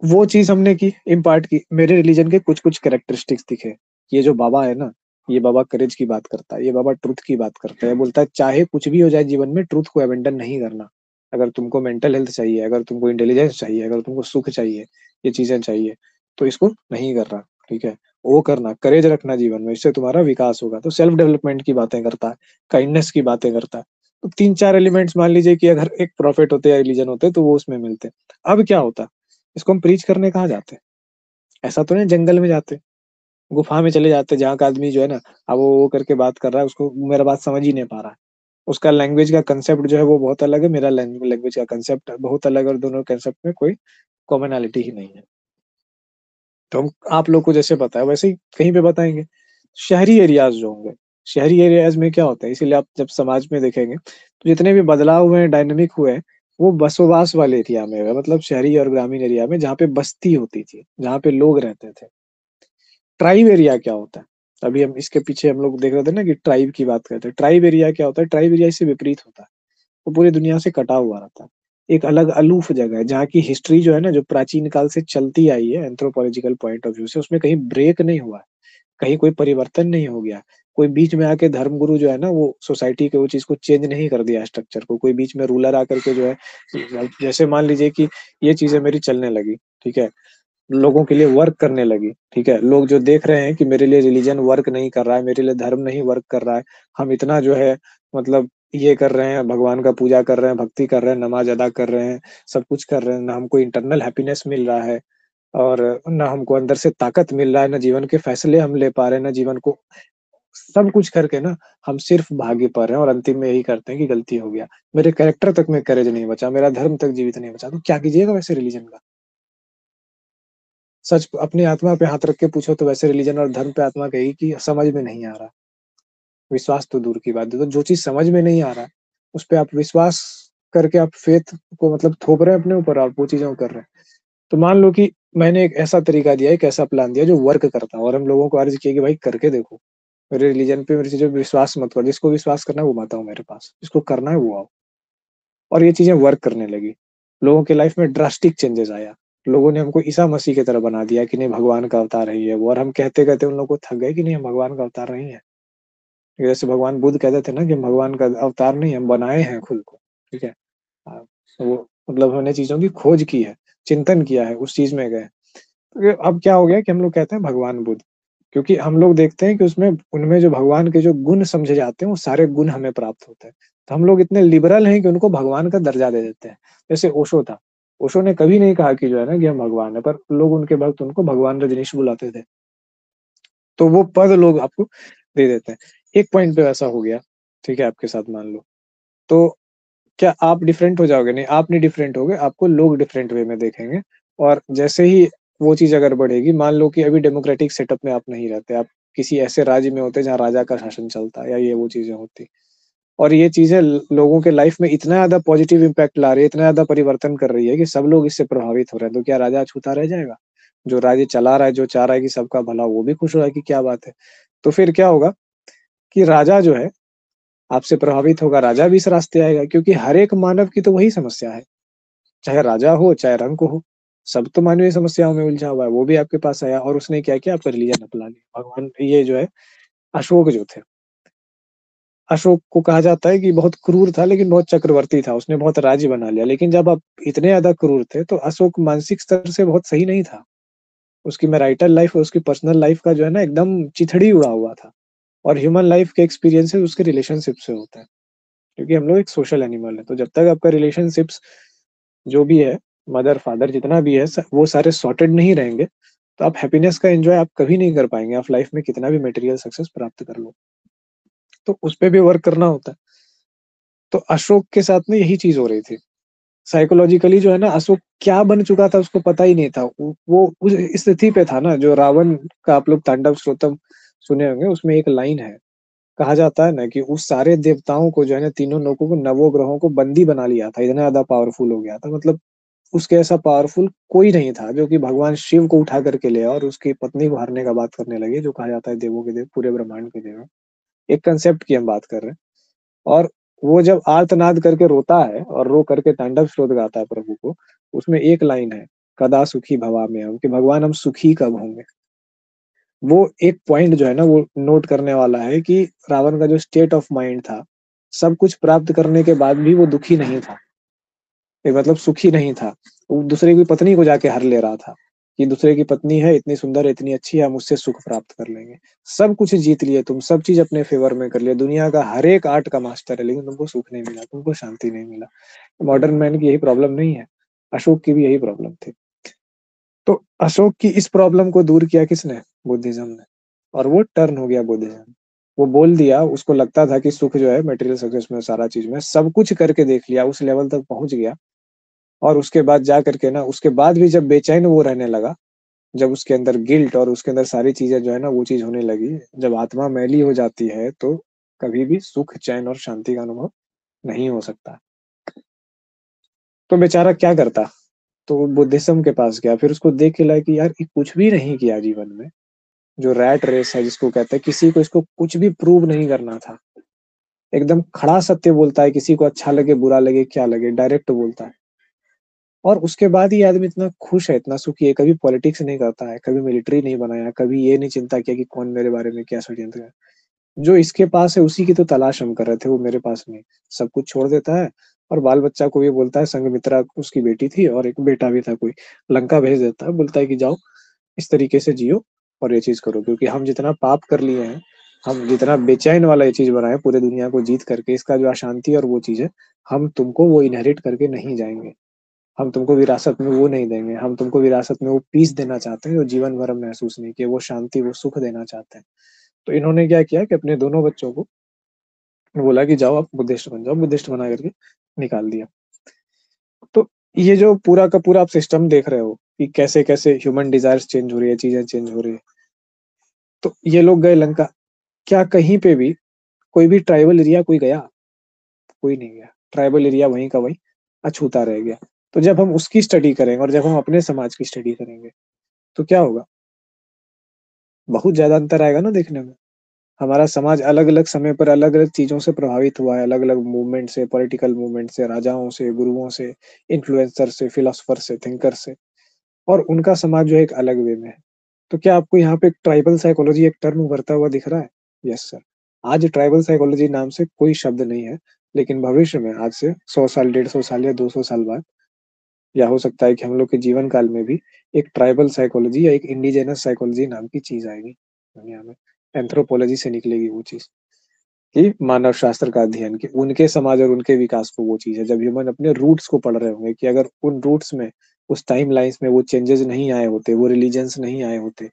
S1: वो चीज़ हमने की, इम्पार्ट की। मेरे रिलीजन के कुछ-कुछ कैरेक्टरिस्टिक्स दिखे। ये जो बाबा है ना, ये बाबा करेज की बात करता है, ये बाबा ट्रुथ की बात करता है। बोलता है चाहे कुछ भी हो जाए जीवन में, ट्रुथ को अबैंडन नहीं करना। अगर तुमको मेंटल हेल्थ चाहिए, अगर तुमको इंटेलिजेंस चाहिए, अगर तुमको सुख चाहिए, ये चीजें चाहिए, तो इसको नहीं कर रहा, ठीक है। वो करना, करेज रखना जीवन में, इससे तुम्हारा विकास होगा। तो सेल्फ डेवलपमेंट की बातें करता है, काइंडनेस की बातें करता है। तो 3-4 एलिमेंट्स मान लीजिए कि अगर एक प्रॉफिट होते या रिलीजन होते तो वो उसमें मिलते। अब क्या होता, इसको हम प्रीच करने कहाँ जाते? ऐसा तो नहीं जंगल में जाते, गुफा में चले जाते जहाँ का आदमी जो है ना, अब वो करके बात कर रहा है, उसको मेरा बात समझ ही नहीं पा रहा है। उसका लैंग्वेज का कंसेप्ट जो है वो बहुत अलग है, मेरा लैंग्वेज का कंसेप्ट बहुत अलग है, और दोनों कंसेप्ट में कोई कॉमनैलिटी ही नहीं है। तो हम आप लोग को जैसे पता है वैसे ही कहीं पे बताएंगे। शहरी एरियाज जो होंगे, शहरी एरियाज में क्या होता है, इसीलिए आप जब समाज में देखेंगे तो जितने भी बदलाव हुए हैं, डायनेमिक हुए हैं, वो बसोबास वाले एरिया में है, मतलब शहरी और ग्रामीण एरिया में, जहाँ पे बस्ती होती थी, जहाँ पे लोग रहते थे। ट्राइब एरिया क्या होता है, अभी हम इसके पीछे हम लोग देख रहे थे ना कि ट्राइब की बात करते हैं। ट्राइब एरिया क्या होता है, ट्राइब एरिया इससे विपरीत होता है, वो पूरी दुनिया से कटा हुआ रहता है। एक अलग अलूफ जगह है, जहाँ की हिस्ट्री जो है ना, जो प्राचीन काल से चलती आई है एंथ्रोपोलॉजिकल पॉइंट ऑफ व्यू से, उसमें कहीं ब्रेक नहीं हुआ है, कहीं कोई परिवर्तन नहीं हो गया। कोई बीच में आके धर्मगुरु जो है ना, वो सोसाइटी के वो चीज को चेंज नहीं कर दिया स्ट्रक्चर को। कोई बीच में रूलर आकर के जो है, जैसे मान लीजिए कि ये चीजें मेरी चलने लगी, ठीक है, लोगों के लिए वर्क करने लगी, ठीक है, लोग जो देख रहे हैं कि मेरे लिए रिलीजन वर्क नहीं कर रहा है, मेरे लिए धर्म नहीं वर्क कर रहा है, हम इतना जो है मतलब ये कर रहे हैं, भगवान का पूजा कर रहे हैं, भक्ति कर रहे हैं, नमाज अदा कर रहे हैं, सब कुछ कर रहे हैं, ना हमको इंटरनल हैप्पीनेस मिल रहा है, और ना हमको अंदर से ताकत मिल रहा है, ना जीवन के फैसले हम ले पा रहे हैं, ना जीवन को, सब कुछ करके ना हम सिर्फ भागे पा रहे हैं, और अंतिम में यही करते हैं कि गलती हो गया, मेरे कैरेक्टर तक में करेज नहीं बचा, मेरा धर्म तक जीवित नहीं बचा, तो क्या कीजिएगा वैसे रिलीजन का? सच अपनी आत्मा पे हाथ रख के पूछो तो वैसे रिलीजन और धर्म पे आत्मा कहेगी कि समझ में नहीं आ रहा। विश्वास तो दूर की बात है, तो जो चीज समझ में नहीं आ रहा, उस पे आप विश्वास करके आप फेथ को मतलब थोप रहे हैं अपने ऊपर, आप वो चीजें को कर रहे हैं। तो मान लो कि मैंने एक ऐसा तरीका दिया, एक ऐसा प्लान दिया जो वर्क करता है, और हम लोगों को अर्ज किया कि भाई करके देखो, मेरे रिलीजन पे मेरी चीजों पे विश्वास मत करो, जिसको विश्वास करना है वो मत आओ मेरे पास, जिसको करना है वो आओ। और ये चीजें वर्क करने लगी, लोगों के लाइफ में ड्रास्टिक चेंजेस आया। लोगों ने हमको ईसा मसीह की तरह बना दिया कि नहीं भगवान का अवतार है ये वो, और हम कहते कहते उन लोगों को थक गए कि नहीं हम भगवान का अवतार नहीं है। जैसे भगवान बुद्ध कहते थे ना कि हम भगवान का अवतार नहीं, हम बनाए हैं खुद को, ठीक है। हाँ, वो मतलब हमने चीजों की खोज की है, चिंतन किया है, उस चीज में गए। तो ये अब क्या हो गया कि हम लोग कहते हैं भगवान बुद्ध, क्योंकि हम लोग देखते हैं कि उसमें उनमें जो भगवान के जो गुण समझे जाते हैं वो सारे गुण हमें प्राप्त होते हैं। तो हम लोग इतने लिबरल हैं कि उनको भगवान का दर्जा दे देते हैं। जैसे ओशो था, ओशो ने कभी नहीं कहा कि जो है ना कि हम भगवान है, पर लोग उनके भक्त उनको भगवान रजनीश बुलाते थे, तो वो पद लोग आपको दे देते हैं। एक पॉइंट पे ऐसा हो गया, ठीक है, आपके साथ मान लो, तो क्या आप डिफरेंट हो जाओगे? नहीं, आप नहीं डिफरेंट होगे, आपको लोग डिफरेंट वे में देखेंगे। और जैसे ही वो चीज अगर बढ़ेगी, मान लो कि अभी डेमोक्रेटिक सेटअप में आप नहीं रहते, आप किसी ऐसे राज्य में होते जहाँ राजा का शासन चलता है, या ये वो चीजें होती, और ये चीजें लोगों के लाइफ में इतना ज्यादा पॉजिटिव इम्पैक्ट ला रही है, इतना ज्यादा परिवर्तन कर रही है कि सब लोग इससे प्रभावित हो रहे हैं, तो क्या राजा छूता रह जाएगा? जो राज्य चला रहा है, जो चाह रहा है कि सबका भला, वो भी खुश हो रहा है कि क्या बात है। तो फिर क्या होगा कि राजा जो है आपसे प्रभावित होगा, राजा भी इस रास्ते आएगा, क्योंकि हर एक मानव की तो वही समस्या है, चाहे राजा हो चाहे रंक हो, सब तो मानवीय समस्याओं में उलझा हुआ है। वो भी आपके पास आया, और उसने क्या किया, आपका रिलीजन अपना लिया। भगवान ये जो है अशोक जो थे, अशोक को कहा जाता है कि बहुत क्रूर था लेकिन बहुत चक्रवर्ती था, उसने बहुत राज्य बना लिया। लेकिन जब आप इतने ज्यादा क्रूर थे तो अशोक मानसिक स्तर से बहुत सही नहीं था, उसकी मैरिटल लाइफ और उसकी पर्सनल लाइफ का जो है ना एकदम चिथड़ी उड़ा हुआ था। और ह्यूमन लाइफ के एक्सपीरियंसेस उसके रिलेशनशिप से होता है, क्योंकि हम लोग एक सोशल एनिमल है। तो जब तक आपका रिलेशनशिप्स जो भी है, मदर फादर जितना भी है, वो सारे सॉर्टेड नहीं रहेंगे, तो आप हैप्पीनेस का एंजॉय आप कभी नहीं कर पाएंगे, आप लाइफ में कितना भी मटेरियल सक्सेस प्राप्त कर लो। तो उस पे भी वर्क करना होता है। तो अशोक के साथ में यही चीज हो रही थी। साइकोलॉजिकली जो है ना, अशोक क्या बन चुका था उसको पता ही नहीं था। वो उस स्थिति पे था ना, जो रावण का आप लोग तांडव श्रोतम सुने होंगे, उसमें एक लाइन है, कहा जाता है ना कि उस सारे देवताओं को जो है ना, तीनों लोगों को, नवों ग्रहों को बंदी बना लिया था, इतना ज्यादा पावरफुल हो गया था। मतलब उसके ऐसा पावरफुल कोई नहीं था, जो कि भगवान शिव को उठा करके ले और उसकी पत्नी को हरने का बात करने लगे, जो कहा जाता है देवों के देव, पूरे ब्रह्मांड के देव हैं। एक कंसेप्ट की हम बात कर रहे हैं। और वो जब आर्तनाद करके रोता है और रो करके तांडव श्लोक गाता है प्रभु को, उसमें एक लाइन है, कदा सुखी भवाम्य हम, कि भगवान हम सुखी कब होंगे। वो एक पॉइंट जो है ना, वो नोट करने वाला है कि रावण का जो स्टेट ऑफ माइंड था, सब कुछ प्राप्त करने के बाद भी वो दुखी नहीं था, मतलब सुखी नहीं था। वो दूसरे की पत्नी को जाके हर ले रहा था, कि दूसरे की पत्नी है, इतनी सुंदर है, इतनी अच्छी है, हम उससे सुख प्राप्त कर लेंगे। सब कुछ जीत लिए तुम, सब चीज़ अपने फ़ेवर में कर लिया, दुनिया का हर एक आर्ट का मास्टर है, लेकिन तुमको सुख नहीं मिला, तुमको शांति नहीं मिला। मॉडर्न मैन की यही प्रॉब्लम नहीं है, अशोक की भी यही प्रॉब्लम थी। तो अशोक की इस प्रॉब्लम को दूर किया किसने? बुद्धिज़्म ने, और वो टर्न हो गया बुद्धिज़्म। वो बोल दिया, उसको लगता था कि सुख जो है मटेरियल सक्सेस में, सारा चीज़ में, सब कुछ करके देख लिया, उस लेवल तक पहुँच गया, और उसके बाद जा करके ना, उसके बाद भी जब बेचैन वो रहने लगा, जब उसके अंदर गिल्ट और उसके अंदर सारी चीज़ें जो है ना वो चीज़ होने लगी, जब आत्मा मैली हो जाती है तो कभी भी सुख, चैन और शांति का अनुभव नहीं हो सकता। तो बेचारा क्या करता? तो वो बुद्धिज़्म के पास गया, फिर उसको देख के लगा कि यार ये कुछ भी नहीं किया जीवन में, जो रैट रेस है जिसको कहते हैं, किसी को इसको कुछ भी प्रूव नहीं करना था। एकदम खड़ा सत्य बोलता है, किसी को अच्छा लगे, बुरा लगे, क्या लगे, डायरेक्ट बोलता है। और उसके बाद ये आदमी इतना खुश है, इतना सुखी है, कभी पॉलिटिक्स नहीं करता है, कभी मिलिट्री नहीं बनाया, कभी ये नहीं चिंता किया कि कौन मेरे बारे में क्या षड्यंत्र है। जो इसके पास है उसी की तो तलाश हम कर रहे थे, वो मेरे पास नहीं। सब कुछ छोड़ देता है और बाल-बच्चा को ये बोलता है, संघमित्रा उसकी बेटी थी और एक बेटा भी था कोई, लंका भेज देता है, बोलता है कि जाओ इस तरीके से जियो और ये चीज़ करो, क्योंकि हम जितना पाप कर लिए हैं, हम जितना बेचैन वाला ये चीज़ बनाए पूरे दुनिया को जीत करके, इसका जो अशांति और वो चीज़ है, हम तुमको वो इनहेरिट करके नहीं जाएँगे। हम तुमको विरासत में वो नहीं देंगे, हम तुमको विरासत में वो पीस देना चाहते हैं जो जीवन भर हम महसूस नहीं किए, वो शांति, वो सुख देना चाहते हैं। तो इन्होंने क्या किया कि अपने दोनों बच्चों को बोला कि जाओ आप बुद्धिस्ट बन जाओ, बुद्धिस्ट बना करके निकाल दिया। तो ये जो पूरा का पूरा आप सिस्टम देख रहे हो कि कैसे-कैसे ह्यूमन डिज़ायर्स चेंज हो रही है, चीज़ें चेंज हो रही है। तो ये लोग गए लंका, क्या कहीं पे भी कोई भी ट्राइबल एरिया कोई गया? कोई नहीं गया। ट्राइबल एरिया वहीं का वहीं अछूता रह गया। तो जब हम उसकी स्टडी करेंगे और जब हम अपने समाज की स्टडी करेंगे, तो क्या होगा? बहुत ज़्यादा अंतर आएगा ना देखने में। हमारा समाज अलग-अलग समय पर अलग-अलग चीज़ों से प्रभावित हुआ है, अलग-अलग मूवमेंट से, पॉलिटिकल मूवमेंट से, राजाओं से, गुरुओं से, इन्फ्लुएंसर से, फिलॉसफर से, थिंकर से, और उनका समाज जो है एक अलग वे में है। तो क्या आपको यहाँ पे ट्राइबल साइकोलॉजी एक टर्म उभरता हुआ दिख रहा है? Yes sir. आज ट्राइबल साइकोलॉजी नाम से कोई शब्द नहीं है, लेकिन भविष्य में आज से 100 साल, 150 साल या 200 साल बाद, या हो सकता है कि हम लोग के जीवन काल में भी एक ट्राइबल साइकोलॉजी या एक इंडिजिनस साइकोलॉजी नाम की चीज़ आएगी दुनिया में। एंथ्रोपोलॉजी से निकलेगी वो चीज़, कि मानव शास्त्र का अध्ययन, कि उनके समाज और उनके विकास को वो चीज़ है। जब ह्यूमन अपने रूट्स को पढ़ रहे होंगे कि अगर उन रूट्स में, उस टाइमलाइन्स में वो चेंजेज़ नहीं आए होते, वो रिलिजन्स नहीं आए होते,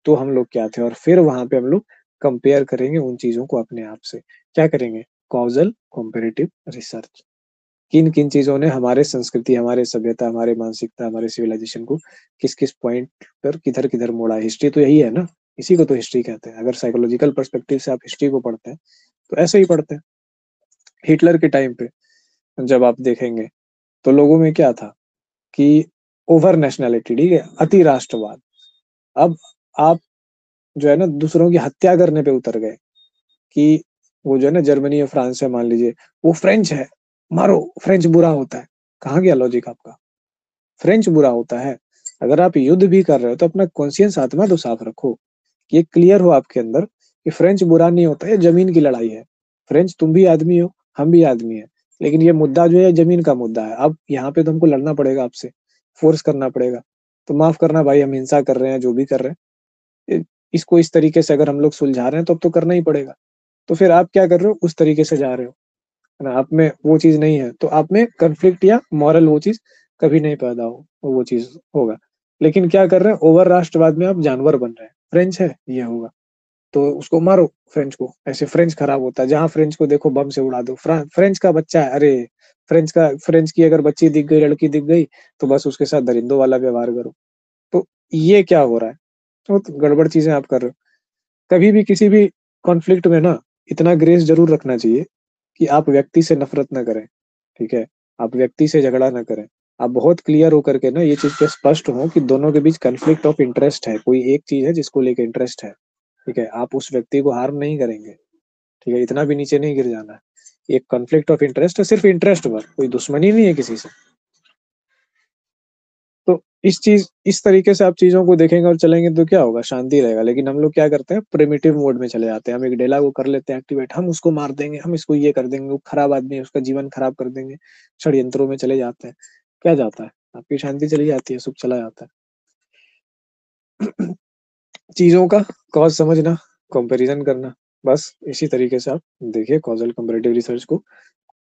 S1: तो हम लोग क्या थे? और फिर वहाँ पे हम लोग कंपेयर करेंगे उन चीज़ों को अपने आप से। क्या करेंगे? कॉज़ल कंपैरेटिव रिसर्च। किन-किन चीज़ों ने हमारे संस्कृति, हमारे सभ्यता, हमारे मानसिकता, हमारे सिविलाइज़ेशन को किस-किस पॉइंट पर किधर-किधर मोड़ा है। हिस्ट्री तो यही है ना, इसी को तो हिस्ट्री कहते हैं। अगर साइकोलॉजिकल पर्सपेक्टिव से आप हिस्ट्री को पढ़ते हैं, तो ऐसे ही पढ़ते हैं। हिटलर के टाइम पे जब आप देखेंगे, तो लोगों में क्या था कि ओवर नेशनैलिटी, ठीक है? अति राष्ट्रवाद। अब आप जो है ना दूसरों की हत्या करने पे उतर गए, कि वो जो है ना जर्मनी या फ्रांस है मान लीजिए, वो फ्रेंच है, मारो, फ्रेंच बुरा होता है। कहाँ गया लॉजिक आपका? फ्रेंच बुरा होता है। अगर आप युद्ध भी कर रहे हो तो अपना कॉन्शियस आत्मा तो साफ रखो, कि ये क्लियर हो आपके अंदर कि फ्रेंच बुरा नहीं होता, ये ज़मीन की लड़ाई है। फ्रेंच तुम भी आदमी हो, हम भी आदमी हैं। लेकिन ये मुद्दा जो है ज़मीन का मुद्दा है। अब यहाँ पे तो हमको लड़ना पड़ेगा आपसे, फ़ोर्स करना पड़ेगा। तो माफ़ करना भाई, हम हिंसा कर रहे हैं, जो भी कर रहे हैं, इसको इस तरीके से अगर हम लोग सुलझा रहे हैं तो अब तो करना ही पड़ेगा। तो फिर आप क्या कर रहे हो? उस तरीके से जा रहे हो, है ना? आप में वो चीज़ नहीं है, तो आप में कॉन्फ्लिक्ट या मॉरल वो चीज़ कभी नहीं पैदा हो, वो चीज़ होगा। लेकिन क्या कर रहे हैं? ओवर राष्ट्रवाद में आप जानवर बन रहे हैं। फ्रेंच है, ये होगा, तो उसको मारो फ्रेंच को, ऐसे फ्रेंच खराब होता है। जहाँ फ्रेंच को देखो बम से उड़ा दो। फ्रेंच का बच्चा है, अरे! फ्रेंच की अगर बच्ची दिख गई, लड़की दिख गई, तो बस उसके साथ दरिंदों वाला व्यवहार करो। तो ये क्या हो रहा है? तो गड़बड़ चीज़ें आप कर रहे हो। कभी भी किसी भी कॉन्फ्लिक्ट में ना इतना ग्रेस ज़रूर रखना चाहिए कि आप व्यक्ति से नफ़रत ना करें, ठीक है? आप व्यक्ति से झगड़ा ना करें। आप बहुत क्लियर होकर के ना ये चीज़ पे स्पष्ट हों कि दोनों के बीच कॉन्फ्लिक्ट ऑफ इंटरेस्ट है। कोई एक चीज़ है जिसको लेके इंटरेस्ट है, ठीक है? आप उस व्यक्ति को हार्म नहीं करेंगे, ठीक है? इतना भी नीचे नहीं गिर जाना है। एक कॉन्फ्लिक्ट ऑफ इंटरेस्ट है, सिर्फ़ इंटरेस्ट भर, कोई दुश्मनी नहीं है किसी से। तो इस तरीके से आप चीज़ों को देखेंगे और चलेंगे तो क्या होगा? शांति रहेगा। लेकिन हम लोग क्या करते हैं? प्रिमिटिव मोड में चले जाते हैं। हम एक डेला को कर लेते हैं एक्टिवेट, हम उसको मार देंगे, हम इसको ये कर देंगे, वो खराब आदमी है, उसका जीवन खराब कर देंगे। षड्यंत्रों में चले जाते हैं। क्या जाता है? आपकी शांति चली जाती है, सुख चला जाता है। चीज़ों का कॉज़ समझना, कंपैरिज़न करना, बस इसी तरीके से आप देखिए कॉज़ल कंपैरेटिव रिसर्च को